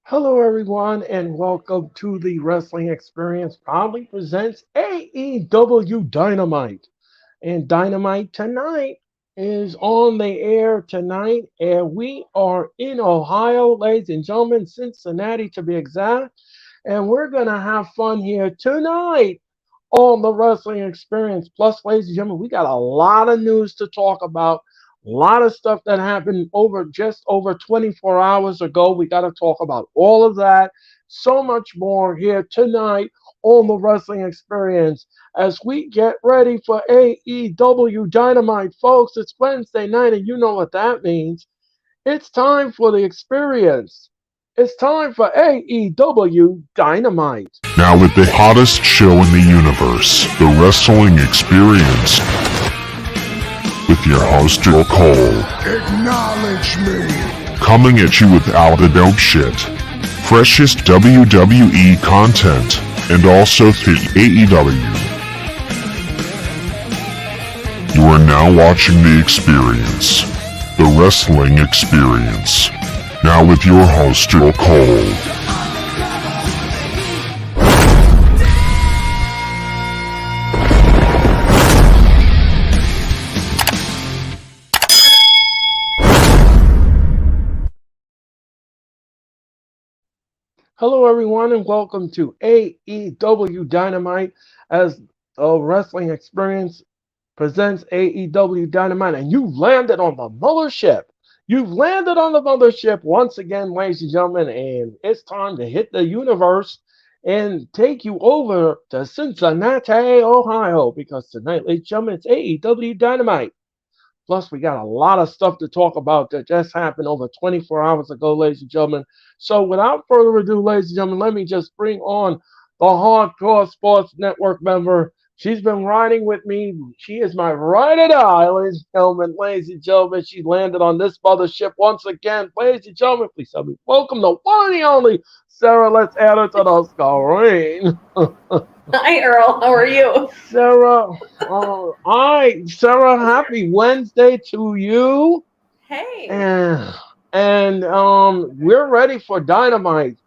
Hello, everyone, and welcome to the Wrestling Experience. Proudly presents AEW Dynamite. And Dynamite tonight is on the air tonight, and we are in Ohio, ladies and gentlemen, Cincinnati to be exact. And we're going to have fun here tonight on the Wrestling Experience. Plus, ladies and gentlemen, we got a lot of news to talk about. A lot of stuff that happened over 24 hours ago. We got to talk about all of that. So much more here tonight on the Wrestling Experience as we get ready for AEW Dynamite, folks. It's Wednesday night, and you know what that means. It's time for the experience. It's time for AEW Dynamite. Now with the hottest show in the universe, the Wrestling Experience, with your host Joe Cole. Acknowledge me. Coming at you with all the dope shit, freshest WWE content, and also the AEW. You are now watching The Experience, the Wrestling Experience. Now with your host Joe Cole. Hello, everyone, and welcome to AEW Dynamite as the Wrestling Experience presents AEW Dynamite. And you landed on the mothership. You've landed on the mothership once again, ladies and gentlemen, and it's time to hit the universe and take you over to Cincinnati, Ohio, because tonight, ladies and gentlemen, it's AEW Dynamite. Plus, we got a lot of stuff to talk about that just happened over 24 hours ago, ladies and gentlemen. So, without further ado, ladies and gentlemen, let me just bring on the Hardcore Sports Network member. She's been riding with me. She is my ride or die, ladies and gentlemen. Ladies and gentlemen, she landed on this mothership once again. Ladies and gentlemen, please help me welcome the one and the only Sarah. Let's add her to the screen. Hi, Earl. How are you? Sarah, Sarah, happy Wednesday to you. Hey. And we're ready for Dynamite.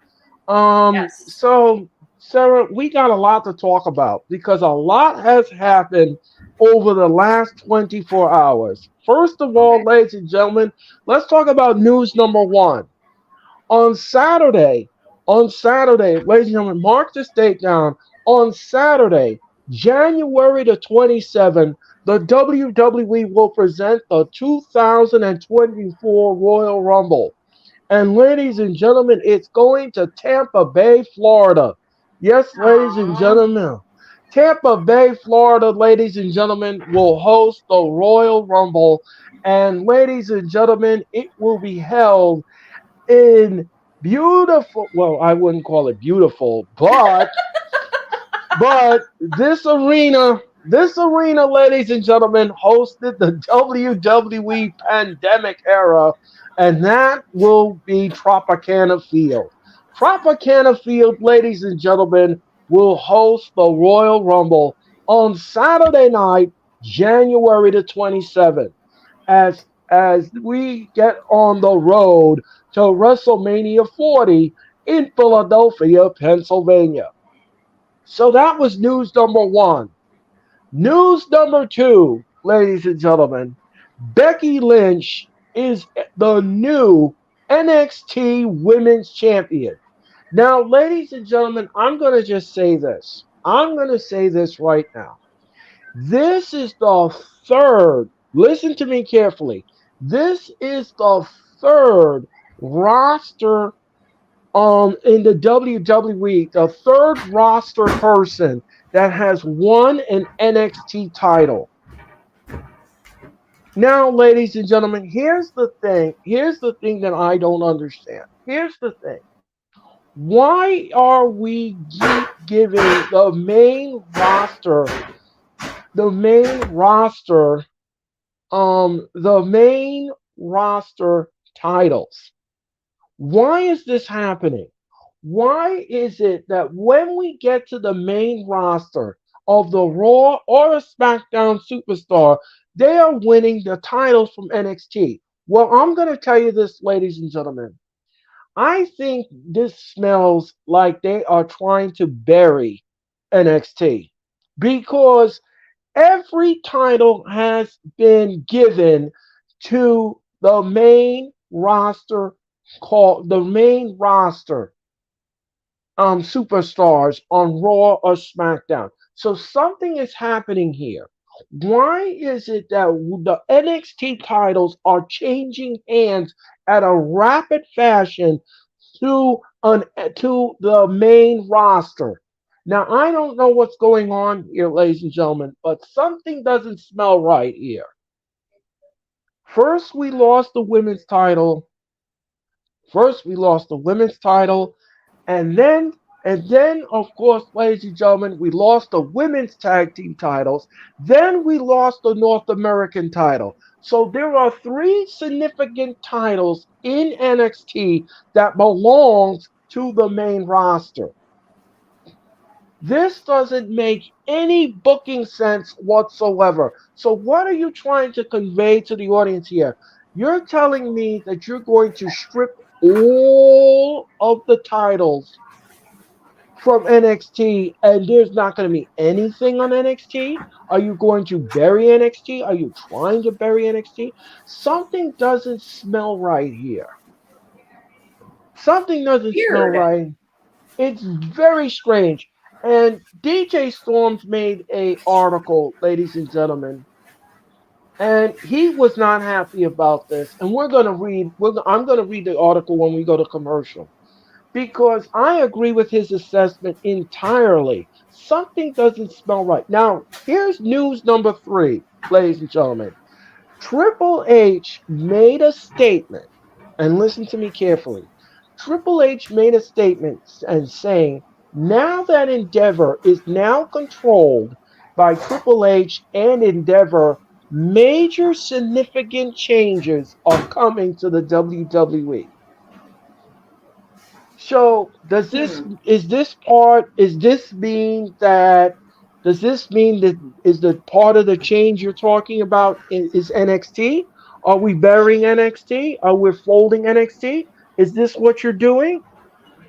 Yes. So Sarah, we got a lot to talk about because a lot has happened over the last 24 hours. First of all, Okay. ladies and gentlemen, let's talk about news number one. On Saturday, ladies and gentlemen, mark this date down. On Saturday, January the 27th, the WWE will present the 2024 Royal Rumble. And ladies and gentlemen, it's going to Tampa Bay, Florida. Yes, ladies and Aw. gentlemen. Tampa Bay, Florida, ladies and gentlemen, will host the Royal Rumble. And ladies and gentlemen, it will be held in beautiful, well, I wouldn't call it beautiful, but this arena, ladies and gentlemen, hosted the WWE pandemic era, and that will be Tropicana Field. Tropicana Field, ladies and gentlemen, will host the Royal Rumble on Saturday night, January the 27th, as we get on the road to WrestleMania 40 in Philadelphia, Pennsylvania. So that was news number one. News number two, ladies and gentlemen, Becky Lynch is the new NXT Women's Champion. Now, ladies and gentlemen, I'm going to just say this. I'm going to say this right now. This is the third, listen to me carefully. This is the third roster in the WWE, the third roster person that has won an NXT title. Now, ladies and gentlemen, here's the thing. Here's the thing that I don't understand. Here's the thing. Why are we giving the main roster, the main roster titles? Why is this happening? Why is it that when we get to the main roster of the Raw or the SmackDown superstar, they are winning the titles from NXT? Well, I'm going to tell you this, ladies and gentlemen. I think this smells like they are trying to bury NXT because every title has been given to the main roster called the main roster superstars on Raw or SmackDown. So something is happening here. Why is it that the NXT titles are changing hands at a rapid fashion to to the main roster? Now I don't know what's going on here, ladies and gentlemen, but something doesn't smell right here. First, we lost the women's title. First, we lost the women's title, and then, of course, ladies and gentlemen, we lost the women's tag team titles. Then we lost the North American title. So there are three significant titles in NXT that belongs to the main roster. This doesn't make any booking sense whatsoever. So, what are you trying to convey to the audience here? You're telling me that you're going to strip all of the titles from NXT and there's not going to be anything on NXT? Are you going to bury NXT? Are you trying to bury NXT? Something doesn't smell right here. Something doesn't smell Weird. right. It's very strange. And DJ Storms made a article, ladies and gentlemen, and he was not happy about this. And we're going to read. I'm going to read the article when we go to commercial because I agree with his assessment entirely. Something doesn't smell right. Now, here's news number three, ladies and gentlemen. Triple H made a statement, and listen to me carefully. Triple H made a statement and saying, now that Endeavor is now controlled by Triple H and Endeavor, major significant changes are coming to the WWE. So does this mean that is the part of the change you're talking about is NXT? Are we burying NXT? Are we folding NXT? Is this what you're doing?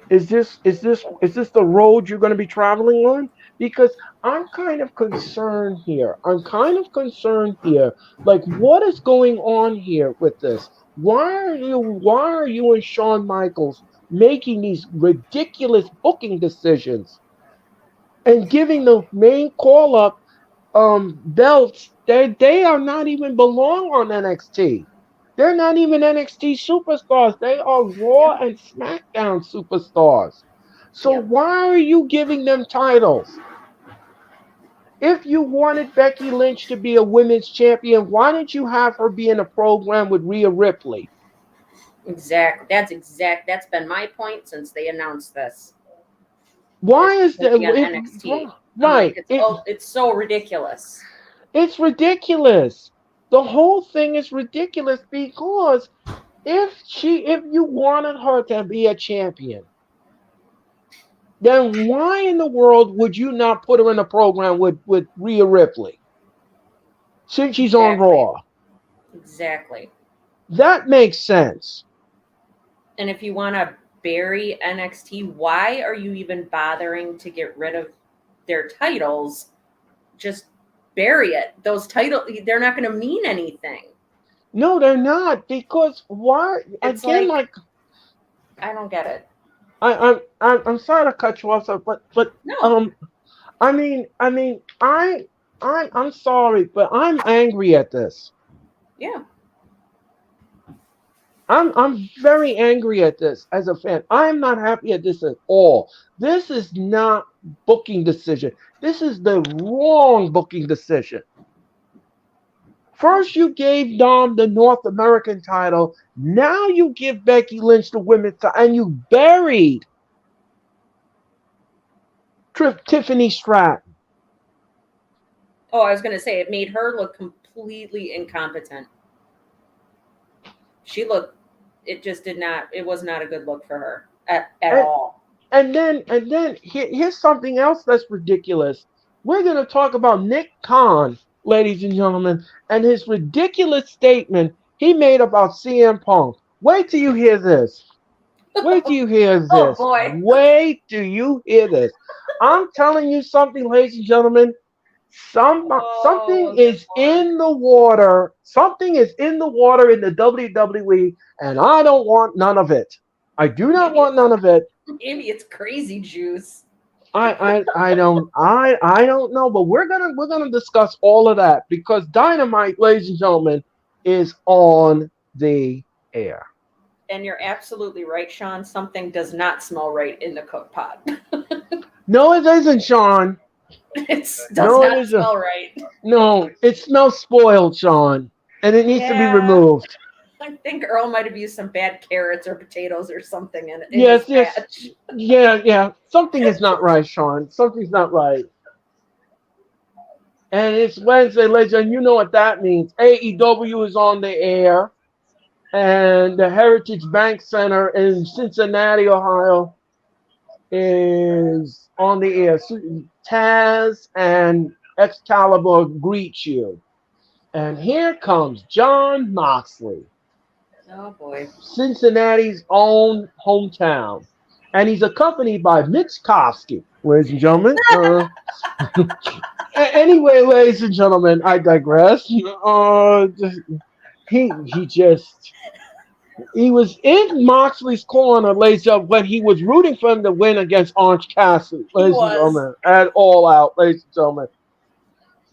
Is this the road you're going to be traveling on? Because I'm kind of concerned here. I'm kind of concerned here. Like, what is going on here with this? Why are you and Shawn Michaels making these ridiculous booking decisions and giving the main call up belts they are not even belong on NXT. They're not even NXT superstars. They are Raw Yep. and SmackDown superstars. So Yep. why are you giving them titles? If you wanted Becky Lynch to be a women's champion, why didn't you have her be in a program with Rhea Ripley? Exactly. That's been my point since they announced this. That Why she's is going to that be on NXT. I'm like, right? it's so ridiculous. It's ridiculous. The whole thing is ridiculous because if you wanted her to be a champion, then why in the world would you not put her in a program with Rhea Ripley since she's on Exactly. Raw? Exactly. That makes sense. And if you want to bury NXT, why are you even bothering to get rid of their titles? Just bury it. Those titles, they're not going to mean anything. No, they're not because why It's again? like, Like I don't get it. I'm sorry to cut you off, sir, but No. I'm sorry, but I'm angry at this. Yeah. I'm very angry at this as a fan. I'm not happy at this at all. This is not booking decision. This is the wrong booking decision. First you gave Dom the North American title. Now you give Becky Lynch the women's title, and you buried Tiffany Stratton. Oh, I was going to say it made her look completely incompetent. She looked, it just did not, it was not a good look for her at And all. here's something else that's ridiculous. We're going to talk about Nick Khan, ladies and gentlemen, and his ridiculous statement he made about CM Punk. Wait till you hear this. Wait till you hear Oh this. boy. Wait till you hear this. I'm telling you something, ladies and gentlemen. Something Oh, good is lord. in the water. Something is in the water in the WWE, and I don't want none of it. I do not Maybe want it's none of it. maybe it's crazy juice. I don't know, but we're gonna discuss all of that because Dynamite, ladies and gentlemen, is on the air. And you're absolutely right, Sean. Something does not smell right in the cook pot. No, it isn't, Sean. It does No, it not isn't. smell right. No, it smells spoiled, Sean, and it needs to be Yeah, removed. I think Earl might have used some bad carrots or potatoes or something in his Yes, yes, batch. yeah. Something is not right, Sean. Something's not right. And it's Wednesday, ladies, and you know what that means. AEW is on the air, and the Heritage Bank Center in Cincinnati, Ohio, is on the air. Taz and Excalibur greet you. And here comes John Moxley, Oh boy. Cincinnati's own hometown. And he's accompanied by Mitch Kofsky, ladies and gentlemen. Anyway, ladies and gentlemen, I digress. He he was in Moxley's corner, ladies and gentlemen, when he was rooting for him to win against Orange Cassidy, He ladies and was. gentlemen, at all out, ladies and gentlemen.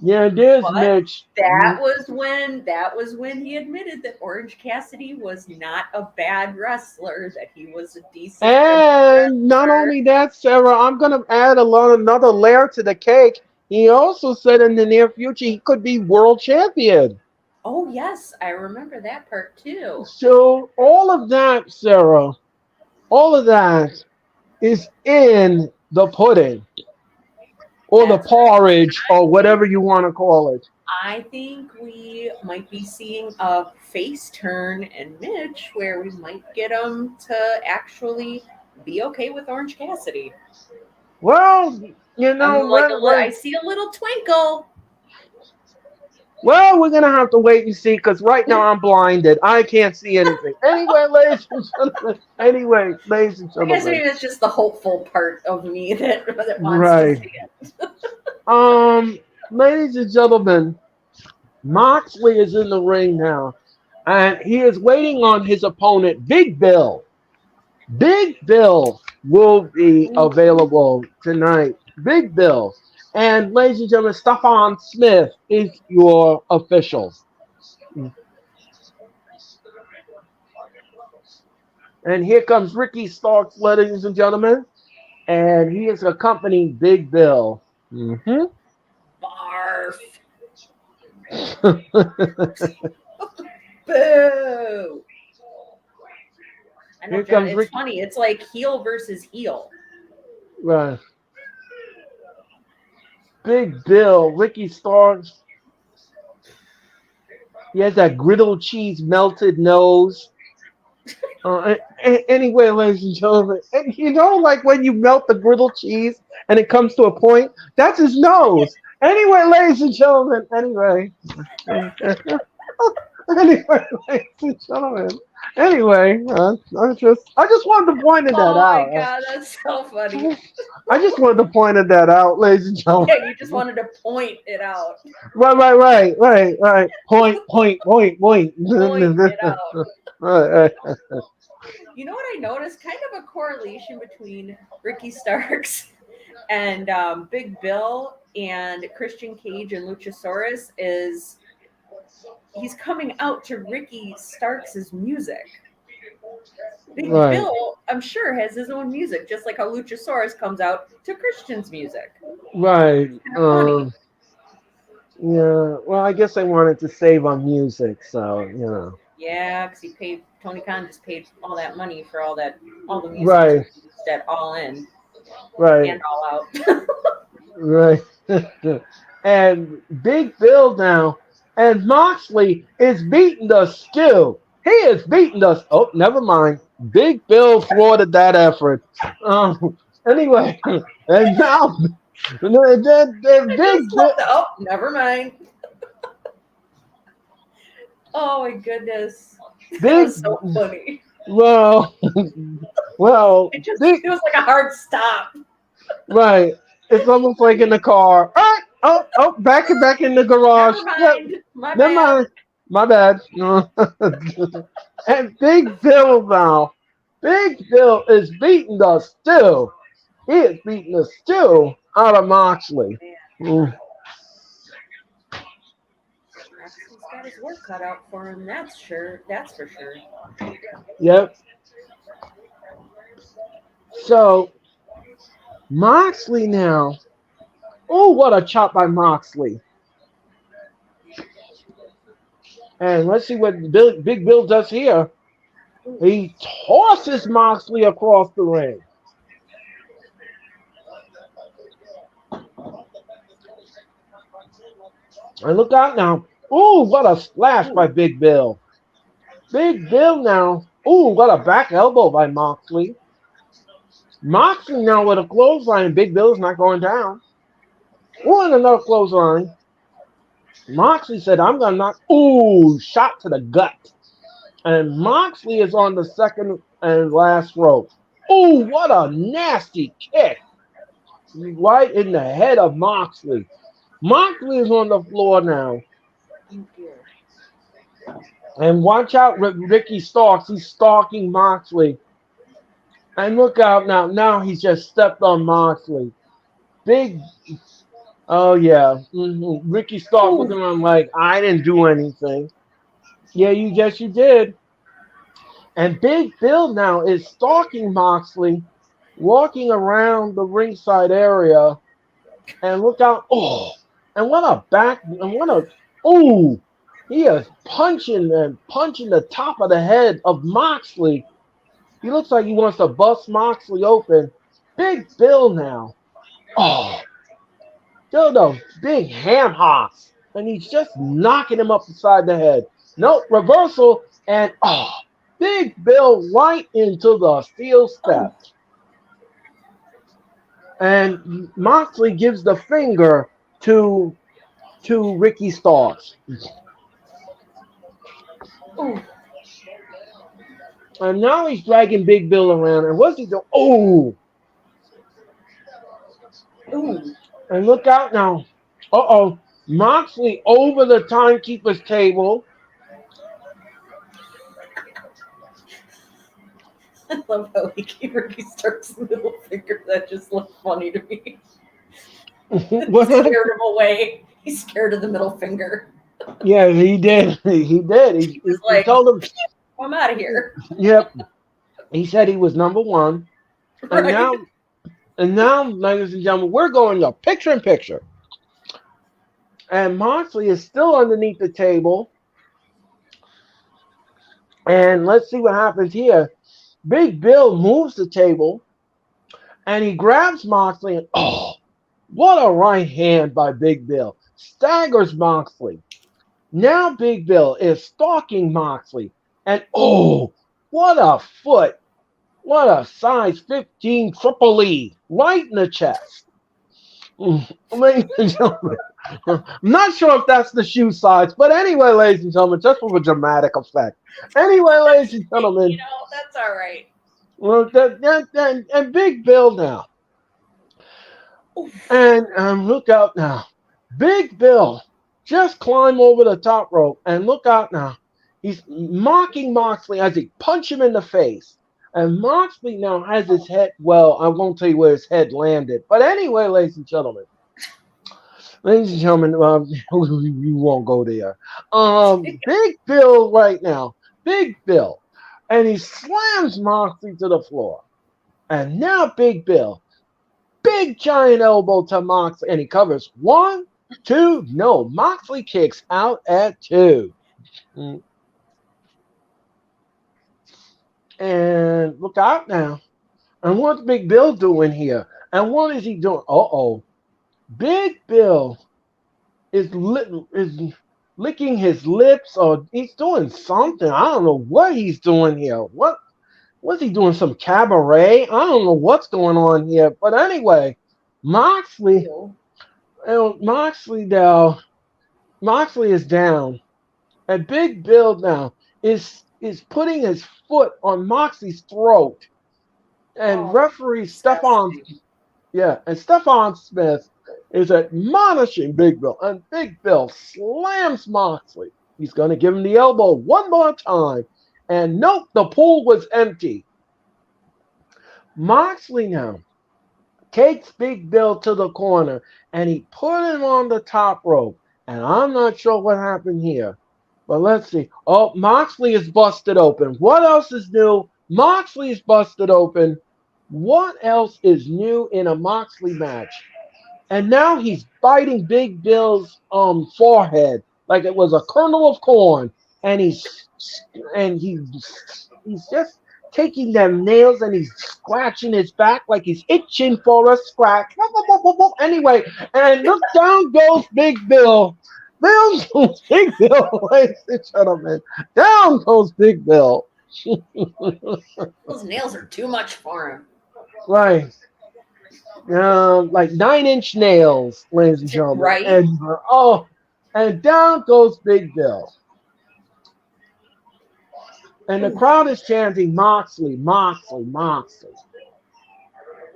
Yeah, there's But Mitch. that was when he admitted that Orange Cassidy was not a bad wrestler, that he was a decent And not wrestler. only that, Sarah, I'm gonna add another layer to the cake. He also said in the near future he could be world champion. Oh yes, I remember that part too. So all of that, Sarah, all of that is in the pudding or the That's right. porridge or whatever you want to call it. I think we might be seeing a face turn in Mitch where we might get him to actually be okay with Orange Cassidy. Well, you I'm know, like I see a little twinkle. well, we're gonna have to wait and see because right now I'm blinded. I can't see anything. Anyway, ladies and gentlemen. Anyway, ladies and I guess gentlemen. maybe it's just the hopeful part of me that wants to Right. see it. Um, ladies and gentlemen, Moxley is in the ring now, and he is waiting on his opponent, Big Bill. Big Bill will be available tonight. Big Bill. And ladies and gentlemen, Stephon Smith is your official. And here comes Ricky Starks, ladies and gentlemen. And he is accompanying Big Bill. Mhm. Barf. Boo. I know, Here John. comes It's Ricky. funny. It's like heel versus heel. Right. Big Bill, Ricky Starks. He has that griddle cheese melted nose. Anyway, ladies and gentlemen, and you know, like when you melt the griddle cheese and it comes to a point, that's his nose. Anyway, ladies and gentlemen, anyway. Anyway, ladies and gentlemen. Anyway, I just wanted to point that Oh my out. god, that's so funny. I just wanted to point that out, ladies and gentlemen. Yeah, you just wanted to point it out. Right. Point. Point it out. Right. You know what I noticed? Kind of a correlation between Ricky Starks and Big Bill and Christian Cage and Luchasaurus is he's coming out to Ricky Starks' music. Big Right. Bill, I'm sure, has his own music, just like how Luchasaurus comes out to Christian's music. Right. Kind of funny. Yeah. Well, I guess I wanted to save on music, so you know. Yeah, because he paid Tony Khan just paid all that money for all the music to Right. be used at All In Right. and All Out. Right. And Big Bill now, and Moxley is beating the stew. He is beating us. Oh, never mind. Big Bill thwarted that effort. Anyway, and now I Big just Bill. love the oh, never mind. Oh my goodness. That Big was so funny. well, Well, It was like a hard stop. right. It's almost like in the car. All right. Oh, back in the garage. Never Yep. mind. My Never bad. mind. My bad. And Big Bill now. Big Bill is beating the stew. He is beating the stew out of Moxley. Mm, Moxley's got his work cut out for him. That's sure. That's for sure. yep. So Moxley now. Oh, what a chop by Moxley. And let's see what Big Bill does here. He tosses Moxley across the ring. And look out now. Ooh, what a splash by Big Bill. Big Bill now. Ooh, what a back elbow by Moxley. Moxley now with a clothesline. Big Bill's not going down. Ooh, and another clothesline. Moxley said, I'm going to knock. Ooh, shot to the gut. And Moxley is on the second and last rope. Ooh, what a nasty kick. Right in the head of Moxley. Moxley is on the floor now. And watch out, Ricky Starks. He's stalking Moxley. And look out now. Now he's just stepped on Moxley. Big. Oh, yeah. Ricky Starks looking around like, I didn't do anything. Yeah, you did. And Big Bill now is stalking Moxley, walking around the ringside area. And look out. Oh, and what a back. And what a. Oh, he is punching the top of the head of Moxley. He looks like he wants to bust Moxley open. Big Bill now. Oh, those big ham hocks. And he's just knocking him up beside the head. Nope, reversal. And Big Bill right into the steel steps. And Moxley gives the finger to Ricky Starks. And now he's dragging Big Bill around. And what's he doing? Oh! And look out now. Uh-oh. Moxley over the timekeeper's table. I love how he gave Ricky Starks the middle finger. That just looked funny to me. What? Scared him away. He's scared of the middle finger. Yeah, he did. He did. He told him, I'm out of here. Yep. He said he was number one. And Right. now, ladies and gentlemen, we're going to picture in picture. And Moxley is still underneath the table. And let's see what happens here. Big Bill moves the table. And he grabs Moxley. And what a right hand by Big Bill. Staggers Moxley. Now Big Bill is stalking Moxley. And what a foot. What a size 15 triple E. Right in the chest. Ladies and gentlemen. I'm not sure if that's the shoe size. But anyway, ladies and gentlemen, just for a dramatic effect. Anyway, ladies and gentlemen. That's all right. Well, and Big Bill now. And look out now. Big Bill just climbed over the top rope. And look out now. He's mocking Moxley as he punches him in the face. And Moxley now has his head, well, I won't tell you where his head landed. But anyway, ladies and gentlemen. Ladies and gentlemen, you won't go there. Big Bill right now. Big Bill. And he slams Moxley to the floor. And now Big Bill. Big giant elbow to Moxley. And he covers 1, 2. No, Moxley kicks out at 2. And look out now. And what's Big Bill doing here? And what is he doing? Big Bill is licking his lips, or he's doing something. I don't know what he's doing here. What's he doing? Some cabaret? I don't know what's going on here. But anyway, Moxley is down. And Big Bill now is putting his foot on Moxley's throat. And Oh, referee Stephon, disgusting. yeah, and Stephon Smith is admonishing Big Bill, and Big Bill slams Moxley. He's going to give him the elbow one more time, and nope, the pool was empty. Moxley now takes Big Bill to the corner, and he put him on the top rope. And I'm not sure what happened here. But let's see. Oh, Moxley is busted open. What else is new? Moxley is busted open. What else is new in a Moxley match? And now he's biting Big Bill's forehead like it was a kernel of corn, and he's just taking them nails and he's scratching his back like he's itching for a scratch. Anyway, and look, down goes Big Bill. Down goes Big Bill, ladies and gentlemen. Down goes Big Bill. Those nails are too much for him. Right. Like 9-inch nails, ladies and gentlemen. Right? And down goes Big Bill. And the crowd is chanting Moxley, Moxley, Moxley.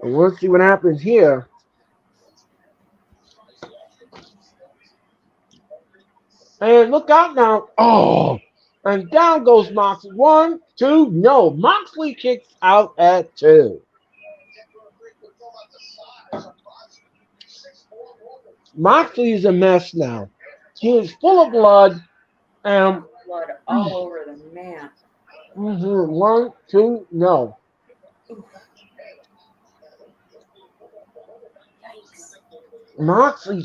And we'll see what happens here. And look out now. Oh, and down goes Moxley. 1, 2, no. Moxley kicks out at 2. Moxley is a mess now. He is full of blood. And Blood all over the mat. 1, 2, no. Yikes. Moxley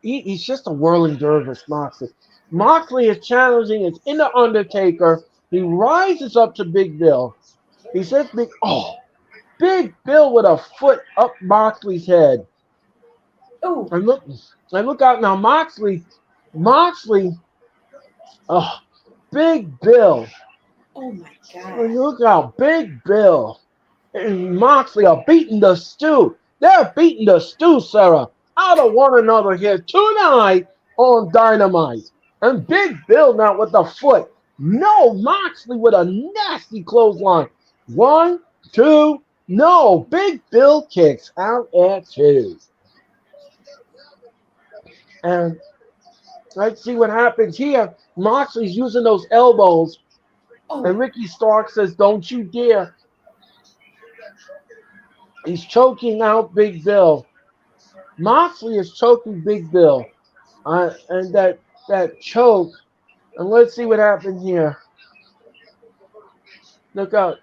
he's just a whirling dervish, Moxley. Moxley is challenging his inner Undertaker. He rises up to Big Bill. He says, Big Bill with a foot up Moxley's head. Oh, And look out now, Moxley, Big Bill. oh my And God. look out, Big Bill and Moxley are beating the stew. They're beating the stew, Sarah, out of one another here tonight on Dynamite. And Big Bill now with the foot. No, Moxley with a nasty clothesline. 1, 2, no. Big Bill kicks out at 2. And let's see what happens here. Moxley's using those elbows. Oh, And Ricky Stark says, don't you dare. He's choking out Big Bill. Moxley is choking Big Bill. And that choke. And let's see what happens here. Look out.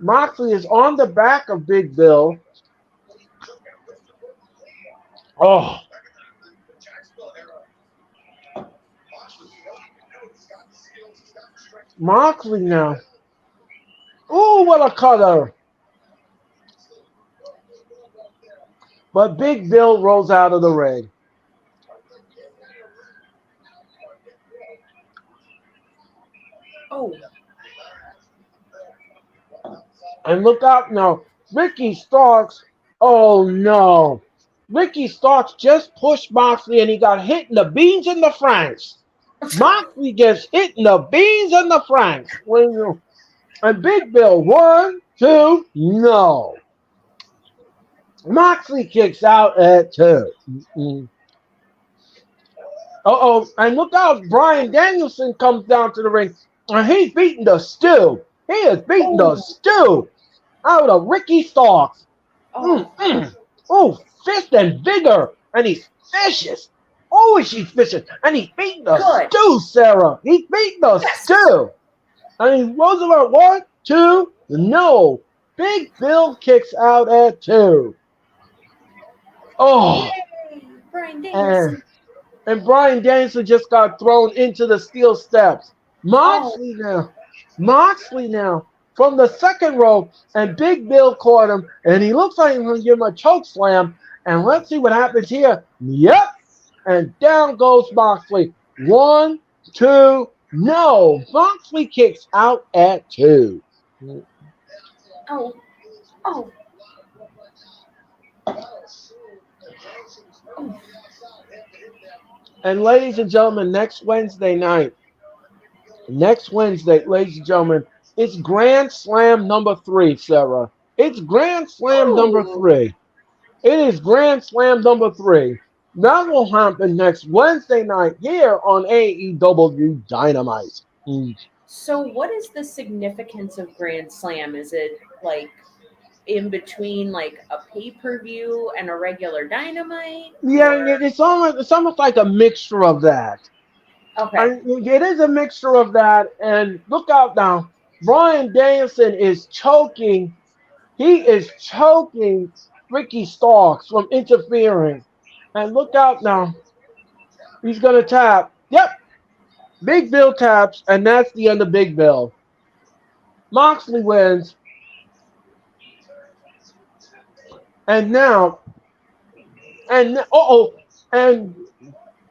Moxley is on the back of Big Bill. Oh. Moxley now. Ooh, what a cutter. But Big Bill rolls out of the ring. oh, And look out now. Ricky Starks. Oh, no. Ricky Starks just pushed Moxley and he got hit in the beans and the franks. Moxley gets hit in the beans and the franks. And Big Bill, 1, 2, no. Moxley kicks out at 2. And look out, Bryan Danielson comes down to the ring, and he's beating the stew. He is beating the stew out of Ricky Starks. oh. Fist and vigor, and he's vicious. Oh, is he vicious? And he's beating the stew, Sarah. He's beating the stew. And he rolls about 1, 2, no. Big Bill kicks out at 2. Oh. Yay, Bryan Danielson. And Bryan Danielson just got thrown into the steel steps. Moxley now from the second row, and Big Bill caught him, and he looks like he's going to give him a choke slam. And let's see what happens here. Yep. And down goes Moxley. 1, 2, no. Moxley kicks out at 2. Oh, oh. And ladies and gentlemen, next Wednesday, ladies and gentlemen, It's Grand Slam number 3, Sarah. It's Grand Slam number Oh, 3. It is Grand Slam number 3. That will happen next Wednesday night here on AEW Dynamite. so what is the significance of Grand Slam? Is it like in between like a pay-per-view and a regular Dynamite, Yeah, or it's almost like a mixture of that. okay? It is a mixture of that. And look out now, Brian Danielson is choking. He is choking Ricky Starks from interfering. And look out now, he's gonna tap. Yep, Big Bill taps, and that's the end of Big Bill. Moxley wins, and now, and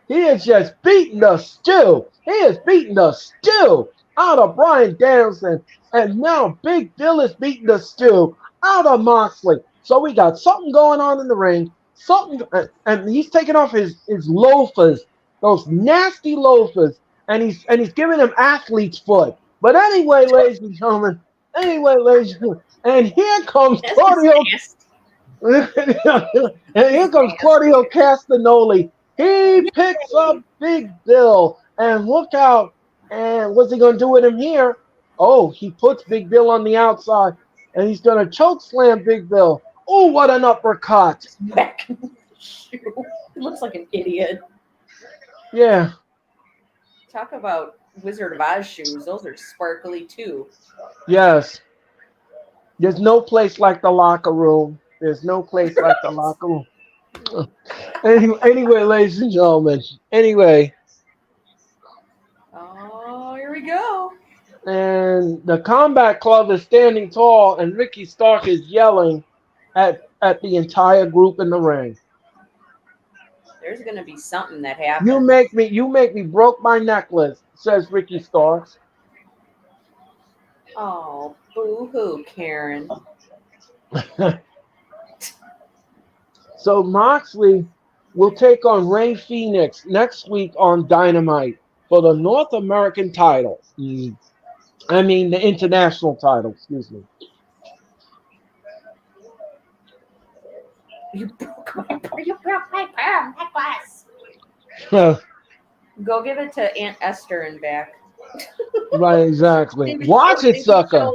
he is just beating the stew. He is beating the stew out of Brian Danielson. And now Big Bill is beating the stew out of Moxley. So we got something going on in the ring. Something, and he's taking off his loafers, those nasty loafers, and he's giving him athlete's foot. But anyway, ladies and gentlemen, and here comes That's just Claudio nasty. and here comes Claudio Castagnoli. He picks up Yay! Big Bill. And look out. And what's he going to do with him here? Oh, he puts Big Bill on the outside. And he's going to choke slam Big Bill. Oh, what an uppercut. Back in the shoe. He looks like an idiot. Yeah. Talk about Wizard of Oz shoes. Those are sparkly too. Yes. There's no place like the locker room. There's no place like the locker room. Anyway, ladies and gentlemen. Anyway. Oh, here we go. And the Combat Club is standing tall, and Ricky Stark is yelling at the entire group in the ring. There's gonna be something that You happens. make me broke my necklace, says Ricky Starks. Oh, boo-hoo, Karen. So Moxley will take on Rey Fenix next week on Dynamite for the North American title. I mean the international title, excuse me. You broke my pearl necklace. Go give it to Aunt Esther and back. Right, exactly. Maybe Watch it, sucker.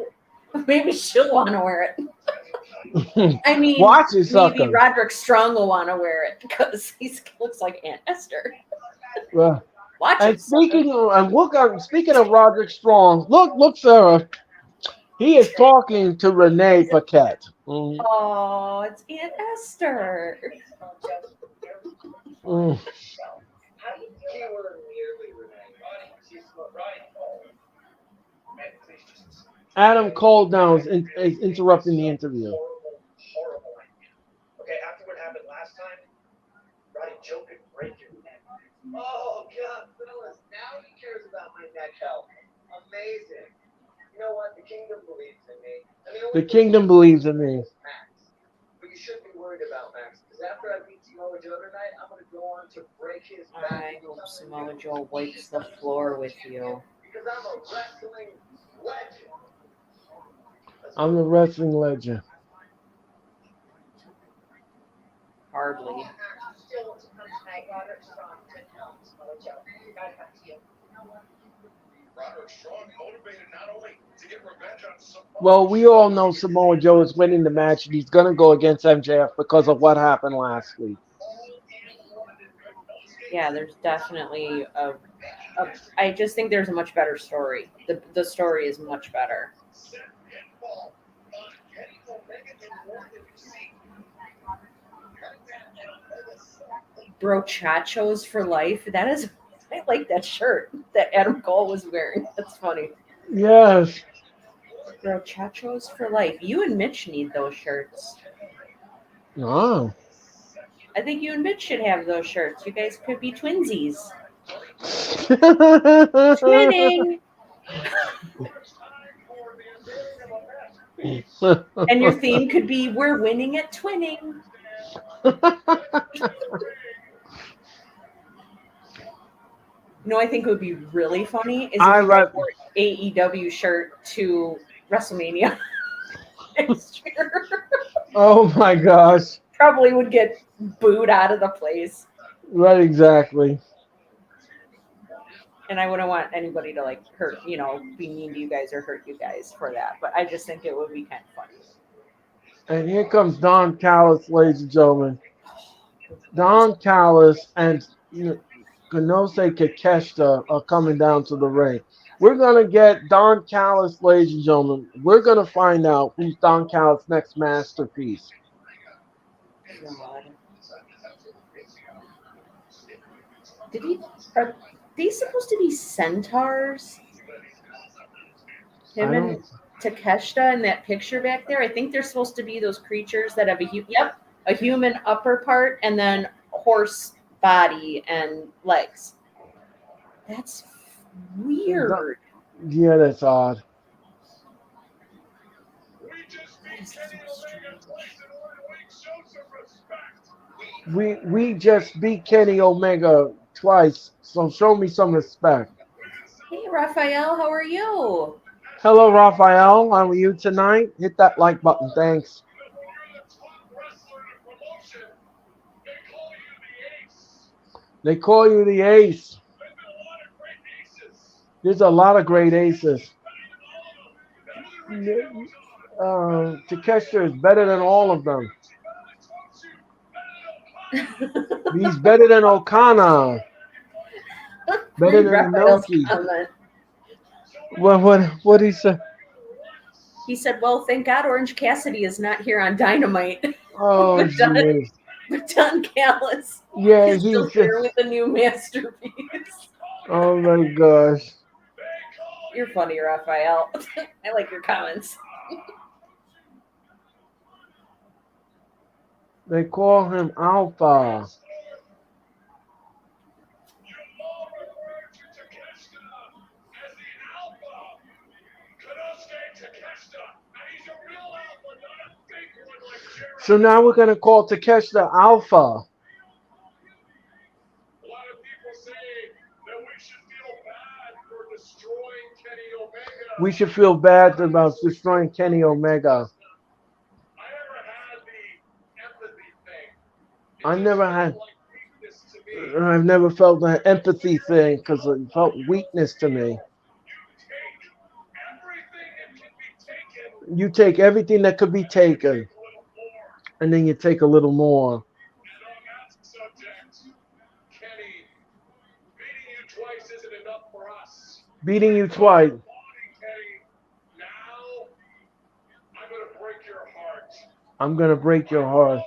Maybe she'll want to wear it. I mean, Watch it, maybe sucker. Roderick Strong will want to wear it because he looks like Aunt Esther. Well, Watch and it, sucker. speaking of Roderick Strong, look, Sarah. He is talking to Renee Paquette. Oh, it's Aunt Esther. Mm. Adam Cole now is interrupting the interview. Okay, after what happened last time, Roddy Joe could break your neck. Oh, God, fellas, now he cares about my neck health. Amazing. You know what? The kingdom believes in me. The kingdom believes in me. Max. But you shouldn't be worried about Max, because after I beat Samoa Joe tonight, I'm going to go on to break his back. I hope Samoa Joe wipes the floor with you. Because I'm a wrestling legend. I'm the wrestling legend. Hardly. Well, we all know Samoa Joe is winning the match, and he's going to go against MJF because of what happened last week. Yeah, there's definitely I just think there's a much better story. The story is much better. Brochachos for life. That is, I like that shirt that Adam Cole was wearing. That's funny. Yes. Brochachos for life. You and Mitch need those shirts. Oh. I think you and Mitch should have those shirts. You guys could be twinsies. Twinning. And your theme could be "We're winning at twinning." No, I think it would be really funny is if I you guys like. wore AEW shirt to WrestleMania next year. Oh my gosh! Probably would get booed out of the place. Right, exactly. And I wouldn't want anybody to like hurt, be mean to you guys or hurt you guys for that. But I just think it would be kind of funny. And here comes Don Callis, ladies and gentlemen. Don Callis and Kanose Kakeshita are coming down to the ring. We're gonna get Don Callis, ladies and gentlemen. We're gonna find out who's Don Callis' next masterpiece. God. Did he? Are these supposed to be centaurs? I Him don't. and Takeshita in that picture back there. I think they're supposed to be those creatures that have a human upper part and then horse body and legs. That's weird. Yeah, that's odd. That is so strange. We just beat Kenny Omega twice, so show me some respect. Hey, Raphael, how are you? Hello, Raphael. How are you tonight? Hit that like button. Thanks. They call you the ace. There's a lot of great aces. Takeshita is better than all of them. He's better than Okana. Better Read than Raphael's Inoki. comment. What he say? He said, "Well, thank God Orange Cassidy is not here on Dynamite, Oh but jeez. Don Callis Yeah, is still he's here just. with the new masterpiece." Oh my gosh. You're funny, Raphael. I like your comments. They call him Alpha. So now we're gonna call Takeshita Alpha. We should feel bad about destroying Kenny Omega. I never had. I've never felt that empathy thing because it felt weakness to me. You take everything that could be taken, and then you take a little more. Beating you twice. I'm gonna break your heart.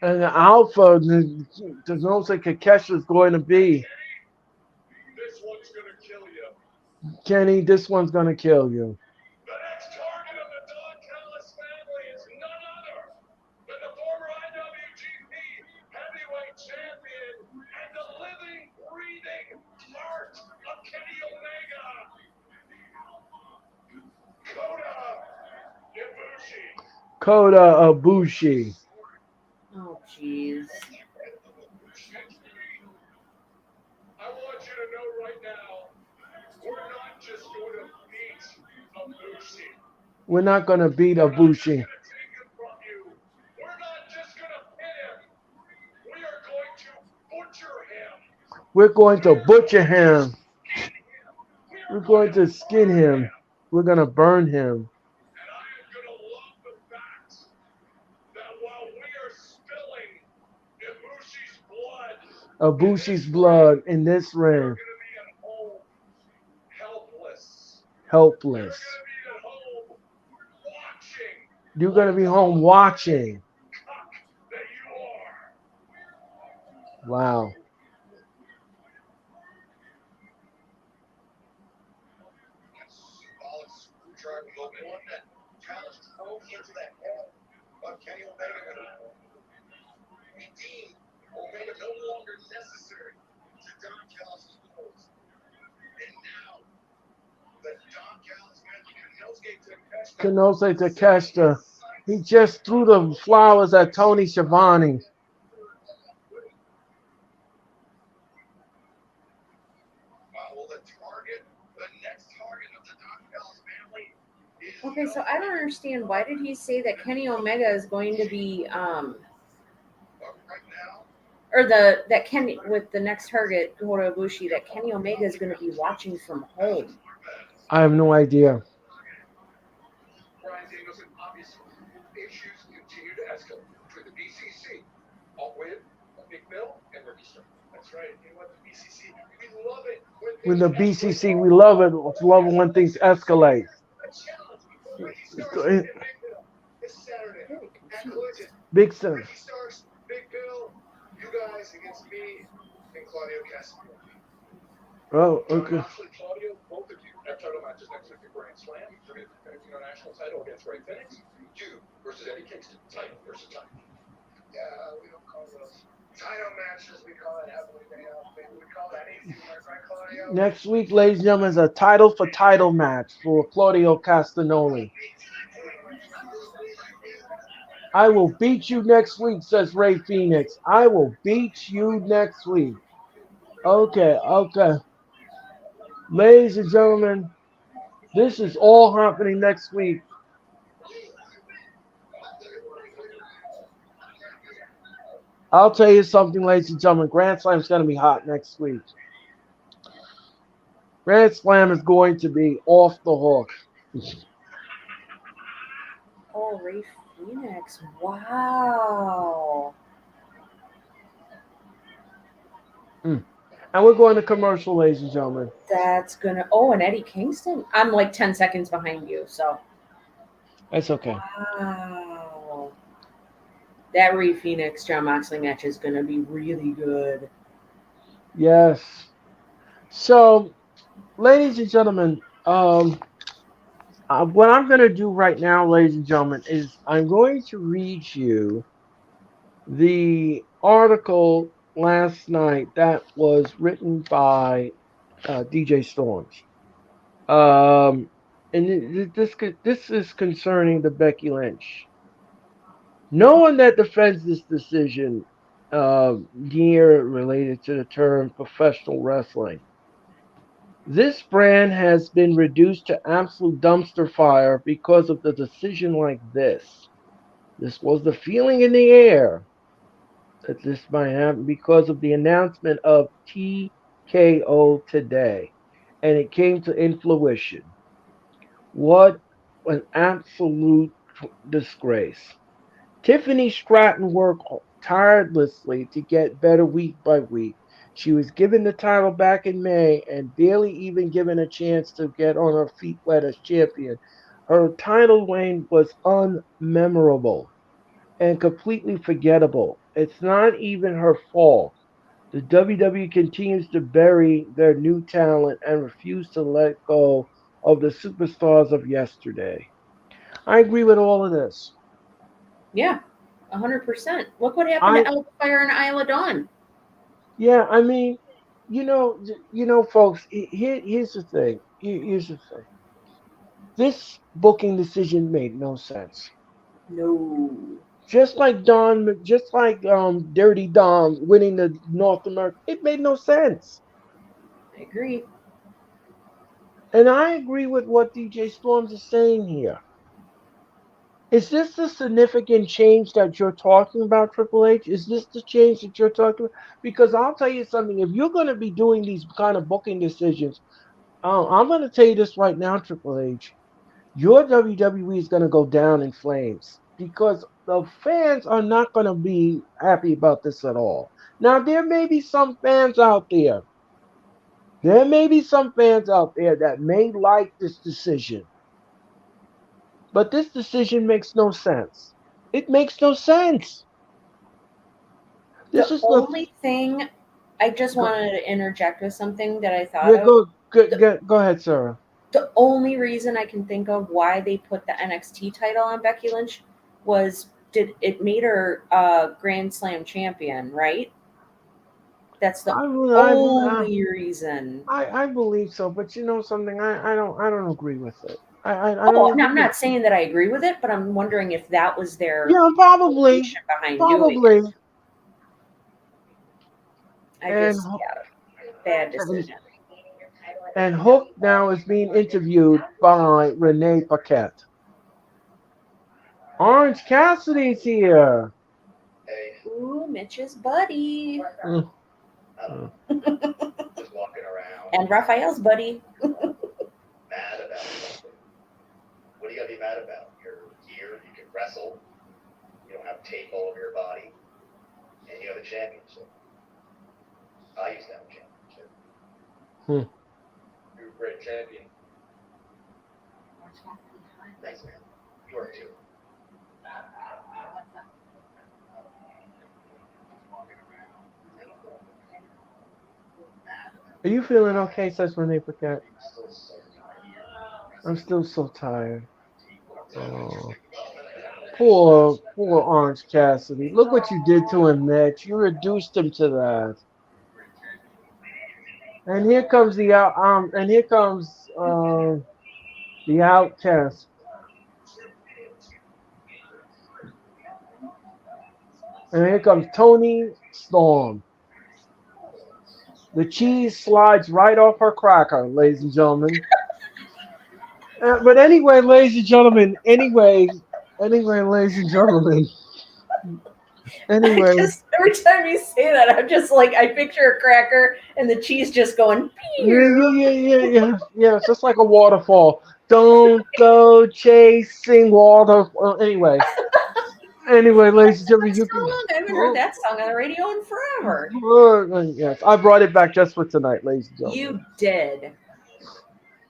And the Alpha, there's no say Kakesha is going to be. Kenny, this one's gonna kill you. Kota Ibushi. Oh, jeez. We're not gonna beat Ibushi. We're going to butcher him. We're going to skin him. We're gonna burn him. Ibushi's blood in this ring. Helpless. You're gonna be home watching. Wow. Inosuke Takeshita. He just threw the flowers at Tony Schiavone. Well, the next target of the Don Callis family is Okay, so I don't understand. Why did he say that Kenny Omega is going to be right now. or that Kenny with the next target Kota Ibushi, that Kenny Omega is going to be watching from home? I have no idea. Brian Danielson, obviously, issues continue to escalate between the BCC, all with Big Bill and Ricky Stark. That's right. You know what? The BCC, we love it With the BCC, we love it. Love it when things escalate. a challenge for Ricky Starks and Big Bill this Saturday Very at confused. Collision. Big Son. Ricky Starks, Big Bill, you guys against me and Claudio Castagnoli. Oh, John okay. Moxley, Claudio, both of you have title matches next week at Grand Slam. You're going to be defending your national title against Ray Phoenix. You versus Eddie Kingston. Title versus title. Yeah, we don't call those title matches. We call it heavily day off. Maybe we call that easy work, right, Claudio? Next week, ladies and gentlemen, is a title for title match for Claudio Castagnoli. I will beat you next week, says Ray Phoenix. I will beat you next week. Okay, okay. Ladies and gentlemen, this is all happening next week. I'll tell you something, ladies and gentlemen. Grand Slam's going to be hot next week. Grand Slam is going to be off the hook. Oh, Ray Phoenix! Wow. Mm. And we're going to commercial, ladies and gentlemen. That's gonna. Oh, and Eddie Kingston. I'm like 10 seconds behind you. So. That's okay. Wow. That Ray Phoenix John Moxley match is gonna be really good. Yes. So, ladies and gentlemen, what I'm going to do right now, ladies and gentlemen, is I'm going to read you the article last night that was written by DJ Storms. And this is concerning the Becky Lynch. No one that defends this decision near related to the term professional wrestling. This brand has been reduced to absolute dumpster fire because of the decision like this. This was the feeling in the air that this might happen because of the announcement of TKO today. And it came to fruition. What an absolute disgrace. Tiffany Stratton worked tirelessly to get better week by week. She was given the title back in May and barely even given a chance to get on her feet wet as champion. Her title reign was unmemorable and completely forgettable. It's not even her fault. The WWE continues to bury their new talent and refuse to let go of the superstars of yesterday. I agree with all of this. Yeah, 100%. Look what happened I to Elba Fire and Isla Dawn. Yeah, I mean, folks. Here's the thing. Here's the thing. This booking decision made no sense. No. Just like Dirty Dom winning the North America, it made no sense. I agree. And I agree with what DJ Storms is saying here. Is this the significant change that you're talking about, Triple H? Is this the change that you're talking about? Because I'll tell you something. If you're going to be doing these kind of booking decisions, I'm going to tell you this right now, Triple H. Your WWE is going to go down in flames because the fans are not going to be happy about this at all. Now, there may be some fans out there. There may be some fans out there that may like this decision, but this decision makes no sense. It makes no sense. This The is the only thing I just go, wanted to interject with something that I thought yeah. of. The, Go ahead, Sarah. the only reason I can think of why they put the NXT title on Becky Lynch was did it made her Grand Slam champion, right? That's the only reason. I believe so, but you know something, I don't agree with it. I Oh, don't and I'm agree. not saying that I agree with it, but I'm wondering if that was their Yeah, probably, motivation behind doing probably. it. I And just, yeah, bad and, decision. and Hook now is being interviewed by Renee Paquette. Orange Cassidy's here. Hey, Ooh, Mitch's buddy. Mm, I don't mm. know. Just walking around, And Raphael's buddy. mad about something. What are you gonna be mad about? You're here, you can wrestle, you don't have tape all over your body, and you have a championship. I used to have a championship. Hmm. You're a great champion. Thanks, man. You are too. Are you feeling okay, says Renee Paquette? Still so tired. I'm still so tired. Oh, poor Orange Cassidy. Look what you did to him, Mitch. You reduced him to that. And here comes the outcast. And here comes Tony Storm. The cheese slides right off her cracker, ladies and gentlemen. But anyway, ladies and gentlemen, ladies and gentlemen, I anyway, just, every time you say that, I'm just like, I picture a cracker and the cheese just going, pew. yeah. It's just like a waterfall. Don't go chasing water. Anyway, ladies and gentlemen, That you can. song, I haven't heard that song on the radio in forever. Yes, I brought it back just for tonight, ladies and gentlemen. You did.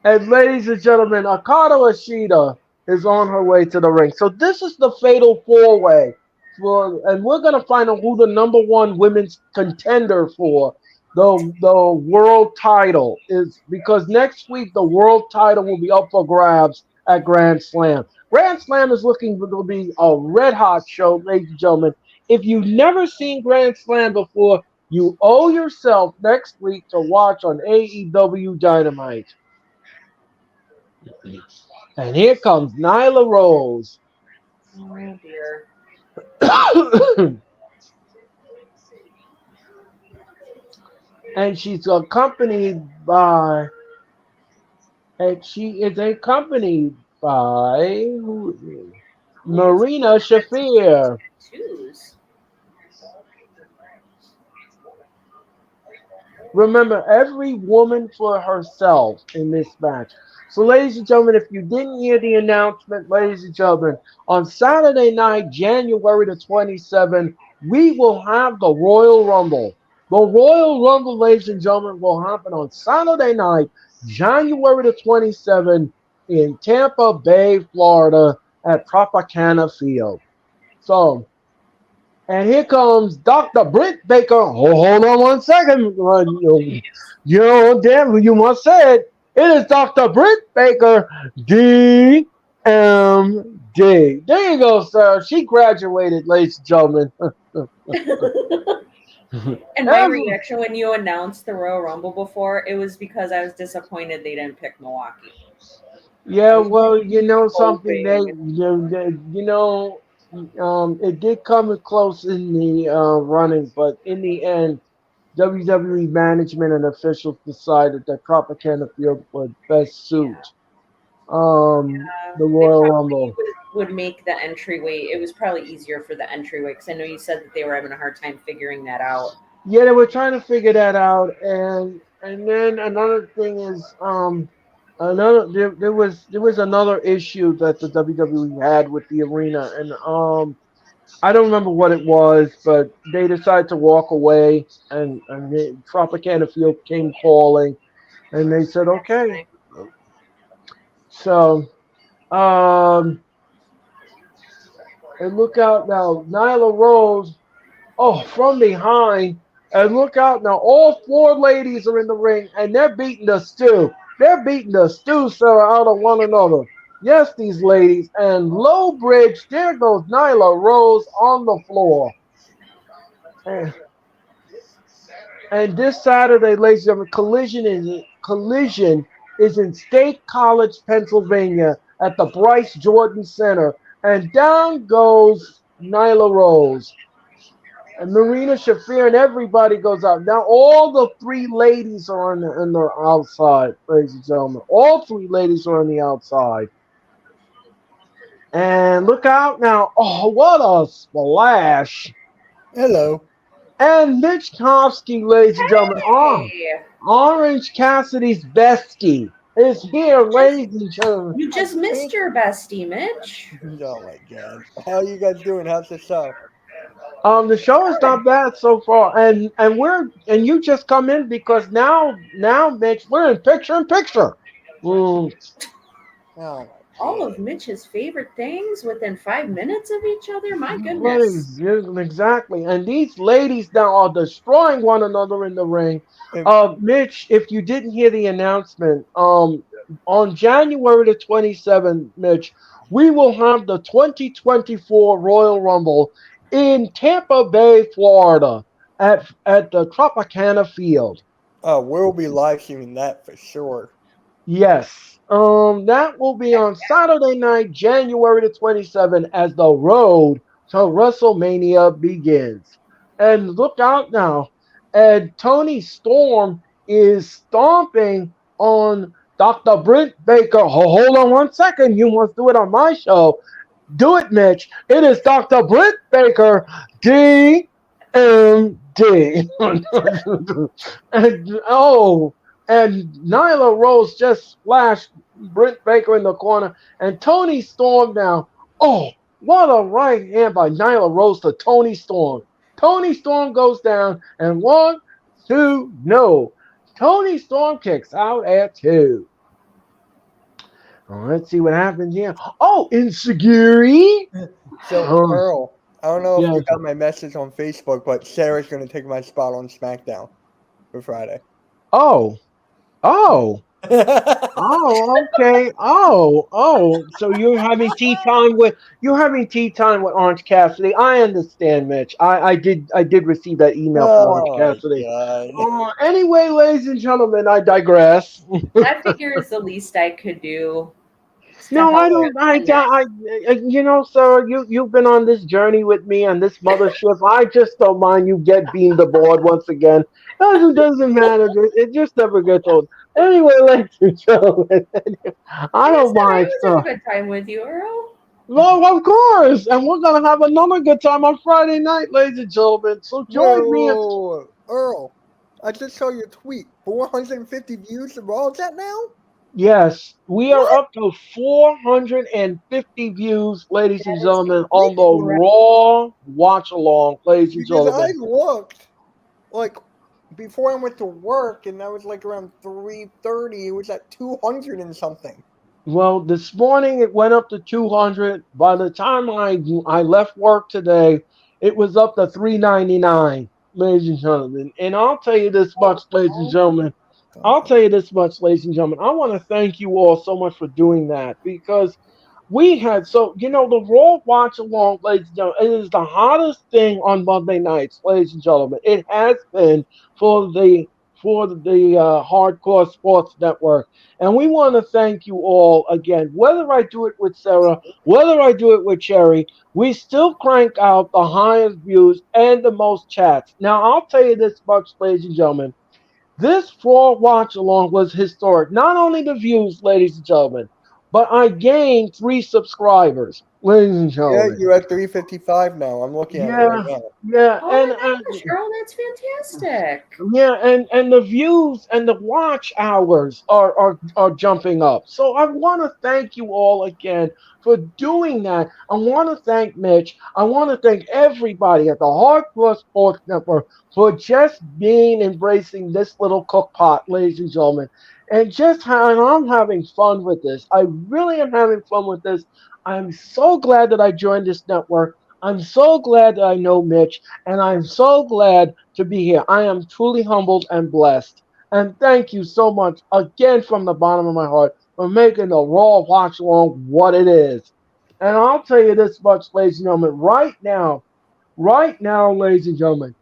And ladies and gentlemen, Akata Ashida is on her way to the ring. So this is the fatal four-way. And we're gonna find out who the number one women's contender for the world title is, because next week the world title will be up for grabs at Grand Slam. Grand Slam is looking to be a red hot show, ladies and gentlemen. If you've never seen Grand Slam before, you owe yourself next week to watch on AEW Dynamite. And here comes Nyla Rose. Oh, dear. And she's accompanied by, and she is accompanied by Marina Shafir. Tattoos. Remember, every woman for herself in this match. So, ladies and gentlemen, if you didn't hear the announcement, ladies and gentlemen, on Saturday night, January the 27th, we will have the Royal Rumble. The Royal Rumble, ladies and gentlemen, will happen on Saturday night, January the 27th, in Tampa Bay, Florida, at Tropicana Field. So, and here comes Dr. Britt Baker. Oh, hold on one second. Damn, you must say it. It is Dr. Britt Baker, DMD. There you go, sir. She graduated, ladies and gentlemen. And my reaction when you announced the Royal Rumble before, it was because I was disappointed they didn't pick Milwaukee. I Yeah, was well, you know something, hoping. it did come close in the running, but in the end, WWE management and officials decided that Tropicana Field would best suit the They Royal probably Rumble. would make the entryway. It was probably easier for the entryway because I know you said that they were having a hard time figuring that out. Yeah, they were trying to figure that out, and then another thing is there was another issue that the WWE had with the arena, and I don't remember what it was, but they decided to walk away, and Tropicana Field came calling, and they said okay. So and look out now, Nyla Rose. Oh, from behind. And look out now. All four ladies are in the ring, and they're beating the stew. They're beating the stew, sir, out of one another. Yes, these ladies. And low bridge, there goes Nyla Rose on the floor. And, and this Saturday, ladies and gentlemen, collision is in State College, Pennsylvania, at the Bryce Jordan Center. And down goes Nyla Rose. And Marina Shafir and everybody goes out. Now all the three ladies are on the outside, ladies and gentlemen. All three ladies are on the outside. And look out now. Oh, what a splash. Hello. And Mitch Kovsky, ladies and gentlemen. Oh, Hey, Orange Cassidy's bestie is here, ladies and gentlemen. you just missed your bestie, Mitch. Oh my god. How are you guys doing? How's the show? The show is not bad so far, and you just come in because now Mitch, we're in picture. Mm, Oh my All god. of Mitch's favorite things within 5 minutes of each other. My goodness. ladies, yes, exactly. And these ladies now are destroying one another in the ring. And- Mitch, if you didn't hear the announcement, on January the 27th, Mitch, we will have the 2024 Royal Rumble in Tampa Bay, Florida, at the Tropicana Field. Oh, we'll be live streaming that for sure. Yes. That will be on Saturday night, January the 27th, as the road to WrestleMania begins. And look out now. And Tony Storm is stomping on Dr. Britt Baker. Hold on one second. You must do it on my show. Do it, Mitch. It is Dr. Britt Baker, DMD. and and Nyla Rose just splashed Britt Baker in the corner, and Tony Storm now. Oh, what a right hand by Nyla Rose to Tony Storm. Tony Storm goes down, and 1, 2, no. Tony Storm kicks out at 2. Let's see what happens here. Oh, Insecurity. So, Oh, Earl, I don't know if yeah. you got my message on Facebook, but Sarah's going to take my spot on SmackDown for Friday. Oh, oh. Oh, okay. So you're having tea time with Orange Cassidy. I understand, Mitch. I did receive that email from Orange Oh, Cassidy. God. Anyway, ladies and gentlemen, I digress. I figure it's the least I could do. Just to No, I help don't. connect. Sir, you've been on this journey with me on this mothership. I just don't mind you get beamed aboard once again. Doesn't matter. It just never gets old. Anyway, ladies and gentlemen, I Like I don't said, I mind, always have sir. a good time with you, Earl. Well, of course, and we're gonna have another good time on Friday night, ladies and gentlemen. So join me. Whoa, Earl, I just saw your tweet. 450 views of Raw is that now? Yes, we are What? up to 450 views, ladies and That is gentlemen, on the great. Raw watch along, ladies and Because I gentlemen. looked, like, before I went to work, and that was like around 3:30. It was at 200 and something. Well, this morning it went up to 200. By the time I left work today, it was up to 399, ladies and gentlemen. And I'll tell you this much, ladies and gentlemen. I'll tell you this much, ladies and gentlemen. I want to thank you all so much for doing that because we had the Raw watch along, ladies and gentlemen. It is the hottest thing on Monday nights, ladies and gentlemen. It has been for the Hardcore Sports Network, and we want to thank you all again. Whether I do it with Sarah, whether I do it with Cherry, we still crank out the highest views and the most chats. Now, I'll tell you this much, ladies and gentlemen. This fall watch along was historic. Not only the views, ladies and gentlemen, but I gained 3 subscribers, ladies and Yeah, gentlemen. you're at 355 now. I'm looking at it right Yeah, now. yeah, Oh my gosh, Earl, that's fantastic. and the views and the watch hours are jumping up. So I want to thank you all again for doing that. I want to thank Mitch. I want to thank everybody at the Hardcore Sports Network for just embracing this little cook pot, ladies and gentlemen. And I'm having fun with this. I really am having fun with this. I'm so glad that I joined this network. I'm so glad that I know Mitch, and I'm so glad to be here. I am truly humbled and blessed. And thank you so much again from the bottom of my heart for making the Raw Watch Along what it is. And I'll tell you this much, ladies and gentlemen, right now, ladies and gentlemen,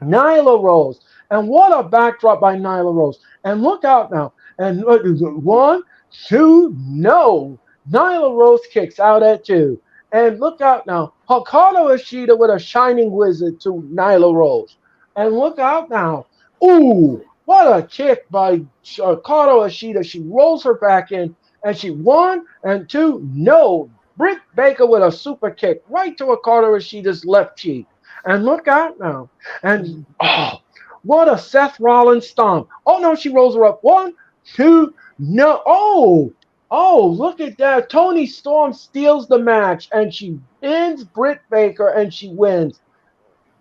Nyla Rose. And what a backdrop by Nyla Rose. And look out now. And what is it? 1, 2, no. Nyla Rose kicks out at 2. And look out now. Hikaru Ishida with a shining wizard to Nyla Rose. And look out now. Ooh, what a kick by Hikaru Ishida. She rolls her back in. And she 1 and 2, no. Britt Baker with a super kick right to Hikaru Ishida's left cheek. And look out now. And oh, what a Seth Rollins stomp. Oh no, she rolls her up. 1, 2, no. Oh, look at that. Tony Storm steals the match and she pins Britt Baker and she wins.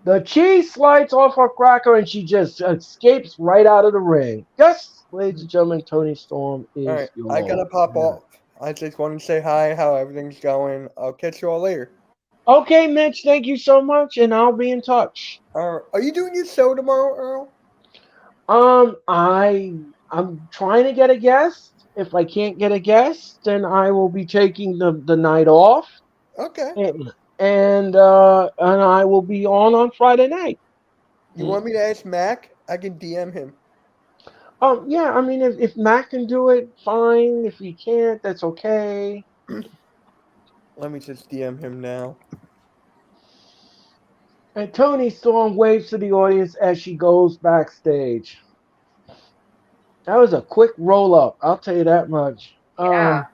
The cheese slides off her cracker and she just escapes right out of the ring. Yes, ladies and gentlemen, Tony Storm All is right, your I gotta pop off. I just want to say hi, how everything's going. I'll catch you all later. Okay, Mitch, thank you so much, and I'll be in touch. Are you doing your show tomorrow, Earl? I'm trying to get a guest. If I can't get a guest, then I will be taking the night off, Okay. and I will be on Friday night. You want me to ask Mac? I can DM him. Yeah, I mean, if Matt can do it, fine. If he can't, that's okay. Let me just DM him now. And Tony Storm waves to the audience as she goes backstage. That was a quick roll up. I'll tell you that much. Yeah.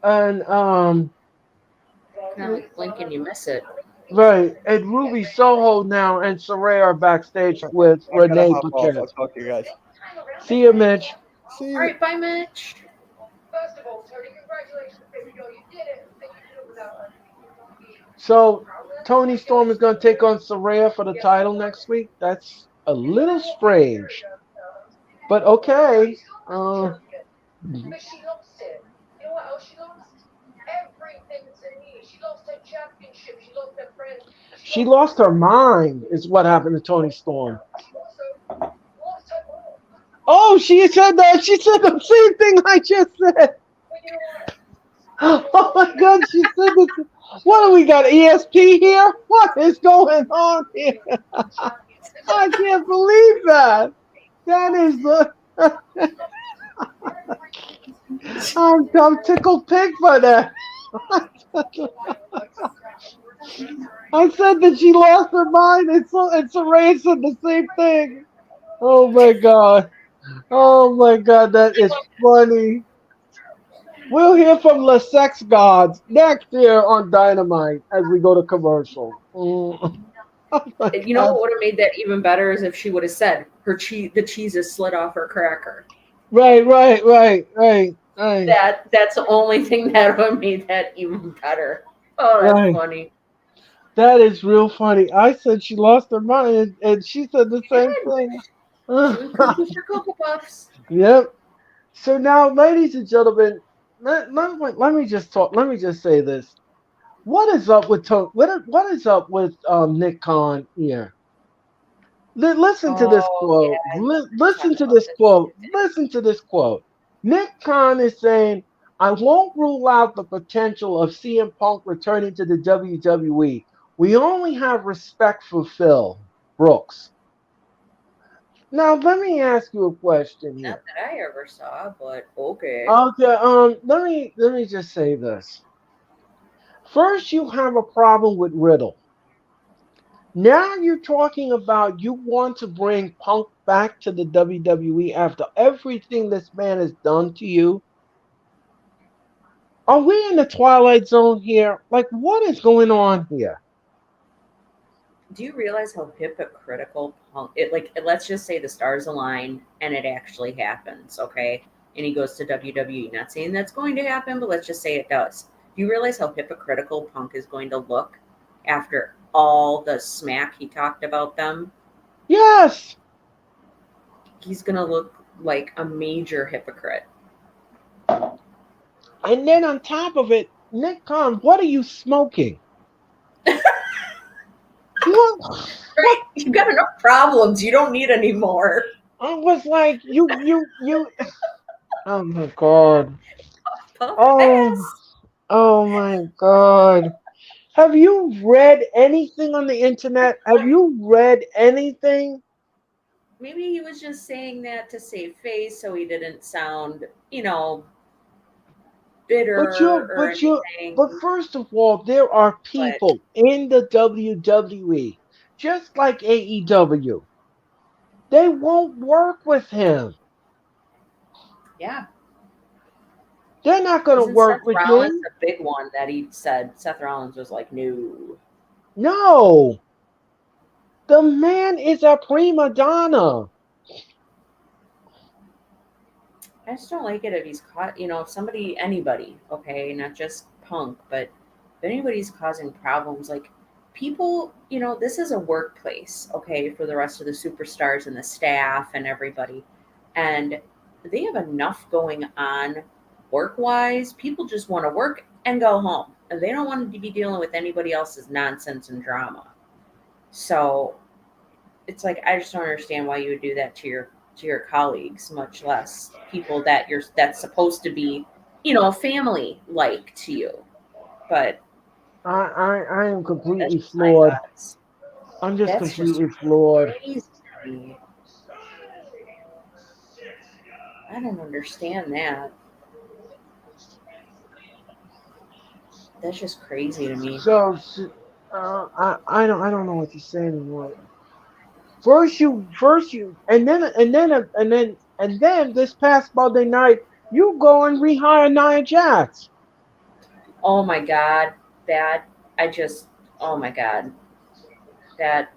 And Kind of like blink and you miss it. right. And Ruby Soho now and Saray are backstage with I gotta Renee hop off. Paquette. I'll talk to you guys. See you, Mitch. See All you. right, bye, Mitch. First of all, Tony, congratulations, baby girl. You did it. And you did it without us. So Tony Storm is going to take on Saraya for the title next week. That's a little strange, but okay. But she lost it. You know what else she lost? Everything to me. She lost her championship. She lost her friends. She lost her mind, is what happened to Tony Storm. She also lost her mom. Oh, she said that. She said the same thing I just said. But you know what? Oh my God, she said this. What do we got? ESP here? What is going on here? I can't believe that. That is the. I'm tickled pink by that. I said that she lost her mind, and Saray said the same thing. Oh my God. Oh my God, that is funny. We'll hear from the sex gods next year on Dynamite as we go to commercial. Oh my You know God. what would have made that even better is if she would have said the cheese is slid off her cracker. Right. That's the only thing that would have made that even better. Oh, that's Right. funny. That is real funny. I said she lost her mind, and she said the She same did. thing. She went cuckoo for Cocoa Puffs. Yep. So now, ladies and gentlemen, let me just talk. Let me just say this. What is up with what is up with Nick Khan here? Listen to this Oh, quote. yeah. Listen Talk to about this this. quote. Listen to this quote. Nick Khan is saying, "I won't rule out the potential of CM Punk returning to the WWE. We only have respect for Phil Brooks." Now, let me ask you a question Not here. that I ever saw, but okay. Okay, let me just say this. First, you have a problem with Riddle. Now you're talking about you want to bring Punk back to the WWE after everything this man has done to you. Are we in the Twilight Zone here? Like, what is going on here? Do you realize how hypocritical Punk? Let's just say the stars align and it actually happens, okay? And he goes to WWE. Not saying that's going to happen, but let's just say it does. Do you realize how hypocritical Punk is going to look after all the smack he talked about them? Yes. He's going to look like a major hypocrite. And then on top of it, Nick Khan, what are you smoking? What? Right? You've got enough problems. You don't need any more. I was like, you. Oh my God. Puff Oh, pass. oh my God. Have you read anything on the internet? Have you read anything? maybe he was just saying that to save face so he didn't sound, you know, But bitter you, or but you, anything. but first of all, there are But people in the WWE, just like AEW. They won't work with him. yeah, They're not going to isn't Seth work with Rollins him. a big one that he said? Seth Rollins was like, no. No, the man is a prima donna. I just don't like it if he's caught, if somebody, anybody, okay, not just Punk, but if anybody's causing problems, like people, this is a workplace, okay, for the rest of the superstars and the staff and everybody. And they have enough going on work wise. People just want to work and go home. And they don't want to be dealing with anybody else's nonsense and drama. So it's like I just don't understand why you would do that to your colleagues, much less people that's supposed to be, family like to you. But I am that's completely just my floored. thoughts. I'm just That's just completely floored. crazy to me. I don't understand that. That's just crazy to me. I don't know what to say anymore. First you, and then this past Monday night, you go and rehire Nia Jax. Oh my god, that I just oh my god, that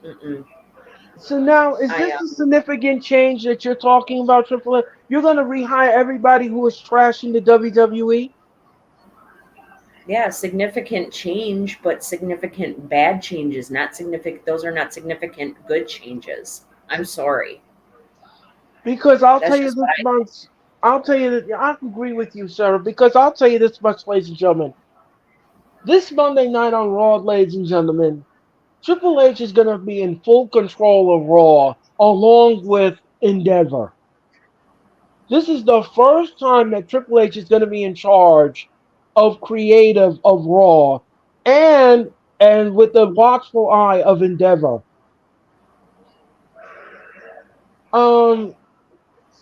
So now, is I this a significant change that you're talking about, Triple H? You're gonna rehire everybody who is trashing the WWE? Yeah, significant change, but significant bad changes, not significant. Those are not significant good changes. I'm sorry. Because I'll tell That's you just what this I think. much. I'll tell you that I agree with you, Sarah. Because I'll tell you this much, ladies and gentlemen. This Monday night on Raw, ladies and gentlemen, Triple H is gonna be in full control of Raw, along with Endeavor. This is the first time that Triple H is going to be in charge of creative of Raw, and with the watchful eye of Endeavor. Um,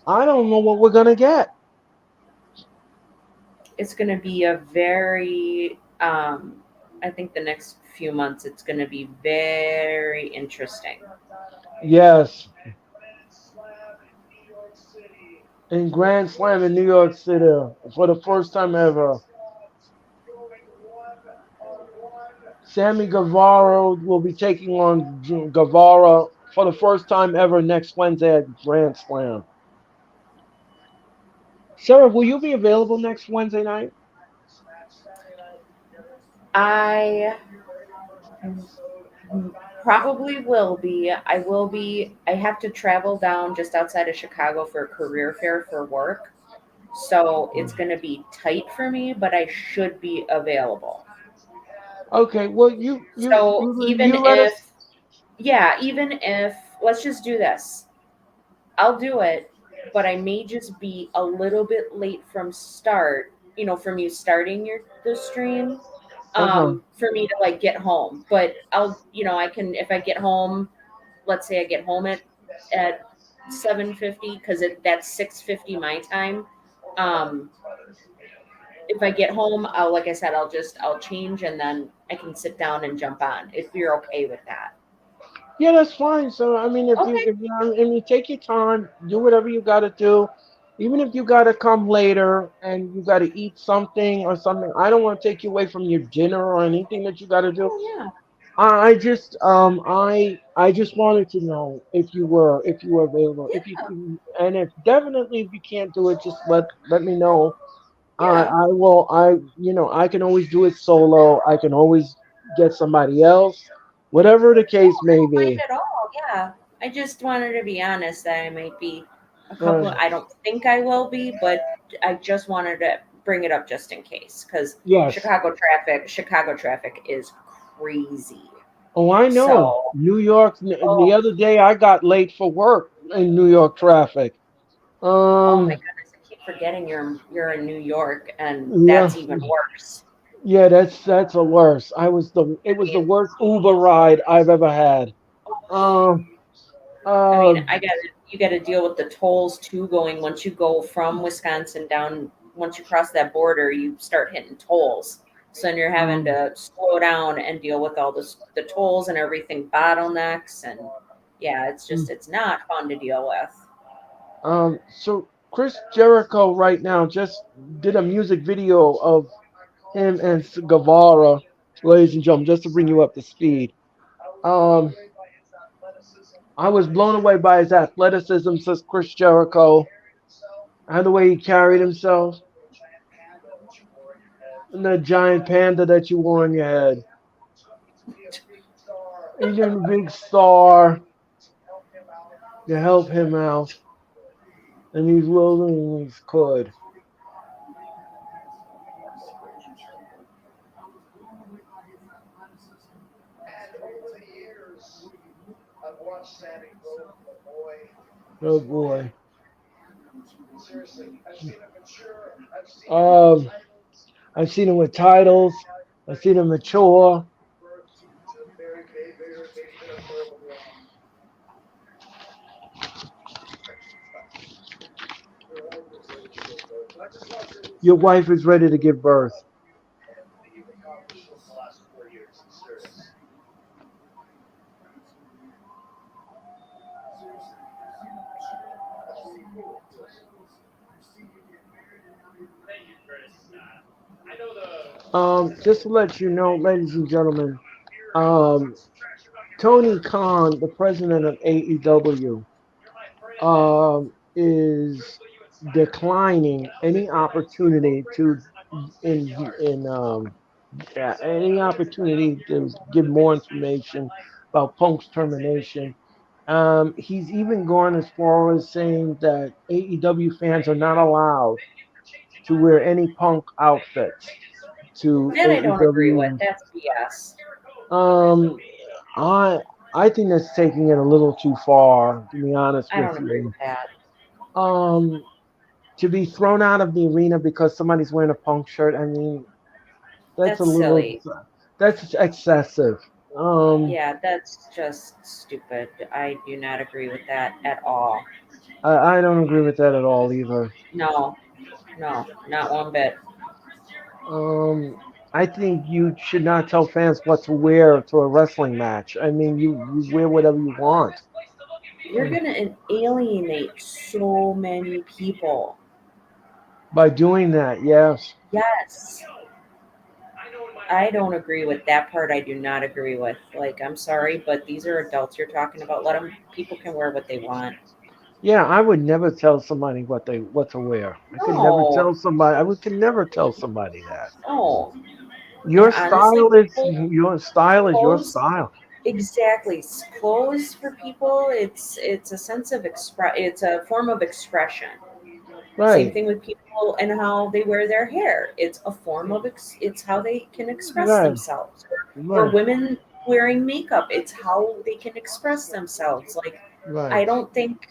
I don't know what we're gonna get. It's going to be a very, I think the next few months, it's going to be very interesting. Yes, in Grand Slam in New York City for the first time ever. Sammy Guevara will be taking on Guevara for the first time ever next Wednesday at Grand Slam. Sarah, will you be available next Wednesday night? I probably will be. I will be. I have to travel down just outside of Chicago for a career fair for work. So it's going to be tight for me, but I should be available. Okay, well So even you let us. if, yeah, even if, let's just do this. I'll do it, but I may just be a little bit late from start, from you starting the stream, Okay. for me to like get home. But I can, if I get home, let's say I get home at 7:50 because that's 6:50 my time. Um, if I get home, like I said, I'll change and then I can sit down and jump on if you're okay with that. Yeah, that's fine. So I mean, Okay. if you take your time, do whatever you got to do. Even if you got to come later and you got to eat something or something, I don't want to take you away from your dinner or anything that you got to do. Oh yeah. I just wanted to know if you were available. If you Yeah. can, and if definitely if you can't do it, just let me know. Yeah. I will. I can always do it solo. I can always get somebody else, whatever the No, case I may don't mind be. at all. Yeah. I just wanted to be honest that I might be a couple Uh, of, I don't think I will be, but I just wanted to bring it up just in case because yes. Chicago traffic is crazy. Oh, I know. So, New York. The oh, other day, I got late for work in New York traffic. oh my Um. goodness, I keep forgetting you're in New York and Yeah. that's even worse. Yeah. That's a worse. It I was the mean, worst Uber ride I've ever had. Um. I Uh. mean, I got it. you got to deal with the tolls too. Going once you go from Wisconsin down, once you cross that border, you start hitting tolls. So then you're having Um, to slow down and deal with all the tolls and everything, bottlenecks, and yeah, it's not fun to deal with. so Chris Jericho right now just did a music video of him and Guevara, ladies and gentlemen, just to bring you up to speed. Um, I was blown away by his athleticism, says Chris Jericho, and the way he carried himself, and the giant panda that you wore on your head. He's a big star to help him out, and he's willing as could. And over the years, I've watched Sammy grow from a boy. Oh boy. Seriously, I've seen him mature. I've seen him win Um, titles. I've seen him with titles. I've seen him mature. Birth to a very big, very big pinnacle of your wife was ready to give birth. Not just once, it was Your wife is ready to give birth. and that you've accomplished over the last 4 years of service. That's really cool. Just to let you know, ladies and gentlemen, um, Tony Khan, the president of AEW, is declining any opportunity to in yeah, any opportunity to give more information about Punk's termination. He's even gone as far as saying that AEW fans are not allowed to wear any Punk outfits to That I don't agree with. AEW. That's BS. Um, I I think that's taking it a little too far, to be honest I with don't agree you. with that. Um, to be thrown out of the arena because somebody's wearing a Punk shirt, I mean, that's a That's little, silly. that's excessive. Um, Yeah, that's just stupid. I do not agree with that at all. I don't agree with that at all either. No, no, not one bit. Um, I think you should not tell fans what to wear to a wrestling match. I mean, you wear whatever you want. You're gonna alienate so many people. By doing that, yes. Yes. I don't agree with that part. I do not agree with. Like, I'm sorry, but these are adults you're talking about. Let them. People can wear what they want. Yeah, I would never tell somebody what to wear. I could never No, tell somebody. Could never tell somebody that. no. And Your honestly, style is people your style is your clothes style. exactly. Clothes for people. It's a sense of express. It's a form of expression. Same Right, thing with people and how they wear their hair. It's a form of it's how they can express right, themselves. Or right, women wearing makeup, it's how they can express themselves. Like right. I don't think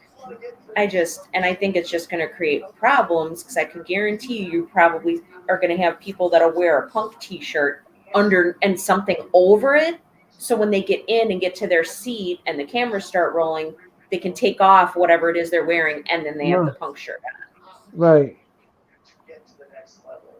and I think it's just going to create problems because I can guarantee you probably are going to have people that'll wear a punk t-shirt under and something over it. So when they get in and get to their seat and the cameras start rolling, they can take off whatever it is they're wearing and then they have the No, punk shirt. right. Get to the next level.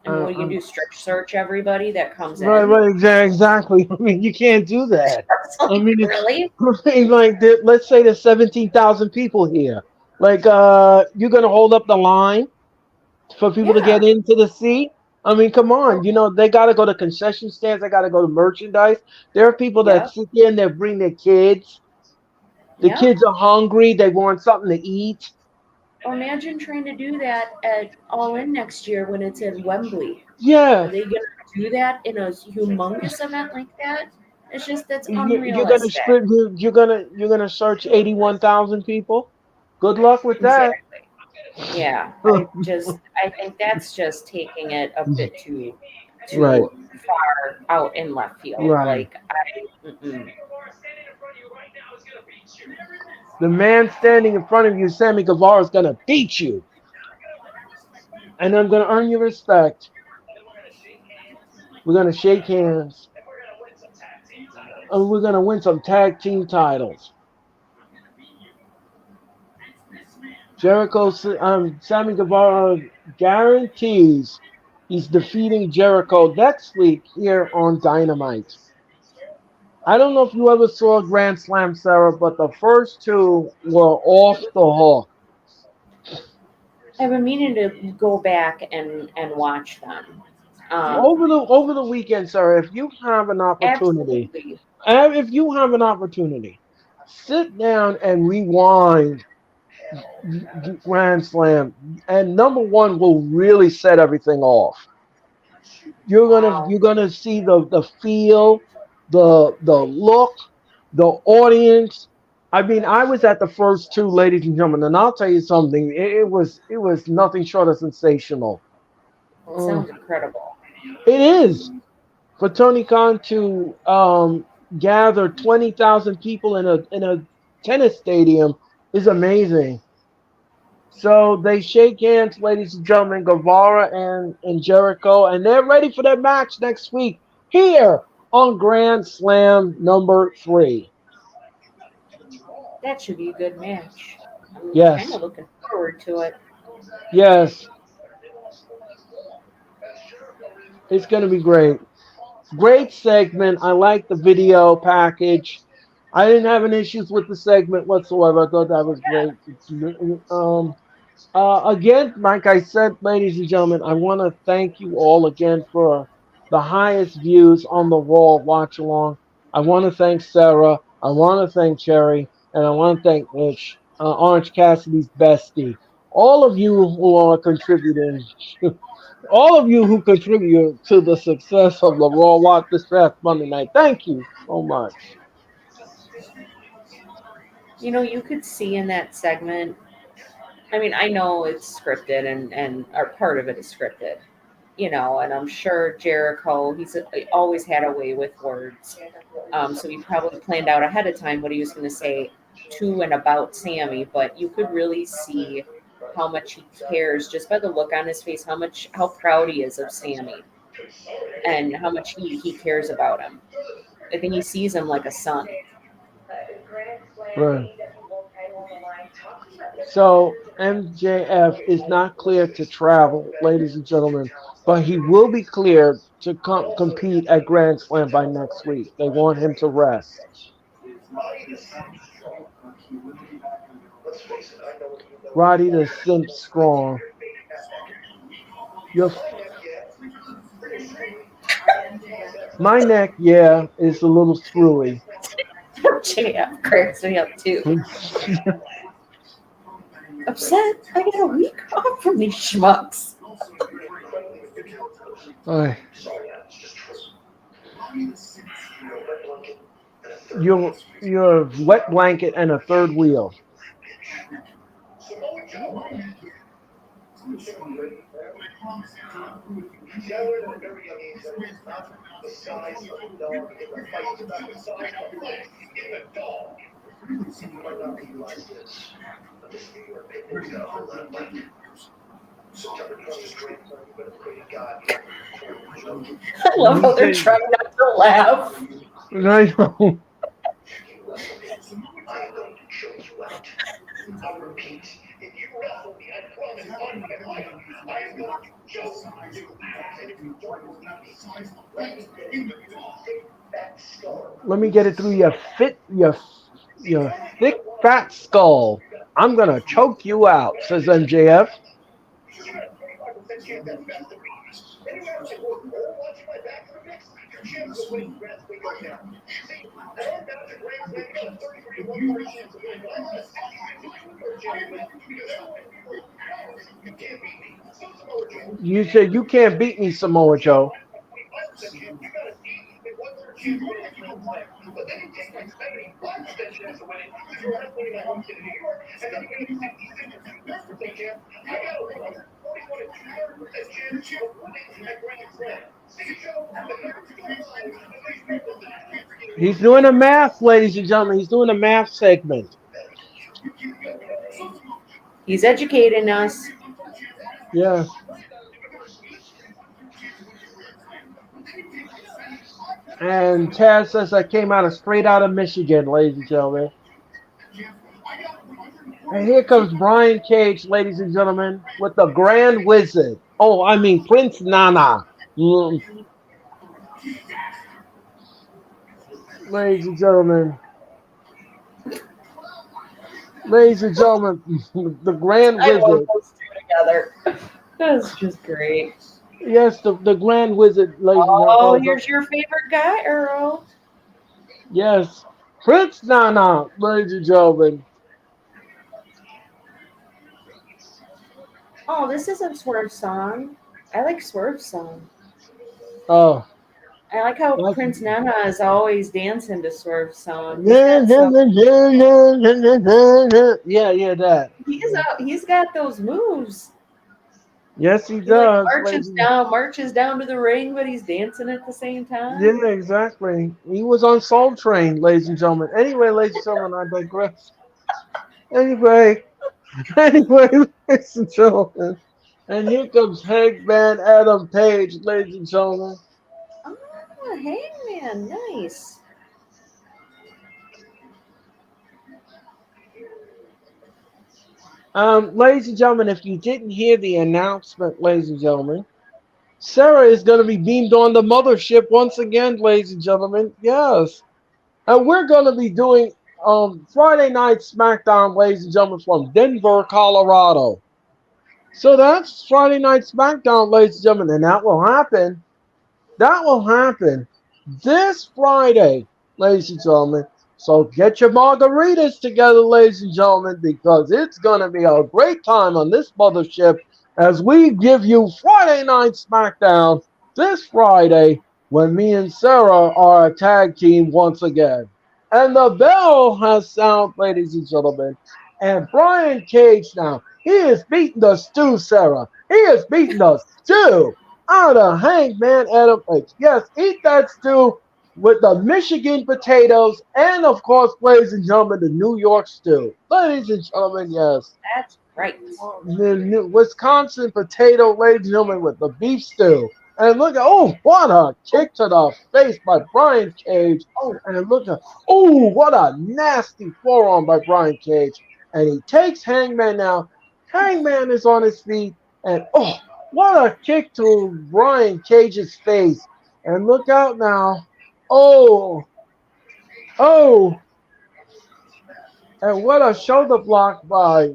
I mean, what are you gonna Um, do? Search everybody that comes right, in? right, exactly. I mean, you can't do that. I Like, mean, it's really? I mean, like let's say there's 17,000 people here. Like, you're gonna hold up the line for people to get Yeah. into the seat. I mean, come on. Or You know, they got to go to concession stands. They got to go to merchandise. There are people that yep, sit there and they bring their kids. The yep. kids are hungry. They want something to eat. Or imagine trying to do that at All In next year when it's in Wembley. Are Yeah, they gonna do that in a humongous event like that? It's just that's you're gonna unrealistic. you're gonna search 81,000 people. Good luck with that. Exactly. Yeah. I think that's just taking it a bit Right, too far out in left field. right. Like mm-mm. The man standing in front of you, Sammy Guevara, is gonna beat you, and I'm gonna earn your respect. We're gonna shake hands, and we're gonna win some tag team titles. Sammy Guevara guarantees he's defeating Jericho next week here on Dynamite. I don't know if you ever saw Grand Slam, Sarah, but the first two were off the hook. I've been meaning to go back and watch them. Over the weekend, Sarah, if you have an opportunity, Absolutely. if you have an opportunity, sit down and rewind Grand Slam, and number one will really set everything off. Wow. You're gonna see the feel, the look, the audience. I mean, I was at the first two, ladies and gentlemen, and I'll tell you something. It was nothing short of sensational. It Uh, sounds incredible. it is for Tony Khan to gather 20,000 people in a tennis stadium is amazing. So they shake hands, ladies and gentlemen, Guevara and Jericho, and they're ready for their match next week here on Grand Slam number 3. That should be a good match. I'm kind Yes, of looking forward to it. yes, it's going to be great. Great segment. I like the video package. I didn't have any issues with the segment whatsoever. I thought that was great. Again, like I said, ladies and gentlemen, I want to thank you all again for the highest views on the Raw watch along. I want to thank Sarah. I want to thank Cherry. And I want to thank Mitch, Orange Cassidy's bestie. All of you who are contributing, all of you who contribute to the success of the Raw Watch this past Monday night. Thank you so much. You know, you could see in that segment. I mean, I know it's scripted and or part of it is scripted, and I'm sure Jericho, always had a way with words. So he probably planned out ahead of time what he was going to say to and about Sammy, but you could really see how much he cares just by the look on his face, how proud he is of Sammy and how much he cares about him. I think he sees him like a son. Right. So MJF is not clear to travel, ladies and gentlemen, but he will be cleared to compete at Grand Slam by next week. They want him to rest. Roddy the Simp Strong. Your, my neck, yeah, is a little screwy. JF cracks me up too. Upset? I got a week off from these schmucks. Ay. Your wet blanket and a third wheel. See, I learned at a very young age that it's not the size of the dog in the fight, it's about the size of the fight in the dog. You might not realize this, but this New York pit bull's got a whole lot of bite. September 20th, Grand Slam, you better pray to God you don't I love how they're trying not to laugh. I know. I am going to choke you out. I repeat, if you wrestle me, I promise on my life, I am going to choke you out. And if you don't believe me, that skull. Let me get it through your thick fat skull. I'm gonna choke you out, says MJF. You got a 25% chance at best to beat me. Anyway, I'm like, oh, watching my back in the mix, your chances of winning drastically go down. See, I heard about the Grand Slam, you got a 33 to 1 chance of winning, but I'm on a 62 to 2 chance of winning because I don't want people you can't beat me. So Samoa Joe. You said you can't beat me, Samoa Joe. 25% chance, you got a 8 and 1/3 chance of winning a Grand Slam. But then you take my 75% chance of winning because you're wrestling in my home state of New York, and then you got a 66 or 2/3% chance. I got a 141 and 2/3% chance of winning at Grand Slam. See, Joe, the numbers don't lie, and these people that He's doing a math, ladies and gentlemen. He's doing a math segment. He's educating us. Yeah. And Taz says I came straight out of Michigan, ladies and gentlemen. And here comes Brian Cage, ladies and gentlemen, with the Grand Wizard. Oh, I mean Prince Nana. Mm, ladies and gentlemen, ladies and gentlemen, the Grand I love Wizard. those two together. That's just great. Yes, the Grand Wizard, ladies and gentlemen. Oh, Oh, here's your favorite guy, Earl. yes, Prince Nana, ladies and gentlemen. Oh, this isn't Swerve's song. I like Swerve's song. Oh, I like how like, Prince Nana is always dancing to Swerve's song. yeah, yeah, that. He's got those moves. Yes, he He like does, ladies. marches down to the ring, but he's dancing at the same time. Yeah, exactly. He was on Soul Train, ladies and gentlemen. Anyway, ladies and gentlemen, I digress. Anyway, anyway, ladies and gentlemen. And here comes Hangman Adam Page, ladies and gentlemen. Oh, Hangman, nice. Ladies and gentlemen, if you didn't hear the announcement, ladies and gentlemen, Sarah is going to be beamed on the mothership once again, ladies and gentlemen. Yes. And we're going to be doing Friday Night SmackDown, ladies and gentlemen, from Denver, Colorado. So that's Friday Night SmackDown, ladies and gentlemen, and that will happen. That will happen this Friday, ladies and gentlemen. So get your margaritas together, ladies and gentlemen, because it's going to be a great time on this mothership as we give you Friday Night SmackDown this Friday when me and Sarah are a tag team once again. And the bell has sound, ladies and gentlemen. And Brian Cage now, he is beating the stew, Sarah. He is beating the stew out of Hangman Adam Page. Yes, eat that stew with the Michigan potatoes and, of course, ladies and gentlemen, the New York stew. Ladies and gentlemen, yes. That's right. The Wisconsin potato, ladies and gentlemen, with the beef stew. And look at, oh, what a kick to the face by Brian Cage. Oh, And look at, oh, what a nasty forearm by Brian Cage. And he takes Hangman now. Hangman is on his feet. And, oh, what a kick to Brian Cage's face. And look out now. Oh, oh. And what a shoulder block by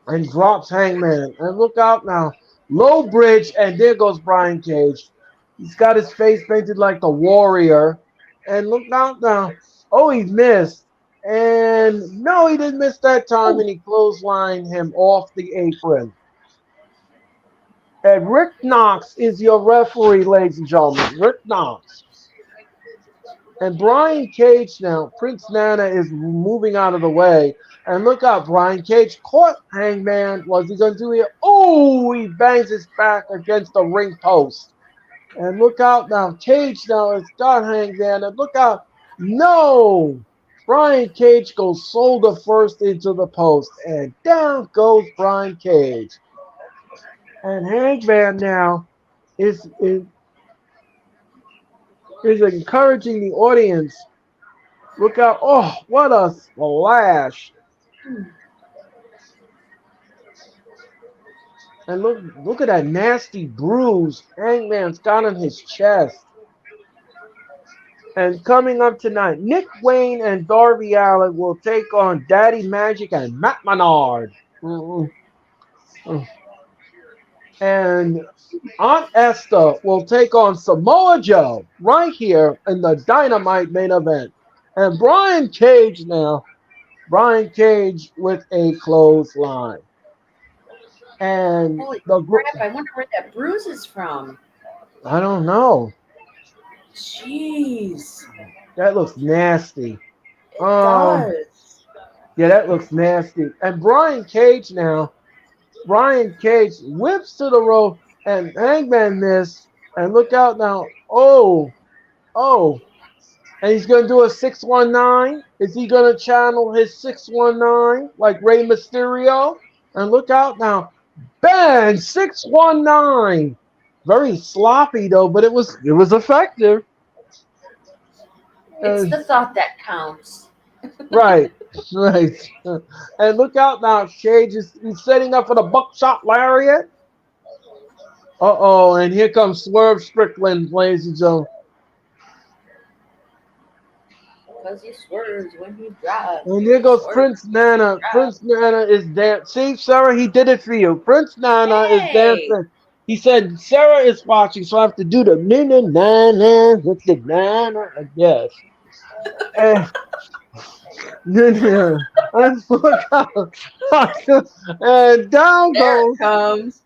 and drops Hangman. And look out now. Low bridge, and there goes Brian Cage. He's got his face painted like the warrior. And look out now. Oh, he missed. And no, he didn't miss that time, and he clotheslined him off the apron. And Rick Knox is your referee, ladies and gentlemen. Rick Knox. And Brian Cage now, Prince Nana is moving out of the way. And look out, Brian Cage caught Hangman. What's he going to do here? Oh, he bangs his back against the ring post. And look out now, Cage now has got Hangman. And look out, no! Brian Cage goes shoulder first into the post. And down goes Brian Cage. And Hangman now is encouraging the audience. Look out. Oh, what a splash. And look at that nasty bruise Hangman's got on his chest. And coming up tonight, Nick Wayne and Darby Allin will take on Daddy Magic and Matt Menard. And Aunt Esther will take on Samoa Joe right here in the Dynamite main event. And Brian Cage now. Brian Cage with a clothesline. And holy crap. I wonder where that bruise is from. I don't know. Jeez. That looks nasty. It does. Yeah, that looks nasty. And Brian Cage now. Brian Cage whips to the rope and Hangman missed. And look out now. Oh. And he's going to do a 619. Is he going to channel his 619 like Rey Mysterio? And look out now. Bang! 619. Very sloppy though, but it was effective. It's the thought that counts. Right. Right. And look out now, Cage is he's setting up for the buckshot lariat. Uh-oh, and here comes Swerve Strickland, ladies and gentlemen. Because he swerves when he drives. And here goes Swerve Prince Nana. drives. Prince Nana is dancing. See, Sarah, he did it for you. Prince Nana is Hey! dancing. He said, Sarah is watching, so I have to do the nana nana with the nana. Yes. And, and look out. And down There it goes comes.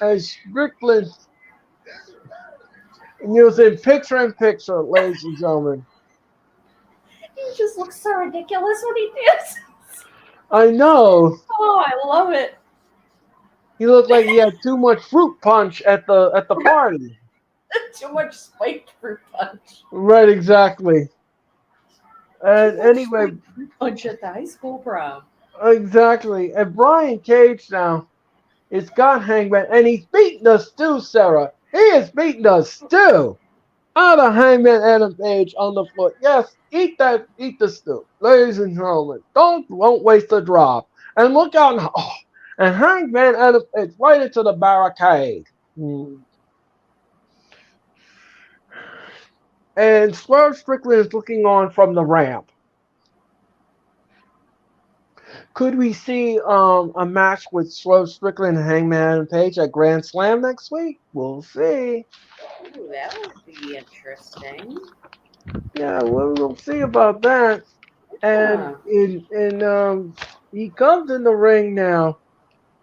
and Strickland. And he was in picture, ladies and gentlemen. He just looks so ridiculous when he dances. I know. Oh, I love it. He looked like he had too much fruit punch at the party. Too much spiked fruit punch. Right, exactly. And Too much anyway, spiked fruit punch at the high school prom. exactly. And Brian Cage now is got Hangman, and he's beating us too, Sarah. He is beating us too. Out of Hangman Adam Page on the floor. Yes, eat the stew, ladies and gentlemen. Won't waste a drop. And look out now. Oh, and Hangman Adam Page right into the barricade. And Swerve Strickland is looking on from the ramp. Could we see a match with Swerve Strickland and Hangman Page at Grand Slam next week? We'll see. Ooh, that would be interesting. Yeah, we'll see about that. And Huh. he comes in the ring now,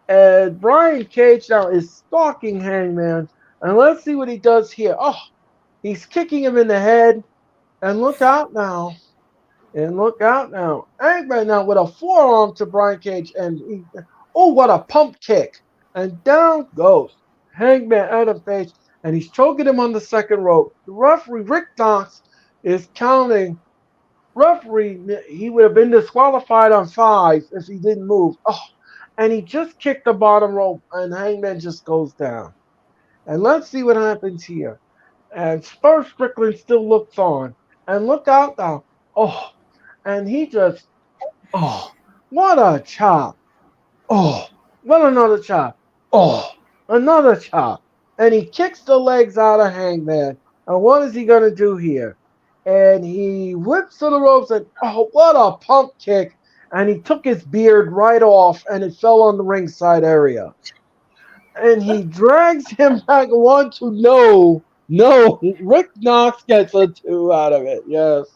and Brian Cage now is stalking Hangman. And let's see what he does here. Oh, he's kicking him in the head. And look out now. And look out now. Hangman now with a forearm to Brian Cage. Oh, what a pump kick. And down goes Hangman Adam Page. And he's choking him on the second rope. The referee, Rick Knox, is counting. Referee, he would have been disqualified on 5 if he didn't move. Oh, and he just kicked the bottom rope. And Hangman just goes down. And let's see what happens here. And Spur Strickland still looks on. And look out now. Oh, and he just, oh, what a chop. Oh, what another chop. Oh, another chop. And he kicks the legs out of Hangman. And what is he going to do here? And he whips to the ropes and, oh, what a pump kick. And he took his beard right off and it fell on the ringside area. And he drags him back. Want to know. No, Rick Knox gets a 2 out of it. Yes.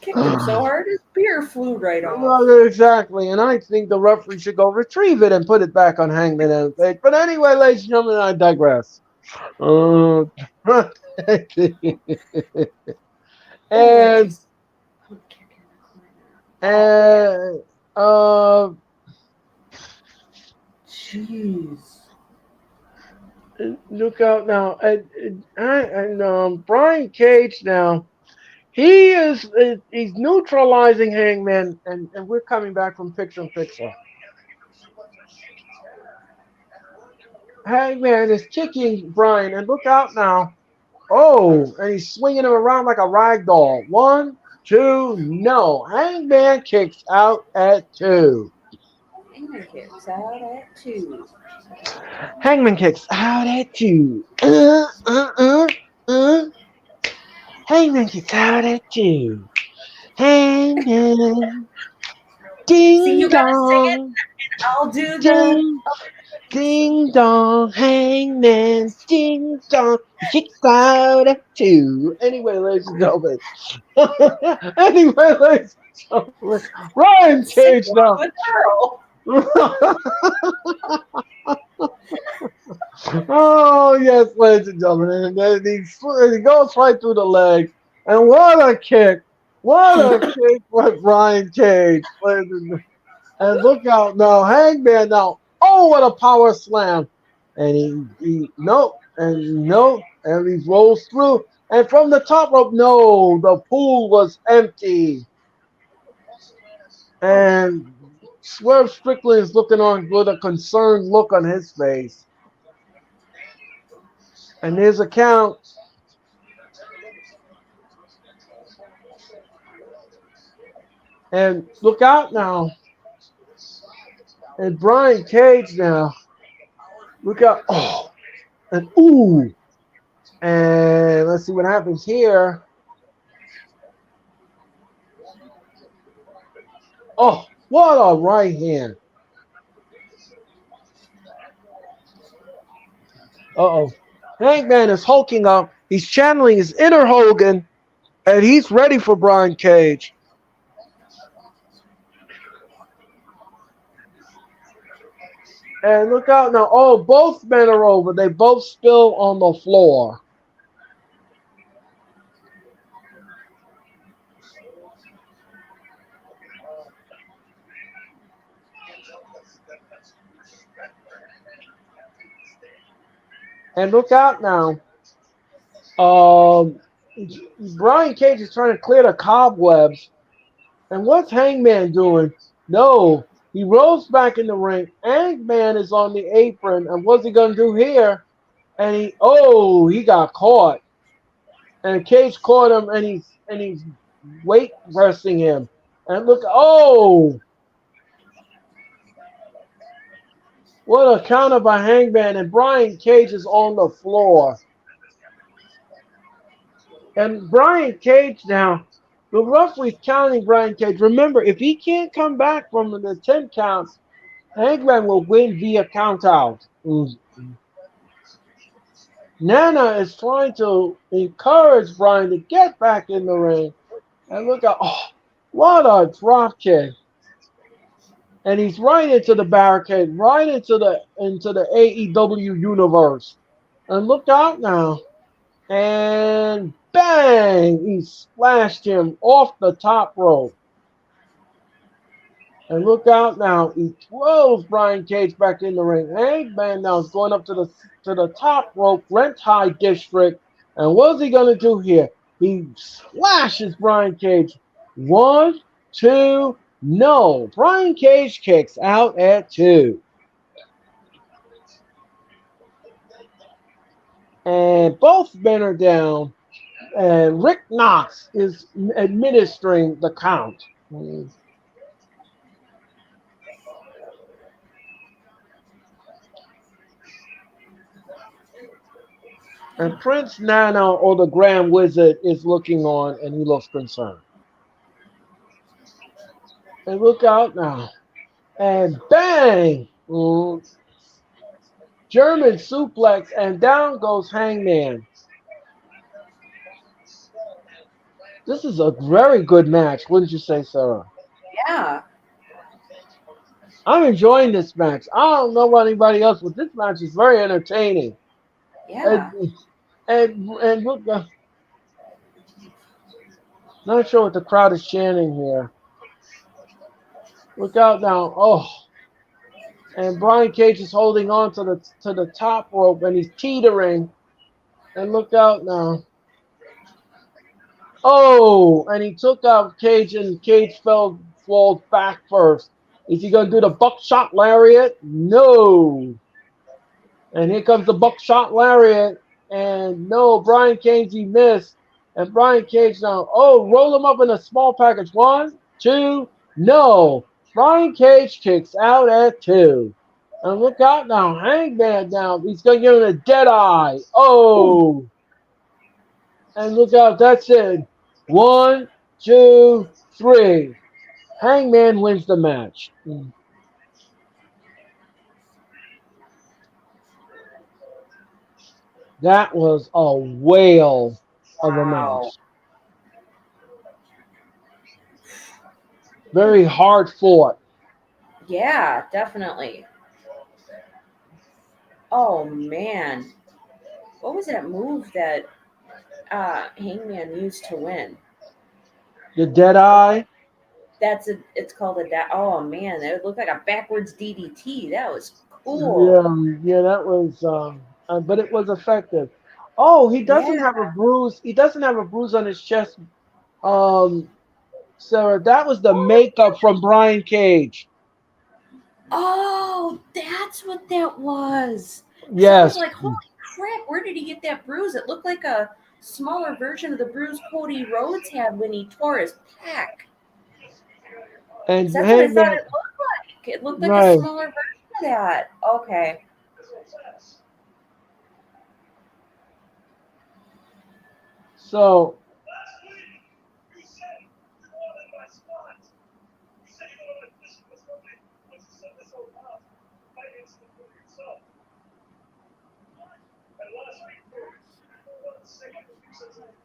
Kicked him so hard his beer flew right off. Well, exactly, and I think the referee should go retrieve it and put it back on Hangman and Page. But anyway, ladies and gentlemen, I digress. And Jeez. look out now, and Brian Cage now. He's neutralizing Hangman, and we're coming back from picture in picture. Hangman is kicking Brian, and look out now. Oh, and he's swinging him around like a rag doll. 1, 2, no. Hangman kicks out at 2. Hangman kicks out at 2. Hangman kicks out at 2. Hangman kicks out at 2. Hangman. See, Ding you gotta sing it, dong. and I'll do the. Ding. Ding dong, Hangman, ding dong, he kicks out at 2. Anyway, ladies and gentlemen. Anyway, ladies and gentlemen. Ryan Sing Cage along now. with Earl. Oh, yes, ladies and gentlemen. And then he goes right through the leg. And what a kick. What a kick by Brian Cage. And look out now. Hangman now. Oh, what a power slam. And he nope, and nope, and he rolls through. And from the top rope, no, the pool was empty. And Swerve Strickland is looking on with a concerned look on his face. And there's a count. And look out now. And Brian Cage now. Look out. Oh, and ooh. And let's see what happens here. Oh, what a right hand. Uh-oh. Hangman is hulking up. He's channeling his inner Hogan, and he's ready for Brian Cage. And look out now. Oh, both men are over. They both spill on the floor. And look out now. Um, Brian Cage is trying to clear the cobwebs. And what's Hangman doing? No, he rolls back in the ring. Hangman is on the apron. And what's he going to do here? And he got caught. And Cage caught him, and he's weight pressing him. And look, oh, what a counter by Hangman. And Brian Cage is on the floor. And Brian Cage now, the referee's counting Brian Cage. Remember, if he can't come back from the 10 count, Hangman will win via count out. Nana is trying to encourage Brian to get back in the ring. And look at, oh, what a drop kick. And he's right into the barricade, right into the AEW universe. And look out now. And bang! He splashed him off the top rope. And look out now. He throws Brian Cage back in the ring. Hangman now is going up to the top rope, rent high district. And what's he gonna do here? He slashes Brian Cage. 1, 2, no. Brian Cage kicks out at 2. And both men are down. And Rick Knox is administering the count. And Prince Nana, or the Grand Wizard, is looking on, and he looks concerned. And look out now. And bang! German suplex, and down goes Hangman. This is a very good match, wouldn't you say, Sarah? Yeah. I'm enjoying this match. I don't know about anybody else, but this match is very entertaining. Yeah. And look, not sure what the crowd is chanting here. Look out now! Oh, and Brian Cage is holding on to the top rope, and he's teetering. And look out now! Oh, and he took out Cage, and Cage falls back first. Is he gonna do the buckshot lariat? No. And here comes the buckshot lariat. And no, Brian Cage, he missed. And Brian Cage now, oh, roll him up in a small package. 1, 2, no. Brian Cage kicks out at 2. And look out now, Hangman now. He's going to give him a dead eye. Oh. And look out, that's it. 1, 2, 3. Hangman wins the match. That was a whale of a Wow. match. Very hard fought. Yeah, definitely. Oh man. What was that move that Hangman used to win? The dead eye. It's called oh man, it looked like a backwards DDT. That was cool. Yeah, that was, but it was effective. Oh, he doesn't Yeah. have a bruise. He doesn't have a bruise on his chest. Sarah, that was the makeup from Brian Cage. Oh, that's what that was. 'Cause I was Yes. like, holy crap, where did he get that bruise? It looked like a smaller version of the bruise Cody Rhodes had when he tore his pec. And That's what I thought Hangman, it looked like. It looked like a right. smaller version of that. Okay. So Last week, you said you wanted my spot. You said you wanted to position this company, but you said this whole time. Finance it for yourself. And last week, for 1 second, you said something.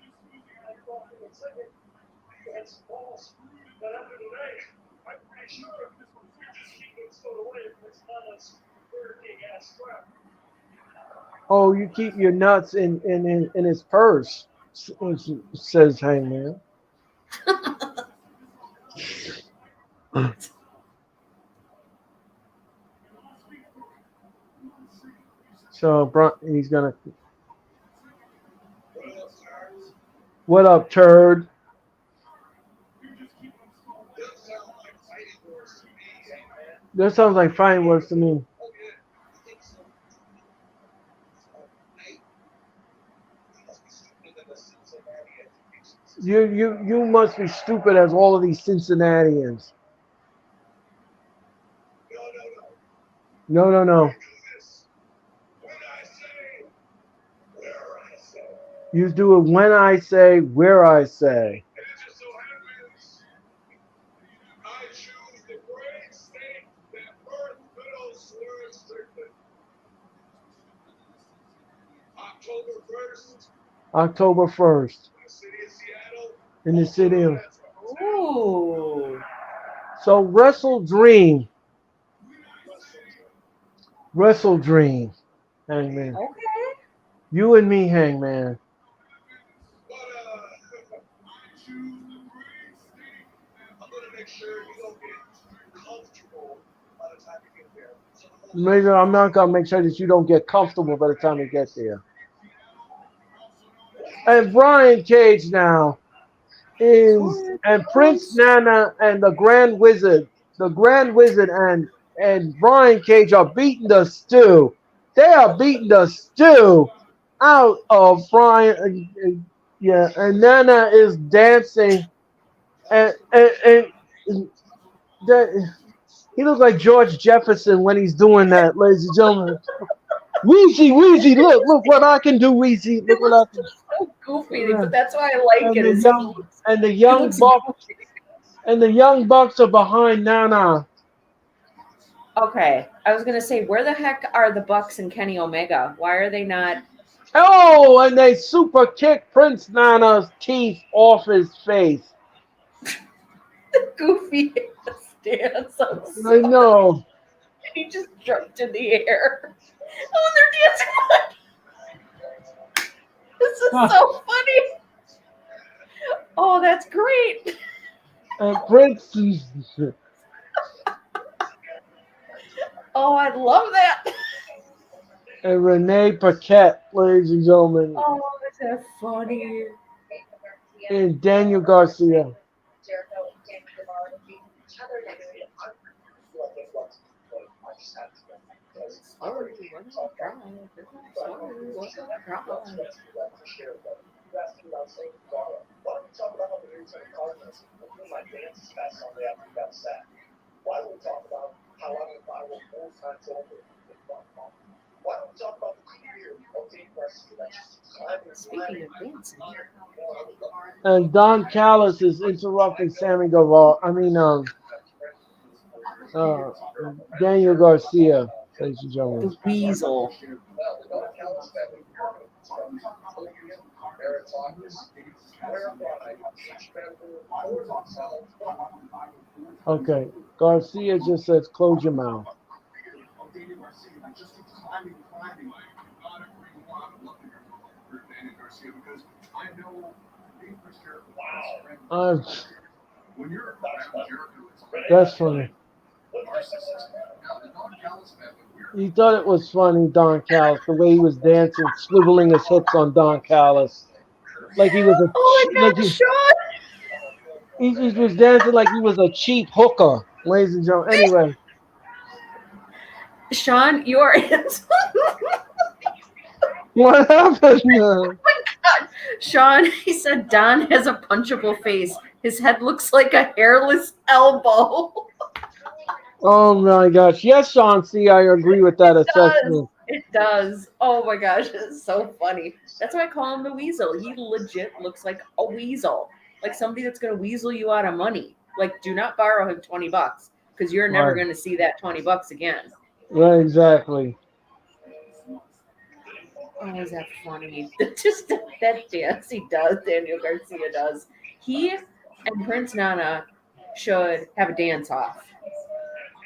And you thought for 1 second, you had some balls. But after tonight, I'm pretty sure you're just keeping it stowed away from this honest, Burger King ass crap. oh, you keep your nuts in his purse, says Hangman. So he's gonna. What up, turd? That sounds like fighting words to me. You must be stupid as all of these Cincinnatians. No. You do it when I say, where I say. And it just so happens I choose the great state that birthed good old Swerve Strickland. October 1st, October 1st in the city of Seattle. in the city of. Ooh. So Wrestle Dream. Hangman. Okay. You and me, Hangman. But I choose the great state. I'm gonna make sure you don't get comfortable by the time you get there. Maybe I'm not gonna make sure that you don't get comfortable by the time you get there. And Brian Cage now is and Prince Nana and the Grand Wizard, and Brian Cage are beating the stew. They are beating the stew out of Brian. Yeah, and Nana is dancing, and that, he looks like George Jefferson when he's doing that, ladies and gentlemen. Wheezy, look what I can do, Wheezy. Look It what I looks can so goofy, do. but that's why I like And it. the Is young and the he young looks buck goofy. and the young bucks are behind Nana. Okay. I was gonna say, where the heck are the Bucks and Kenny Omega? Why are they not Oh, and they super kick Prince Nana's teeth off his face. goofy ass dance? I'm I sorry. know. He just jumped in the air. Oh, they're dancing. This is so funny. Oh, that's great. And Prince Oh, I love that. and Renee Paquette, ladies and gentlemen, Oh, that's funny. and Daniel Garcia. Why don't we talk about how the New York Cardinals do my dance this past Sunday after we got set? Why don't we talk about how I'm in viral 4 times over? Why don't we talk about the career of Dave Garcia that's just climbing? Speaking of dancing, And Don Callis is interrupting Sammy Guevara. Daniel Garcia, ladies and gentlemen. the Weasel. Okay, Garcia just says, "Close your mouth." Uh, that's funny. He thought it was funny, Don Callis, the way he was dancing, swiveling his hips on Don Callis, like he was Oh my like God, Sean! he was dancing like he was a cheap hooker, ladies and gentlemen. Anyway, Sean, you are in. what happened? Oh my God, Sean, he said Don has a punchable face. His head looks like a hairless elbow. Oh my gosh. Yes, Sean C, I agree with that It does. assessment. It does. Oh my gosh, it's so funny. That's why I call him the weasel. He legit looks like a weasel. Like somebody that's gonna weasel you out of money. Like, do not borrow him $20 because you're never Right. gonna see that $20 again. Right, exactly. Oh, is that funny? Just that dance he does, Daniel Garcia does. He and Prince Nana should have a dance off.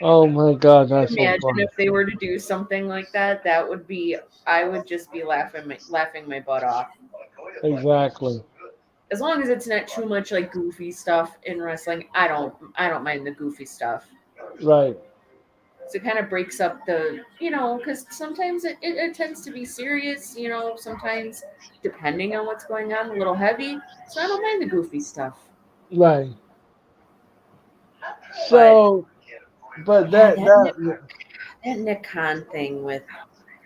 Oh my god, that's so Imagine funny. if they were to do something like that. That would be, I would just be laughing my butt off. Exactly. As long as it's not too much like goofy stuff in wrestling, I don't mind the goofy stuff. Right. So it kind of breaks up because sometimes it tends to be serious, sometimes depending on what's going on, a little heavy. So I don't mind the goofy stuff. Right. But So, but yeah, that that that Nick Khan thing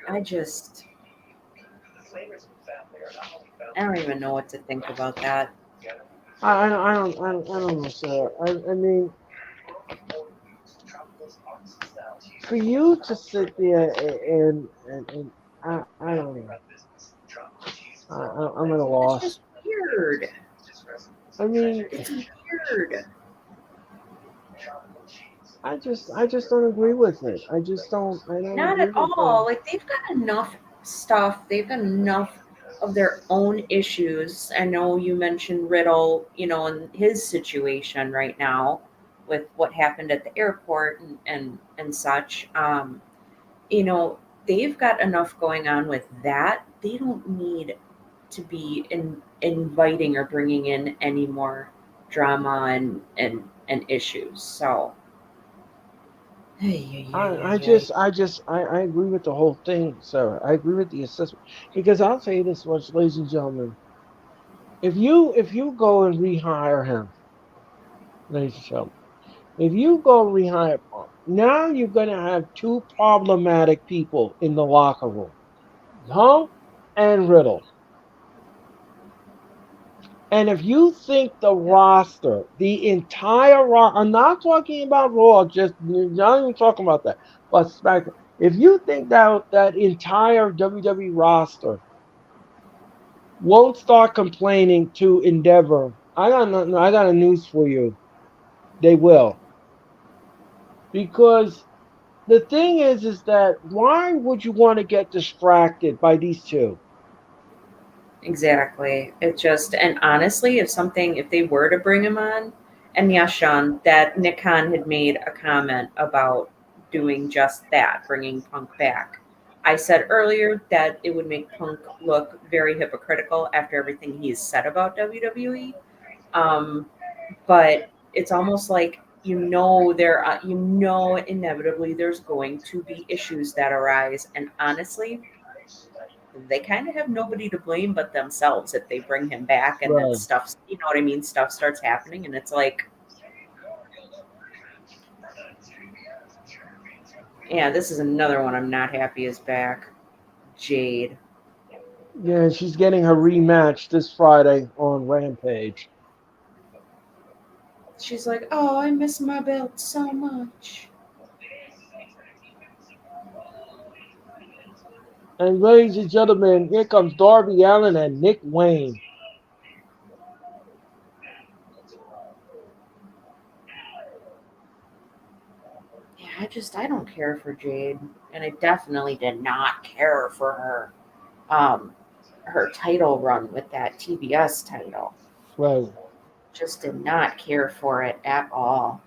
I just, I don't even know what to think about that. I don't know, sir. I mean, for you to sit there and I don't know. I'm at a It's just loss. weird. I mean, It's weird. I just don't agree with it. I don't Not agree at with it. all. Like they've got enough stuff. They've got enough of their own issues. I know you mentioned Riddle, and his situation right now with what happened at the airport and such. You know, they've got enough going on with that. They don't need to be inviting or bringing in any more drama and issues. So, ay, ay, ay, ay, ay. I agree with the whole thing, sir. I agree with the assessment because I'll tell you this much, ladies and gentlemen. If you go and rehire him, ladies and gentlemen, if you go rehire Punk, now you're gonna have two problematic people in the locker room, Punk and Riddle. And if you think the roster, the entire roster, I'm not talking about Raw, just not even talking about that, but SmackDown. If you think that entire WWE roster won't start complaining to Endeavor, I got a news for you. They will, because the thing is that why would you want to get distracted by these two? Exactly. And honestly, if they were to bring him on, and yeah, Sean, that Nick Khan had made a comment about doing just that, bringing Punk back. I said earlier that it would make Punk look very hypocritical after everything he's said about WWE. Um, but it's almost like inevitably there's going to be issues that arise, and honestly, they kind of have nobody to blame but themselves if they bring him back and then Right. stuff, you know what I mean? Stuff starts happening and it's like, yeah, this is another one I'm not happy is back. Jade. Yeah, she's getting her rematch this Friday on Rampage. She's like, oh, I miss my belt so much. And ladies and gentlemen, here comes Darby Allen and Nick Wayne. Yeah, I don't care for Jade. And I definitely did not care for her title run with that TBS title. Right. Just did not care for it at all.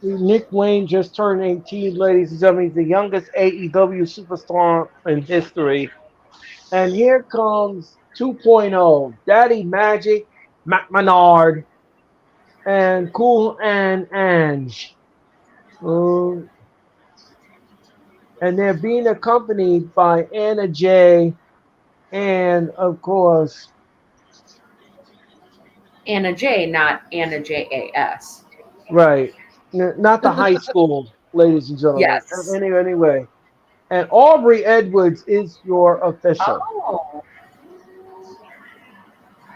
Nick Wayne just turned 18, ladies and gentlemen. He's the youngest AEW superstar in history. And here comes 2.0, Daddy Magic, McManard, and Cool and Ange. Um, and they're being accompanied by Anna J. And, of course, Anna J, not Anna JAS. right. Not the high school, ladies and gentlemen. Yes. Anyway. And Aubrey Edwards is your official. Oh,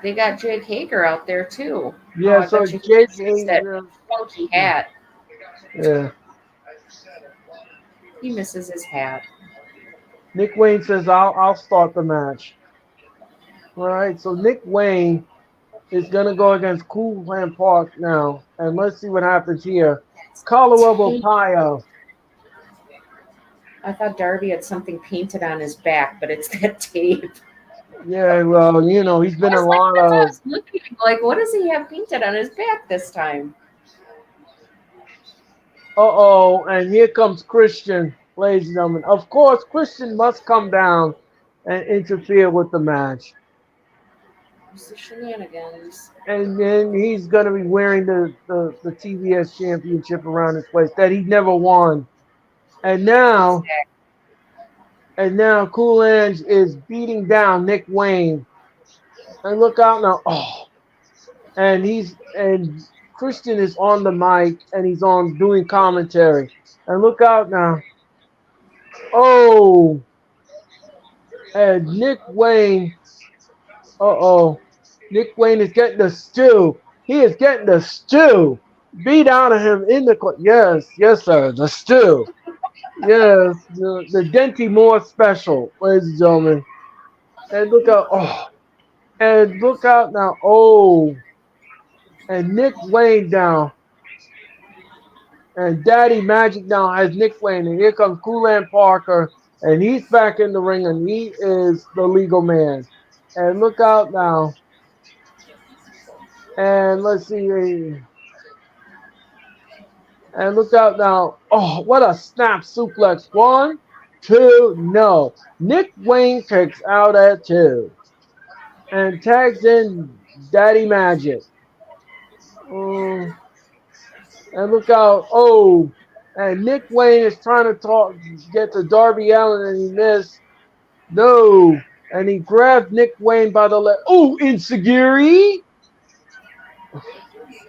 they got Jake Hager out there too. Oh, Yeah, I so bet you he Jake misses that funky hat. yeah. He misses his hat. Nick Wayne says I'll start the match. All right, so Nick Wayne is gonna go against Cool Hand Park now, and let's see what happens here. Colorado Tape. Pio. I thought Darby had something painted on his back, but it's that tape. Yeah, well, he's been I a was like, lot that's what I of was looking. Like, what does he have painted on his back this time? and here comes Christian, ladies and gentlemen. Of course, Christian must come down and interfere with the match. What's the shenanigans? And then he's going to be wearing the TBS championship around his waist that he never won. And now, Exactly. Cool Ange is beating down Nick Wayne. And look out now. Oh, and Christian is on the mic and he's on doing commentary. And look out now. Oh, and Nick Wayne. Nick Wayne is getting the stew. He is getting the stew beat out of him in the court. Yes, sir. The stew. Yes, the Denty Moore special, ladies and gentlemen. And look out. Oh, and look out now. Oh, and Nick Wayne down. And Daddy Magic now has Nick Wayne. And here comes Kool-Aid Parker. And he's back in the ring. And he is the legal man. And look out now. And let's see. And look out now. Oh, what a snap suplex. 1, 2, no. Nick Wayne kicks out at 2. And tags in Daddy Magic. And look out. Oh, and Nick Wayne is trying to get to Darby Allin, and he missed. No. And he grabbed Nick Wayne by the leg. Oh, Insecurity.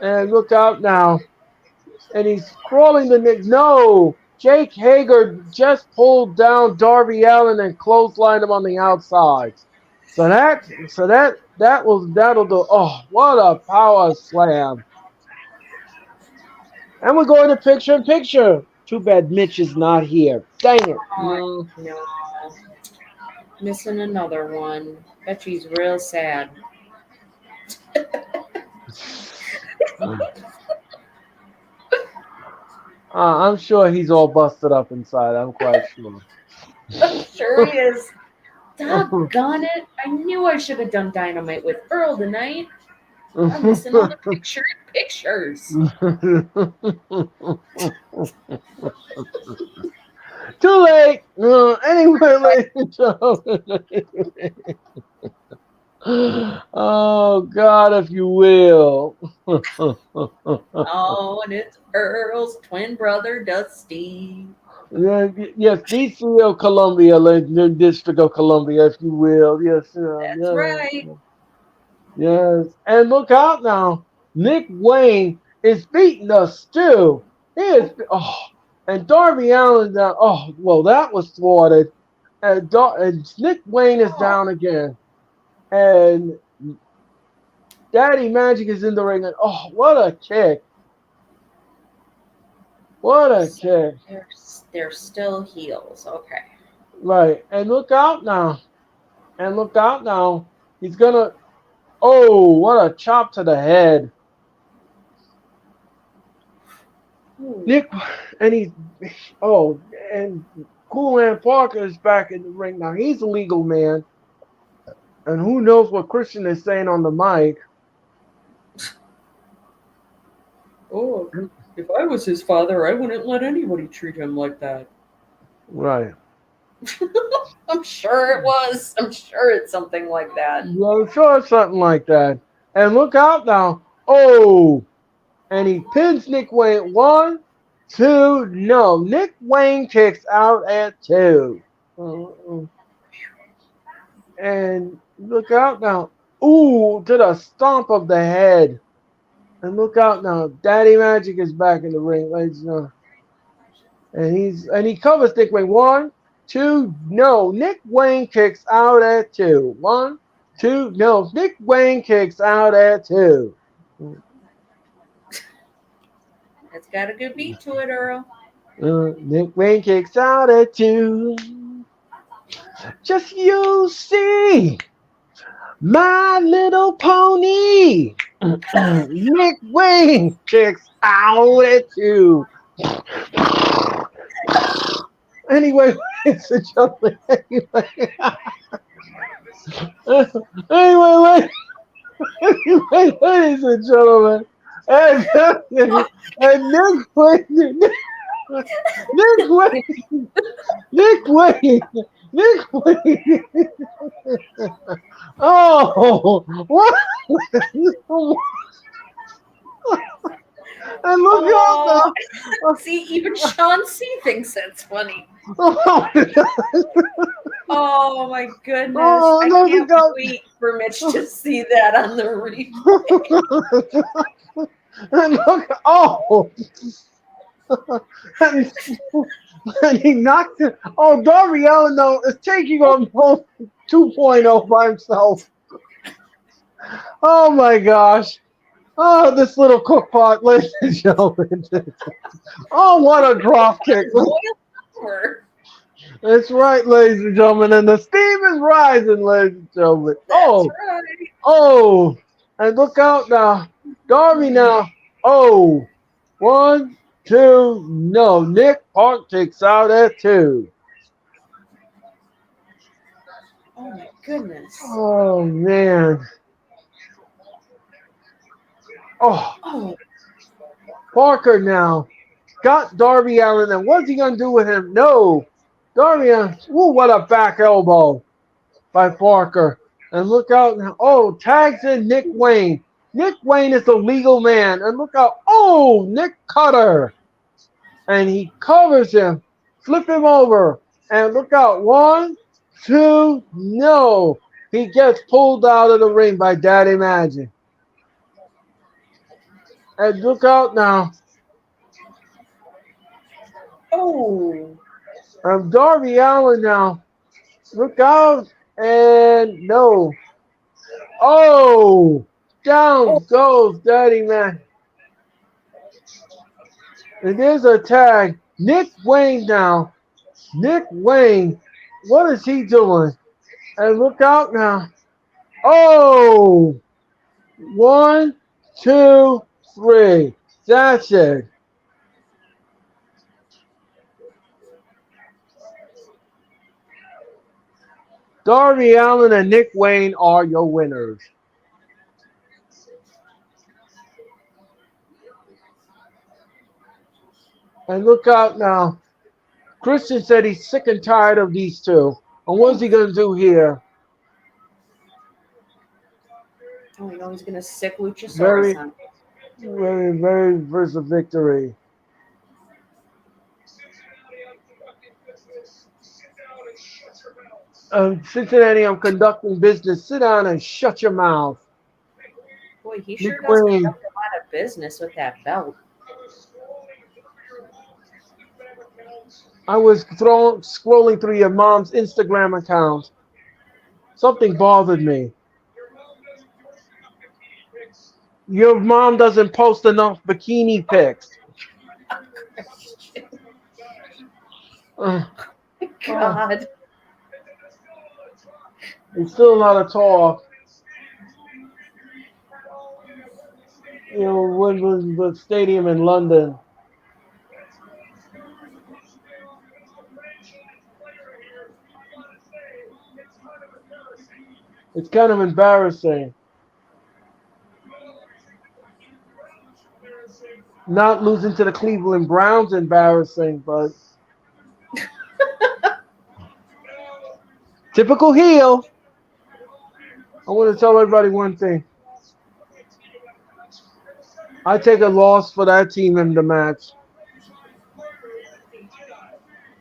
And look out now. And he's crawling the Nick. No. Jake Hager just pulled down Darby Allin and clotheslined him on the outside. That'll do. Oh, what a power slam. And we're going to picture in picture. Too bad Mitch is not here. Dang it. Oh, no. Missing another one. Bet he's real sad. I'm sure he's all busted up inside. I'm quite sure. I'm sure he is. Doggone it. I knew I should have done Dynamite with Earl tonight. I'm missing all the pictures. Too late. Anyway, ladies and gentlemen. Oh, God, if you will. Oh, and it's Earl's twin brother, Dusty. Yes, DC of Columbia, the District of Columbia, if you will. Yes, That's right. Yes, and look out now. Nick Wayne is beating us too. He is. Oh, and Darby Allin down. Oh, well, that was thwarted. And Nick Wayne is down again. And Daddy Magic is in the ring. And oh, what a kick! What a kick! They're still heels. Okay. Right, and look out now. And look out now. He's gonna. Oh, what a chop to the head. Nick, and and Cool Man Parker is back in the ring now. He's a legal man. And who knows what Christian is saying on the mic. Oh, if I was his father, I wouldn't let anybody treat him like that. Right. I'm sure it was. I'm sure it's something like that. Yeah, I'm sure it's something like that. And look out now. Oh, and he pins Nick Wayne. 1, 2, no. Nick Wayne kicks out at 2. And look out now. Ooh, to the stomp of the head. And look out now. Daddy Magic is back in the ring, ladies and gentlemen. And he covers Nick Wayne. 1, 2, no. Nick Wayne kicks out at 2. 1, 2, no. Nick Wayne kicks out at 2. It's got a good beat to it, Earl. Nick Wayne kicks out at 2. Just you see, My Little Pony. Nick Wayne kicks out at 2. Anyway, ladies and gentlemen, anyway, ladies and gentlemen, and Nick Wayne, Nick Wayne, Nick Wayne, Nick Wayne. Oh, what? And look out now. See, even Sean C thinks that's funny. Oh, Oh my goodness. Oh, I no, can't God. wait for Mitch to see that on the replay. and look, oh. And he knocked it. Oh, Darby Allin, though, is taking on both 2.0 by himself. Oh, my gosh. Oh, this little cook pot, ladies and gentlemen. Oh, what a drop kick. Boil over. That's right, ladies and gentlemen. And the steam is rising, ladies and gentlemen. That's right. Oh, and look out now. Darby now. Oh, 1, 2, no. Nick Park takes out at 2. Oh my goodness. Oh, man. Oh, Oh, Parker now got Darby Allin. And what's he going to do with him? No. Darby Allin. Ooh, what a back elbow by Parker. And look out now. Oh, tags in Nick Wayne. Nick Wayne is the legal man. And look out. Oh, Nick Cutter. And he covers him. Flip him over. And look out. 1, 2, no. He gets pulled out of the ring by Daddy Magic. And look out now. oh. Darby Allin now. Look out. And no. Oh. Down goes Daddy Magic. And there's a tag. Nick Wayne now. Nick Wayne. What is he doing? And look out now. Oh. 1, 2, 3. That's it. Darby Allin and Nick Wayne are your winners. And look out now. Christian said he's sick and tired of these two. And what's he going to do here? Oh, you know he's gonna sick Luchasaurus Very, on. very, very versus victory. Cincinnati, I'm conducting business. Sit down and shut your mouth. Boy, he sure Nick does Wayne. conduct a lot of business with that belt. I was scrolling through your mom's Instagram account. Something bothered me. Your mom doesn't post enough bikini pics. God. There's still a lot of talk. You know, when was the stadium in London? It's kind of embarrassing. Not losing to the Cleveland Browns embarrassing, but typical heel. I want to tell everybody one thing. I take a loss for that team in the match.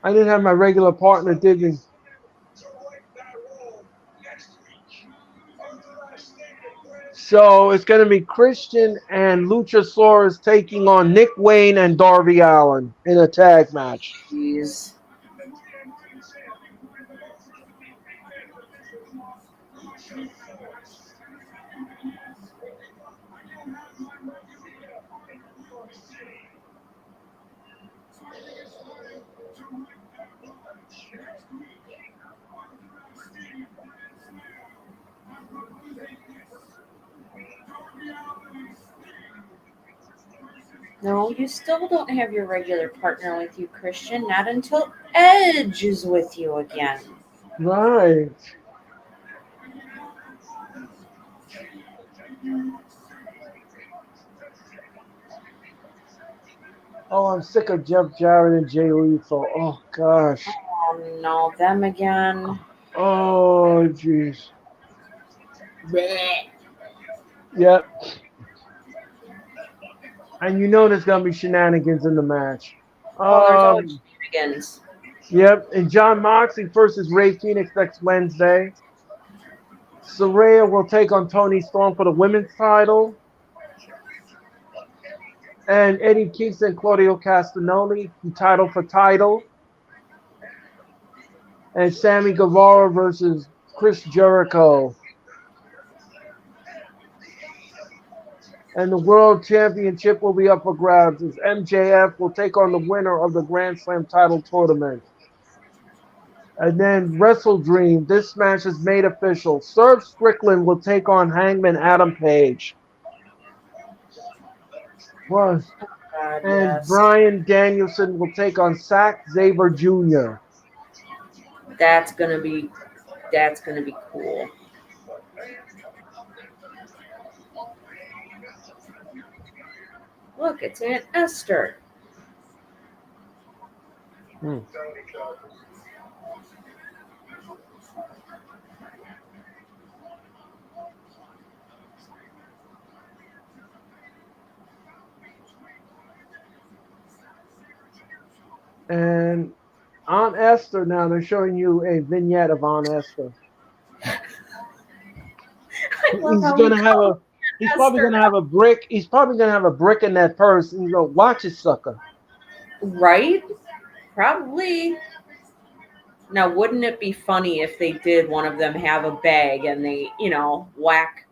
I didn't have my regular partner digging. So it's going to be Christian and Luchasaurus taking on Nick Wayne and Darby Allin in a tag match. Jeez. No, you still don't have your regular partner with you, Christian. Not until Edge is with you again. Right. Oh, I'm sick of Jeff Jarrett and Jay Lethal. Oh, gosh. Oh no, them again. Oh, jeez. Bleh. Yep. And you know there's going to be shenanigans in the match. Oh, there's always Um, shenanigans. yep. And John Moxley versus Ray Phoenix next Wednesday. Saraya will take on Tony Storm for the women's title. And Eddie Kingston, Claudio Castagnoli, title for title. And Sammy Guevara versus Chris Jericho. And the World Championship will be up for grabs as MJF will take on the winner of the Grand Slam title tournament. And then Wrestle Dream, this match is made official. Swerve Strickland will take on Hangman Adam Page. Was God, and yes. Brian Danielson will take on Zack Sabre Jr. That's gonna be cool. Look, it's Aunt Esther. Hmm. And Aunt Esther, now they're showing you a vignette of Aunt Esther. I love He's how he gonna have calls a he's probably Esther gonna have a brick. He's probably gonna have a brick in that purse and you go, watch it, sucker. right? Probably. Now, wouldn't it be funny if they did one of them have a bag and they, whack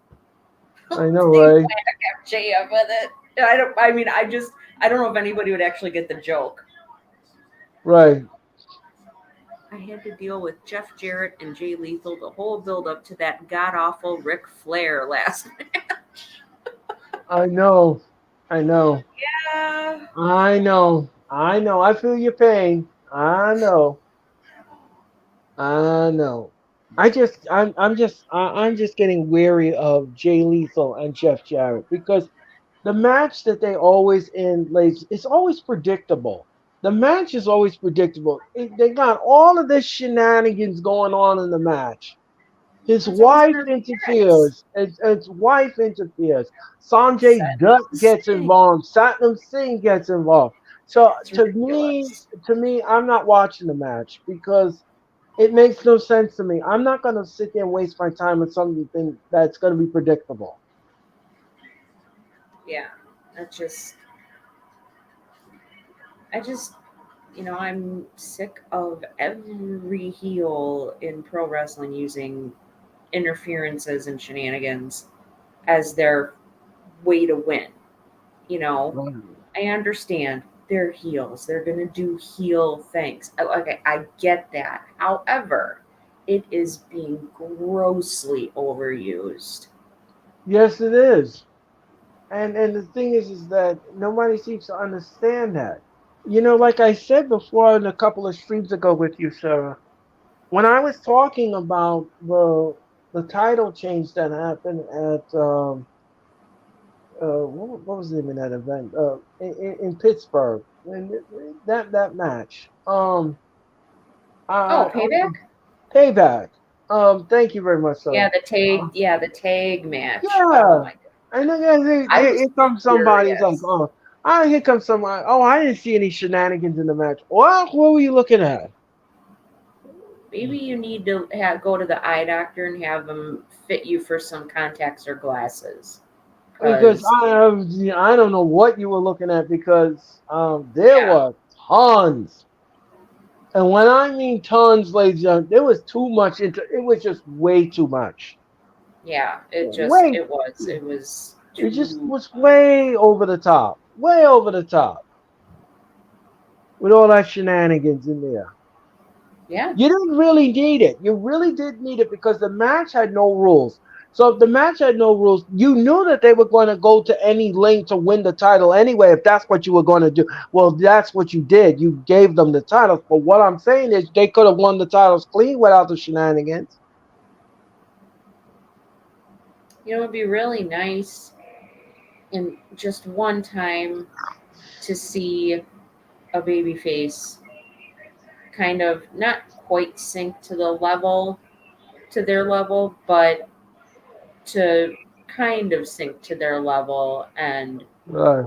I know, they right? whack MJF with it? I don't know if anybody would actually get the joke. Right. I had to deal with Jeff Jarrett and Jay Lethal the whole build up to that god awful Ric Flair last night. I know. I know. Yeah. I know. I know. I feel your pain. I know. I know. I'm just getting weary of Jay Lethal and Jeff Jarrett because the match that they always end, ladies, it's always predictable. The match is always predictable. They got all of this shenanigans going on in the match. His That's always wife one of the gimmicks. interferes. His wife interferes. Sanjay Set Dutt the gets scene. involved. Satnam Singh gets involved. So It's ridiculous. to me, I'm not watching the match because it makes no sense to me. I'm not going to sit there and waste my time with something that's going to be predictable. Yeah. That's just I just I'm sick of every heel in pro wrestling using interferences and shenanigans as their way to win. You know, Right. I understand they're heels. They're going to do heel things. Okay, I get that. However, it is being grossly overused. Yes, it is. And the thing is that nobody seems to understand that. Like I said before in a couple of streams ago with you, Sarah, when I was talking about the title change that happened at what was the name of that event in Pittsburgh, and that match, Oh, I payback? payback. Thank you very much, Yeah, sir. the tag match. Oh Yeah, my god. and then I was here comes somebody. It's like, furious. oh, here comes somebody. Oh, I didn't see any shenanigans in the match. What were you looking at? maybe you need to go to the eye doctor and have them fit you for some contacts or glasses. Because Because I don't know what you were looking at because there yeah, were tons. And when I mean tons, ladies and gentlemen, there was too much it was just way too much. yeah, Way it was it just too was way over the top. Way over the top. With all that shenanigans in there. yeah. You didn't really need it. You really did need it because the match had no rules. So if the match had no rules, you knew that they were going to go to any length to win the title anyway, if that's what you were going to do. Well, that's what you did. You gave them the titles. But what I'm saying is they could have won the titles clean without the shenanigans. You know, it'd be really nice in just one time to see a baby face kind of not quite sink to their level, but to kind of sink to their level and Right.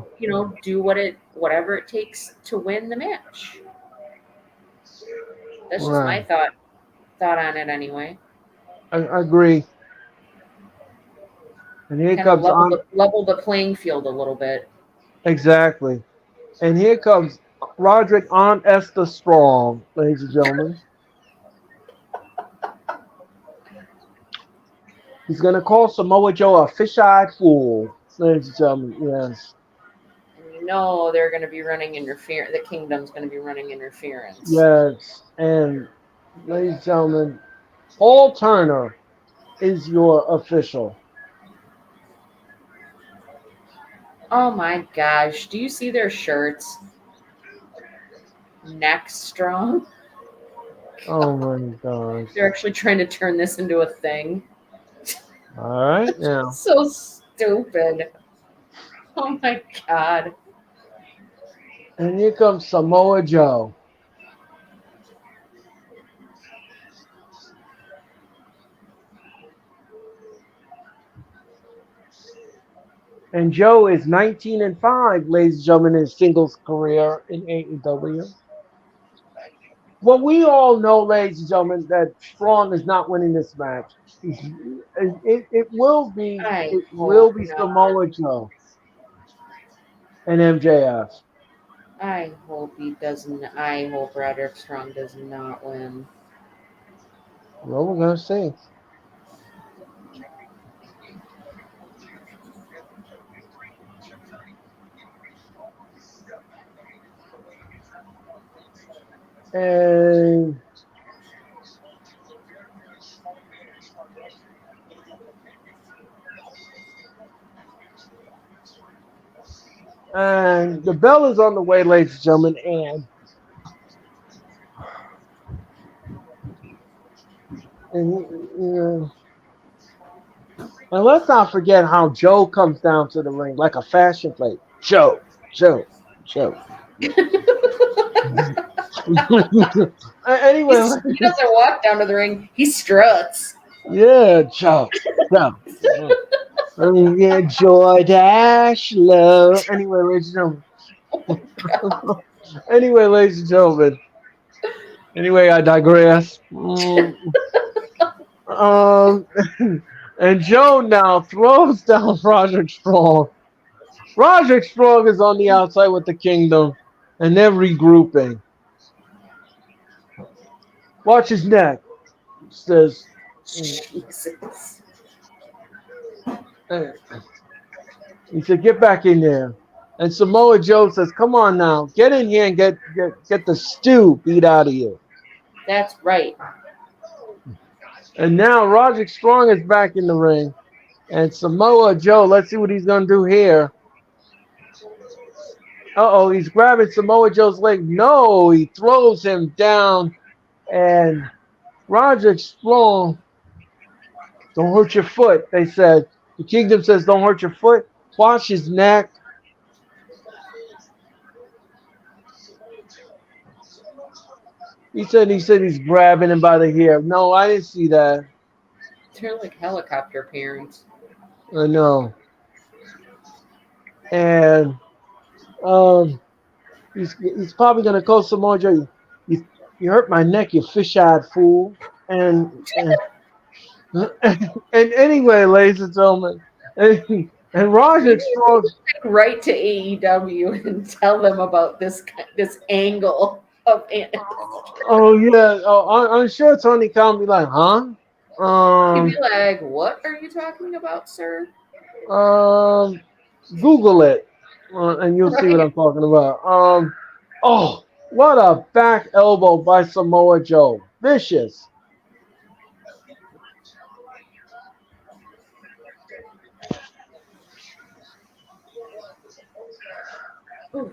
do whatever it takes to win the match. That's just Right. my thought on it anyway. I agree. And here Kind of comes on level the playing field a little bit. exactly. And here comes Roderick on Esther Strong, ladies and gentlemen. He's gonna call Samoa Joe a fish-eyed fool, ladies and gentlemen. Yes, And you know they're going to be running interference. The kingdom's going to be running interference. yes. And ladies and gentlemen, Paul Turner is your official. Oh my gosh! Do you see their shirts? Neck strong. Oh my gosh. They're actually trying to turn this into a thing. All right now. So stupid. Oh my god. And here comes Samoa Joe. And Joe is 19-5, ladies and gentlemen, in his singles career in AEW. Well, we all know, ladies and gentlemen, that Strong is not winning this match. It will be I it will hope be not. Samoa Joe and MJF. I hope he doesn't. I hope Roderick Strong does not win. Well, we're gonna see. And and the bell is on the way, ladies and gentlemen. And and let's not forget how Joe comes down to the ring like a fashion plate. Joe, Joe, Joe. Anyway, He doesn't walk down to the ring. He struts. yeah, Joe, Joe. Yeah, Joy Dash, love. Anyway, ladies and gentlemen. Anyway, ladies and gentlemen. Anyway, I digress. Um, and Joe now throws down Roderick Strong. Roderick Strong is on the outside with the Kingdom, and they're regrouping. Watch his neck, says. Jesus. He said, "Get back in there." And Samoa Joe says, "Come on now, get in here and get the stew beat out of you." That's right. And now Roderick Strong is back in the ring, and Samoa Joe. Let's see what he's gonna do here. Uh-oh, he's grabbing Samoa Joe's leg. No, he throws him down, and Roderick Strong. Don't hurt your foot, they said. The Kingdom says, don't hurt your foot. Watch his neck. He said he's grabbing him by the hair. No, I didn't see that. They're like helicopter parents. I know. And he's probably gonna call Samoa Joe. You hurt my neck, you fish-eyed fool. And and anyway, ladies and gentlemen, and Roger Strong. Write to AEW and tell them about this angle of Oh yeah. Oh, I'm sure Tony Khan be like, huh? He'd be Um, like, "What are you talking about, sir?" um, Google it, and you'll see what Right? I'm talking about. Oh, what a back elbow by Samoa Joe, vicious. Ooh.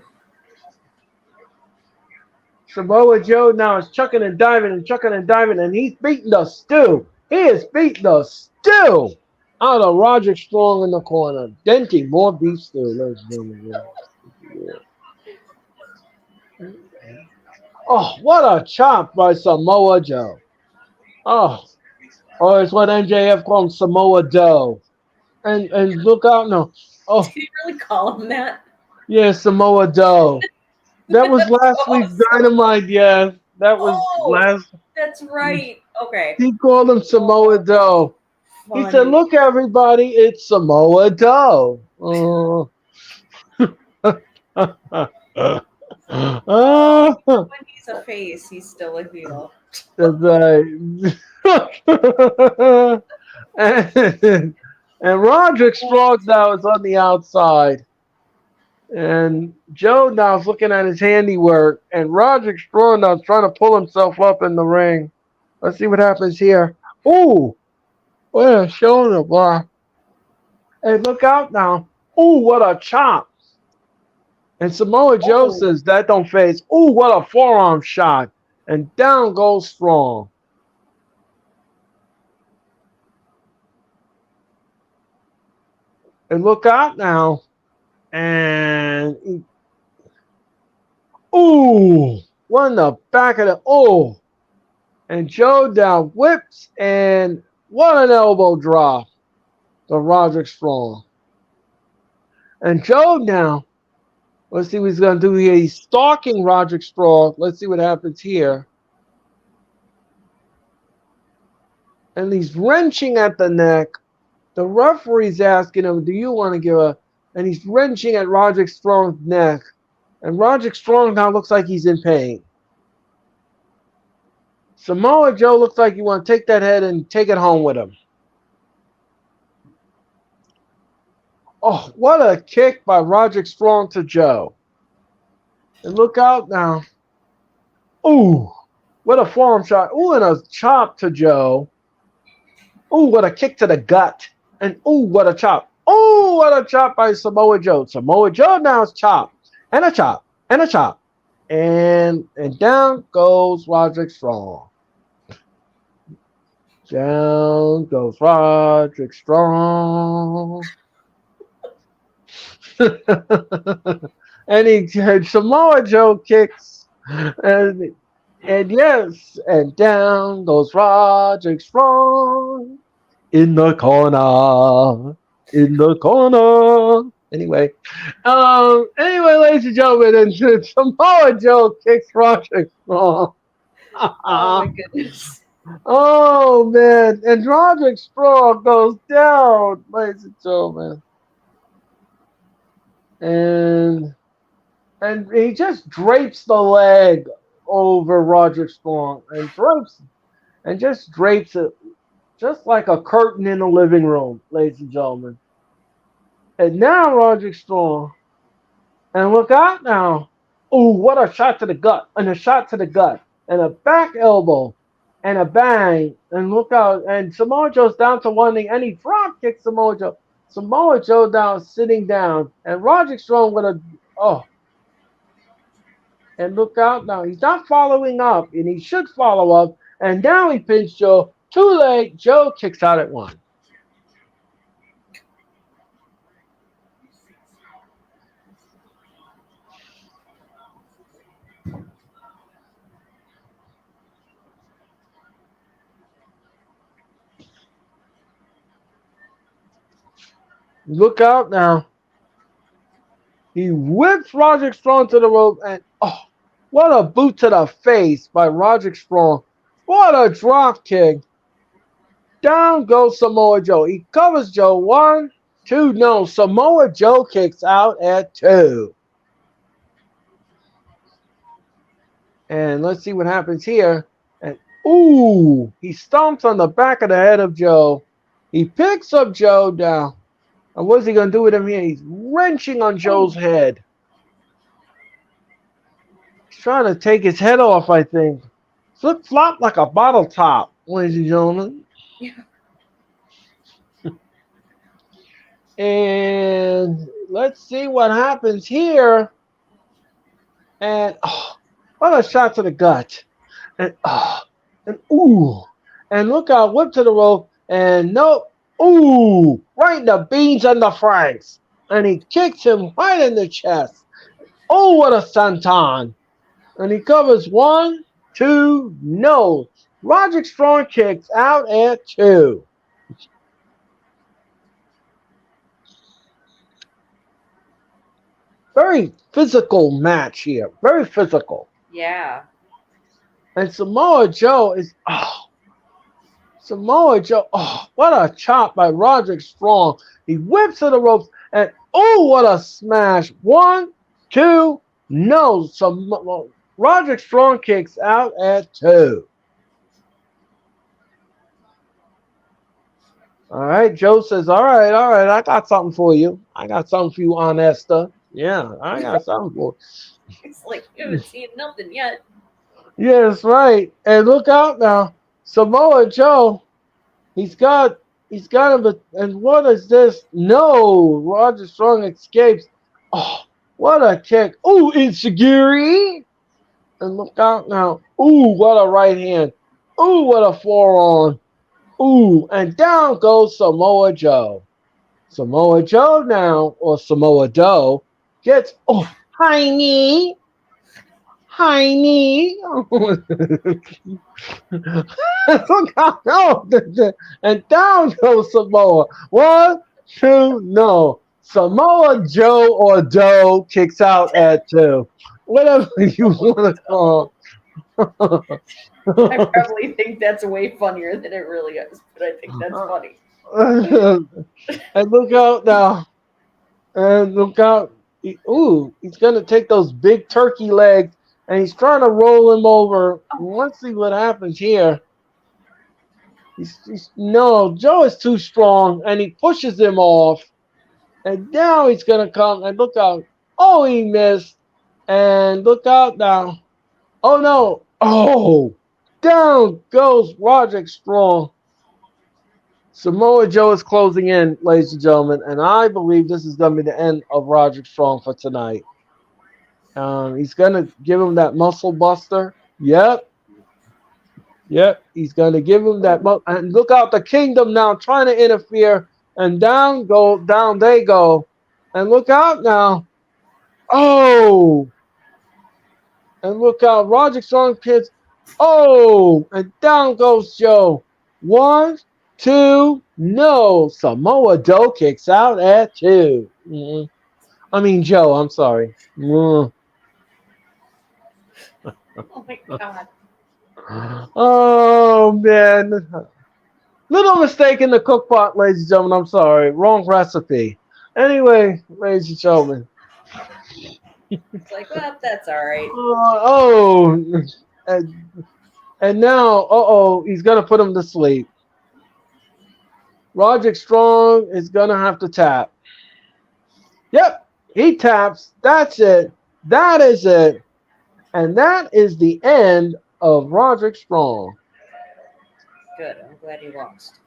Samoa Joe now is chucking and diving and chucking and diving, and he's beating the stew. He is beating the stew out of Roger Strong in the corner, denting more beef stew. Ladies and gentlemen. Oh, what a chop by Samoa Joe. Oh, or it's what MJF called Samoa Joe. And look out now. Oh, Did you really call him that? yeah, Samoa Joe. That was That's last week's awesome. Dynamite, yeah. That was Oh, last. that's right. Okay. He called him Samoa Joe. He said, Funny. look, everybody, it's Samoa Joe. Oh. Oh, Ah, when he's a face, he's still a heel. that's right. And Roderick Strong now is on the outside. And Joe now is looking at his handiwork. And Roderick Strong now is trying to pull himself up in the ring. Let's see what happens here. Ooh, what a shoulder block. Hey, look out now. Ooh, what a chop. And Samoa Joe Oh, says that don't phase. Ooh, what a forearm shot. And down goes Strong. And look out now. And ooh, what in the back of the and Joe down whips and what an elbow drop to Roderick Strong. And Joe now, let's see what he's gonna do here. He's stalking Roderick Strong. Let's see what happens here. And he's wrenching at the neck. The referee's asking him, do you want to give a and he's wrenching at Roderick Strong's neck. And Roderick Strong now looks like he's in pain. Samoa Joe looks like you want to take that head and take it home with him. Oh, what a kick by Roderick Strong to Joe. And look out now. Ooh, what a forearm shot. Ooh, and a chop to Joe. Ooh, what a kick to the gut. And ooh, what a chop. Ooh, what a chop by Samoa Joe. Samoa Joe now is chopped. And a chop. And a chop. And down goes Roderick Strong. Down goes Roderick Strong. And Samoa Joe kicks. And yes, and down goes Roderick Strong in the corner. In the corner. Anyway, ladies and gentlemen, and Samoa Joe kicks Roderick Strong. oh my goodness. Oh man, and Roderick Strong goes down, ladies and gentlemen, and he just drapes the leg over Roderick Strong and just drapes it just like a curtain in the living room, ladies and gentlemen. And now Roderick Strong, and look out now. Ooh, what a shot to the gut, and a shot to the gut, and a back elbow, and a bang, and look out, and Samoa Joe's down to one knee, and he drop kicks Samoa Joe. Samoa Joe down, sitting down, and Roderick Strong with and look out now. He's not following up, and he should follow up, and now he pins Joe. Too late, Joe kicks out at one. Look out now. He whips Roderick Strong to the rope, and What a boot to the face by Roderick Strong. What a drop kick. Down goes Samoa Joe. He covers Joe. 1, 2, no. Samoa Joe kicks out at 2. And let's see what happens here. And ooh, he stomps on the back of the head of Joe. He picks up Joe down. And what's he going to do with him here? He's wrenching on Joe's head. He's trying to take his head off, I think. Flip flop like a bottle top, ladies and gentlemen. Yeah. And let's see what happens here. And what a shot to the gut. And ooh. And look out, whip to the rope. And no, ooh, right in the beans and the franks. And he kicks him right in the chest. Oh, what a senton. And he covers 1, 2, no. Roderick Strong kicks out at 2. Very physical match here. Very physical. Yeah. And Samoa Joe, what a chop by Roderick Strong. He whips to the ropes and what a smash. 1, 2, no. Roderick Strong kicks out at 2. All right, Joe says, all right, I got something for you. Honesta. Yeah, I got something for you. It's like you haven't seen nothing yet. Yes, right. And look out now. Samoa Joe, he's got him, and what is this? No, Roger Strong escapes. Oh, what a kick. Ooh, Insiguri. And look out now. Ooh, what a right hand. Ooh, what a forearm. Ooh, and down goes Samoa Joe. Samoa Joe now, or Samoa Doe, gets, high knee. Look out, no. And down goes Samoa. 1, 2, no. Samoa Joe or Doe kicks out at 2. Whatever you want to call. I probably think that's way funnier than it really is, but I think that's funny. And look out now. And look out. He's going to take those big turkey legs and he's trying to roll him over. Let's see what happens here. No, Joe is too strong and he pushes him off. And now he's going to come and look out. Oh, he missed. And look out now. Oh, no. Oh, down goes Roderick Strong. Samoa Joe is closing in, ladies and gentlemen, and I believe this is going to be the end of Roderick Strong for tonight. He's going to give him that muscle buster. Yep. He's going to give him that. And look out, the Kingdom now trying to interfere. And down they go. And look out now. Oh. And look out, Roderick Strong kids. Oh, and down goes Joe. 1, 2, no. Samoa Joe kicks out at 2. Mm-hmm. I mean, Joe, I'm sorry. Oh my God. Oh, man. Little mistake in the cook pot, ladies and gentlemen. I'm sorry. Wrong recipe. Anyway, ladies and gentlemen. It's like, well, that's all right. And now, he's going to put him to sleep. Roderick Strong is going to have to tap. Yep, he taps. That's it. That is it. And that is the end of Roderick Strong. Good. I'm glad he lost.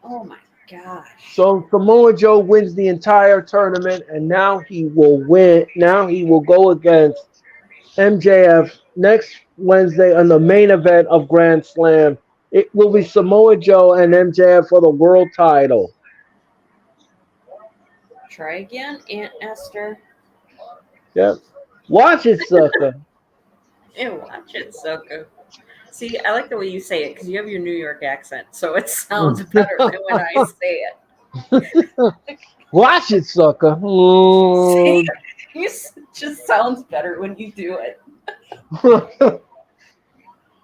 Oh my gosh. So Samoa Joe wins the entire tournament, and now he will win. Now he will go against MJF next Wednesday on the main event of Grand Slam. It will be Samoa Joe and MJF for the world title. Try again, Aunt Esther. Yep. Watch it, sucker. Ew, watch it, sucker. See, I like the way you say it because you have your New York accent, so it sounds better than when I say it. Watch it, sucker. See, just sounds better when you do it.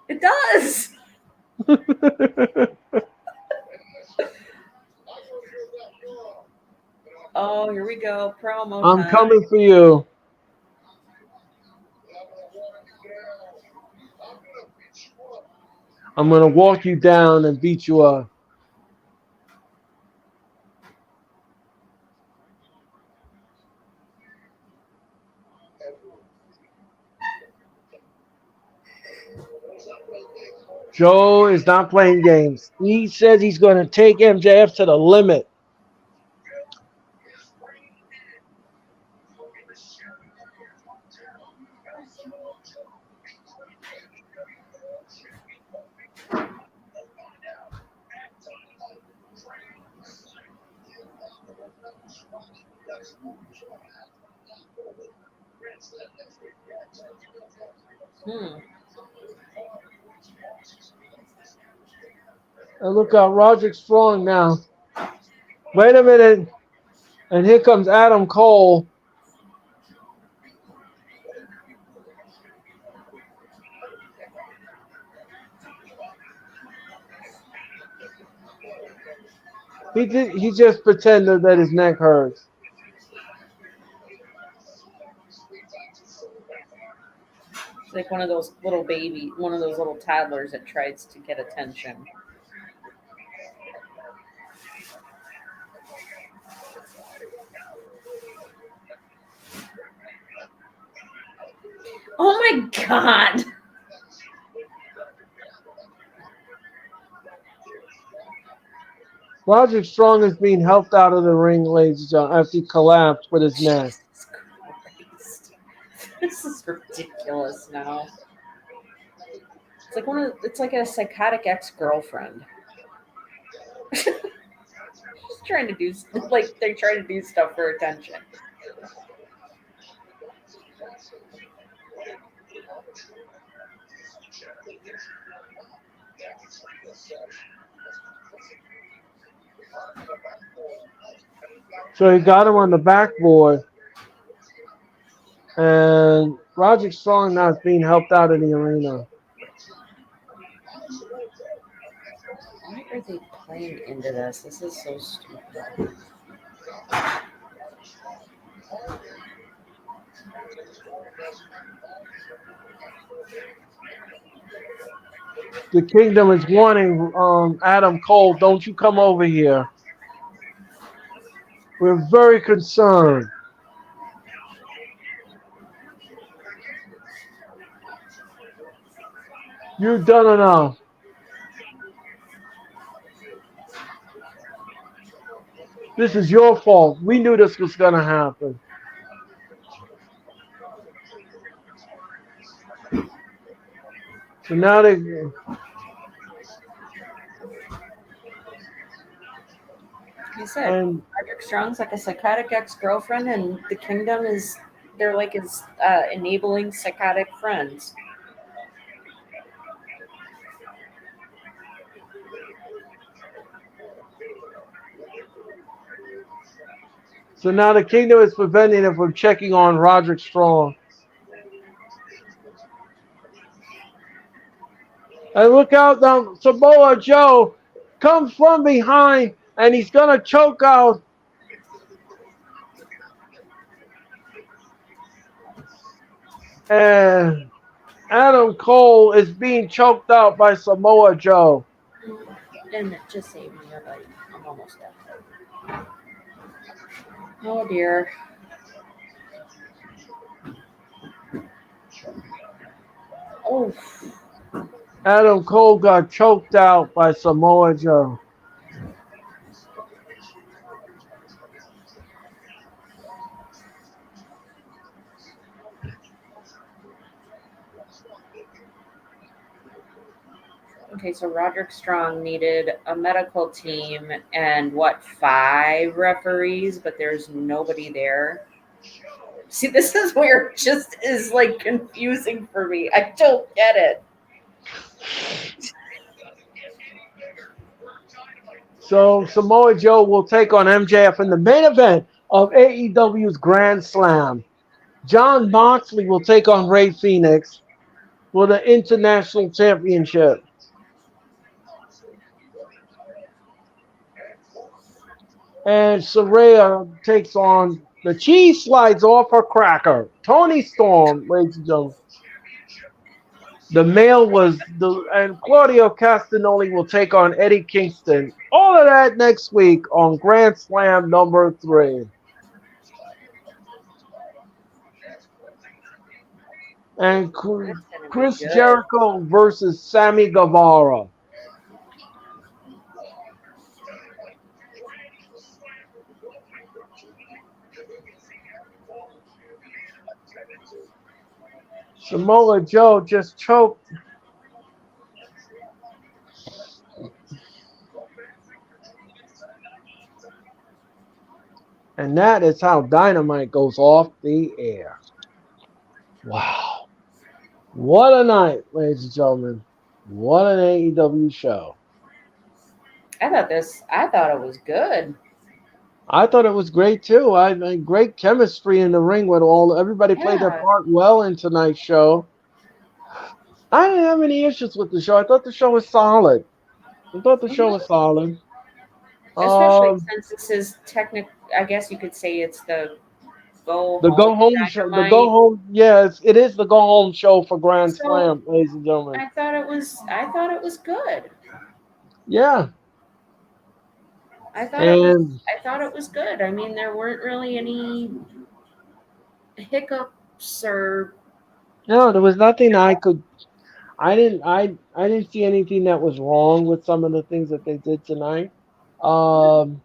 It does. Oh, here we go. Promo I'm time. coming for you. I'm gonna walk you down and beat you up. Joe is not playing games. He says he's going to take MJF to the limit. And look out, Roderick Strong now. Wait a minute. And here comes Adam Cole. He just pretended that his neck hurts. It's like one of those little toddlers that tries to get attention. Oh my God. Roderick Strong is being helped out of the ring, ladies and gentlemen, after he collapsed with his neck. Jesus Christ. This is ridiculous now. It's like a psychotic ex-girlfriend. She's trying to do they're trying to do stuff for attention. So he got him on the backboard. And Roderick Strong now is being helped out of the arena. Why are they playing into this? This is so stupid. The Kingdom is warning Adam Cole, don't you come over here. We're very concerned. You've done enough. This is your fault. We knew this was going to happen. So now they... You said Roderick Strong's like a psychotic ex-girlfriend, and the Kingdom they're like his enabling psychotic friends. So now the Kingdom is preventing him from checking on Roderick Strong. And look out now, Samoa Joe comes from behind, and he's going to choke out. And Adam Cole is being choked out by Samoa Joe. And it just saved me, but I'm almost dead. Oh dear. Oh. Adam Cole got choked out by Samoa Joe. Okay, so Roderick Strong needed a medical team and 5 referees, but there's nobody there. See, this is where it just is like confusing for me. I don't get it. So Samoa Joe will take on MJF in the main event of AEW's Grand Slam. John Moxley will take on Rey Fenix for the International Championship. And Saraya takes on the cheese slides off her cracker. Tony Storm, ladies and gentlemen. The male was and Claudio Castagnoli will take on Eddie Kingston. All of that next week on Grand Slam number 3. And That's gonna be Chris good. Jericho versus Sammy Guevara. Samoa Joe just choked. And that is how Dynamite goes off the air. Wow. What a night, ladies and gentlemen. What an AEW show. I thought it was good. I thought it was great too. I mean, great chemistry in the ring with everybody played their Yeah. part well in tonight's show. I didn't have any issues with the show. I thought the show was solid. I thought the show Mhm. was solid. Especially Um, since this is I guess you could say it's the go the go home home show, the go Dynamite. home, yes, it is the go home show for Grand So Slam, ladies and gentlemen. I thought it was good. Yeah, and I thought it was good. I mean, there weren't really any hiccups or no, there was nothing I could. I didn't see anything that was wrong with some of the things that they did tonight. Um,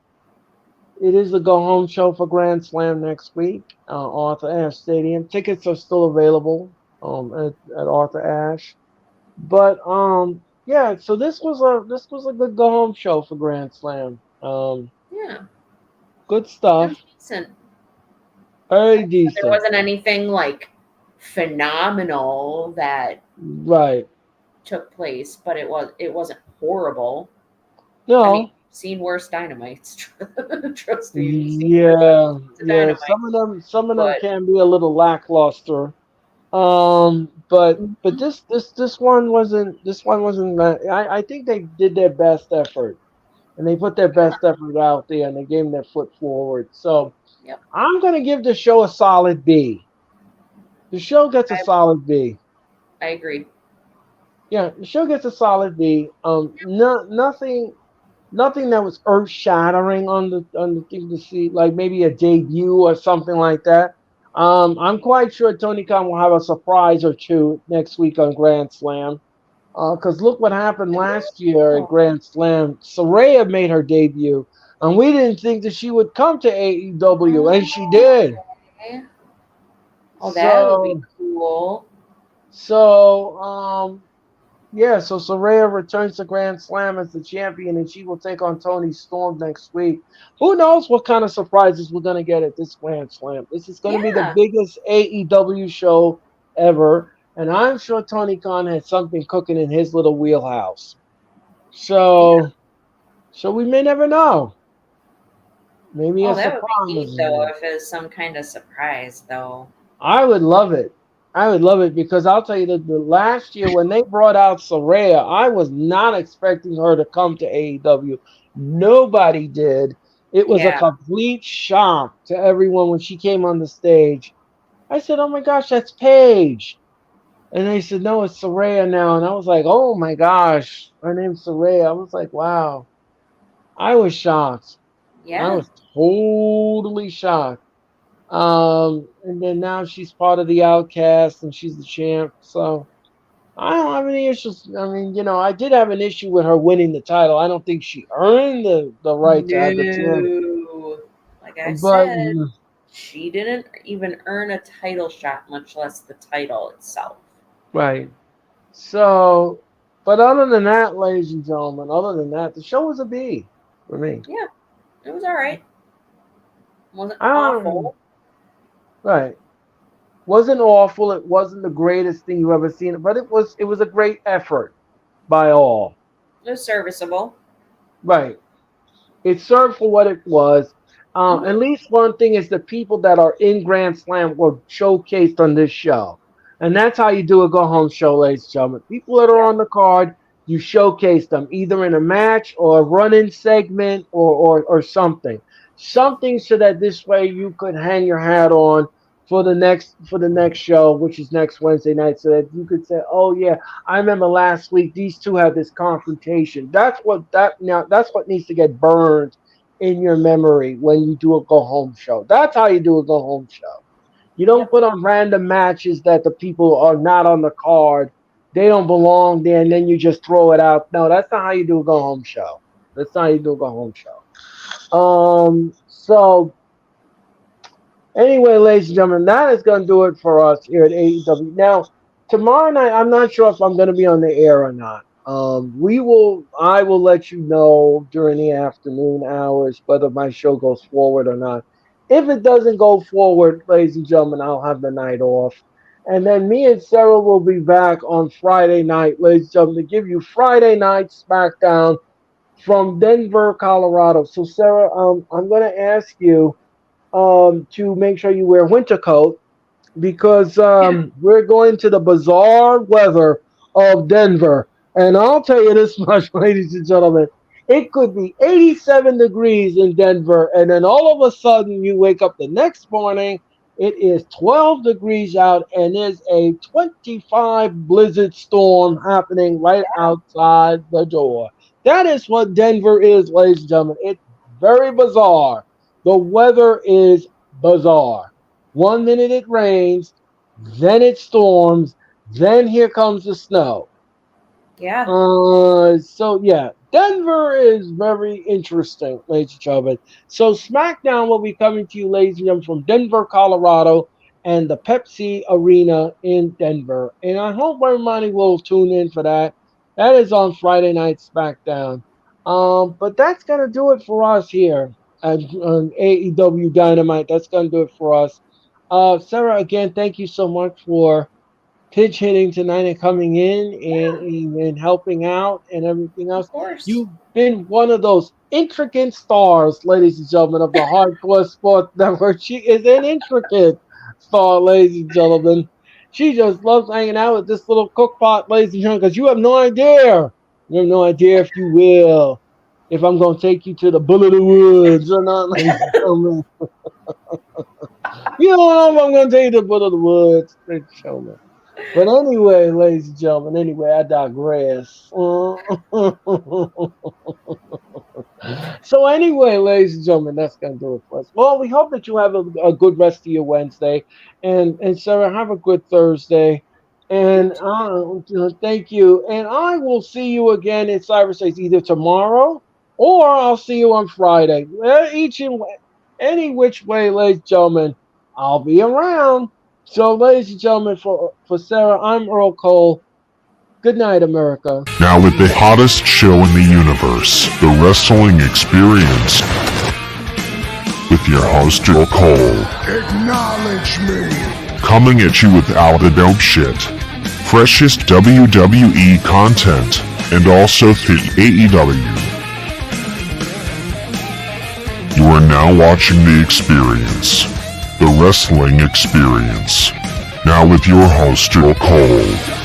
it is the go home show for Grand Slam next week, Arthur Ashe Stadium. Tickets are still available at Arthur Ashe. But yeah, so this was a good go home show for Grand Slam. yeah, Good it stuff. was decent. Very There decent. wasn't anything like phenomenal that Right. took place, but it wasn't horrible. I mean, No. seen worse dynamites. Trust me, you've seen worse Yeah. episodes of Yeah. Dynamite. Some of them But can be a little lackluster. But mhm, this one wasn't that. I think they did their best effort and they put their best effort out there and they gave them their foot forward. So yep, I'm gonna give the show a solid B. The show gets a I solid B. I agree. Yeah, the show gets a solid B. Nothing that was earth shattering on the thing to see, like maybe a debut or something like that. I'm quite sure Tony Khan will have a surprise or two next week on Grand Slam. Because look what happened last year at Oh, Grand Slam. Saraya made her debut, and we didn't think that she would come to AEW, and she did. okay. Oh, that'll be So, cool. so, yeah, so Saraya returns to Grand Slam as the champion, and she will take on Tony Storm next week. Who knows what kind of surprises we're going to get at this Grand Slam? This is going to be the Yeah, biggest AEW show ever, and I'm sure Tony Khan has something cooking in his little wheelhouse. yeah. So we may never know. Maybe a Oh, that would be neat surprise. though if it's some kind of surprise though. I would love it. I would love it because I'll tell you that the last year when they brought out Saraya, I was not expecting her to come to AEW. Nobody did. It was a Yeah, complete shock to everyone when she came on the stage. I said, "Oh my gosh, that's Paige," and they said, "No, it's Saraya now." And I was like, "Oh my gosh, her name's Saraya." I was like, "Wow." I was shocked. I yeah. was totally shocked. And then now she's part of the Outcast and she's the champ. So I don't have any issues. I mean, I did have an issue with her winning the title. I don't think she earned the right to have the champ. No. Like I But said, she didn't even earn a title shot, much less the title itself. right. So, but other than that, ladies and gentlemen, other than that, the show was a B for me. Yeah, it was all right. Wasn't I don't, awful. right. Wasn't awful. It wasn't the greatest thing you ever seen, but it was a great effort by all. It was serviceable. Right. It served for what it was. At least one thing is the people that are in Grand Slam were showcased on this show. And that's how you do a go home show, ladies and gentlemen. People that are Yeah. on the card, you showcase them either in a match or a run-in segment or something. Something so that this way you could hang your hat on for the next show, which is next Wednesday night, so that you could say, "Oh yeah, I remember last week these two had this confrontation." That's what needs to get burned in your memory when you do a go home show. That's how you do a go home show. You don't Yep. put on random matches that the people are not on the card. They don't belong there, and then you just throw it out. No, that's not how you do a go home show. That's not how you do a go home show. So anyway, ladies and gentlemen, that is going to do it for us here at AEW. Now, tomorrow night, I'm not sure if I'm going to be on the air or not. I will let you know during the afternoon hours whether my show goes forward or not. If it doesn't go forward, ladies and gentlemen, I'll have the night off. And then me and Sarah will be back on Friday night, ladies and gentlemen, to give you Friday night SmackDown from Denver, Colorado. So, Sarah, I'm going to ask you to make sure you wear a winter coat because we're going to the bizarre weather of Denver. And I'll tell you this much, ladies and gentlemen, it could be 87 degrees in Denver, and then all of a sudden you wake up the next morning, it is 12 degrees out, and there's a 25 blizzard storm happening right outside the door. That is what Denver is, ladies and gentlemen. It's very bizarre. The weather is bizarre. One minute it rains, then it storms, then here comes the snow. Yeah. So yeah, Denver is very interesting, ladies and gentlemen. So SmackDown will be coming to you, ladies and gentlemen, from Denver, Colorado, and the Pepsi Arena in Denver. And I hope everybody will tune in for that. That is on Friday night SmackDown. But that's gonna do it for us here on AEW Dynamite. That's gonna do it for us. Sarah, again, thank you so much for pitch hitting tonight and coming in and helping out and everything else. Of course. You've been one of those intricate stars, ladies and gentlemen, of the Hardcore Sports Network. She is an intricate star, ladies and gentlemen. She just loves hanging out with this little cook pot, ladies and gentlemen, because you have no idea. You have no idea if you will. If I'm going to take you to the Bull of the Woods or not, ladies and gentlemen. You don't know if I'm going to take you to the Bull of the Woods, ladies and gentlemen. But anyway, ladies and gentlemen, I digress. So anyway, ladies and gentlemen, that's going to do it for us. Well, we hope that you have a good rest of your Wednesday. And Sarah, have a good Thursday. And thank you. And I will see you again in Cyberspace either tomorrow or I'll see you on Friday. Any which way, ladies and gentlemen, I'll be around. So, ladies and gentlemen, for Sarah, I'm Earl Cole. Good night, America. Now with the hottest show in the universe, The Wrestling Experience, with your host, Earl Cole. Acknowledge me. Coming at you with all the dope shit, freshest WWE content, and also the AEW. You are now watching The Experience, The Wrestling Experience. Now with your host, Earl Cole.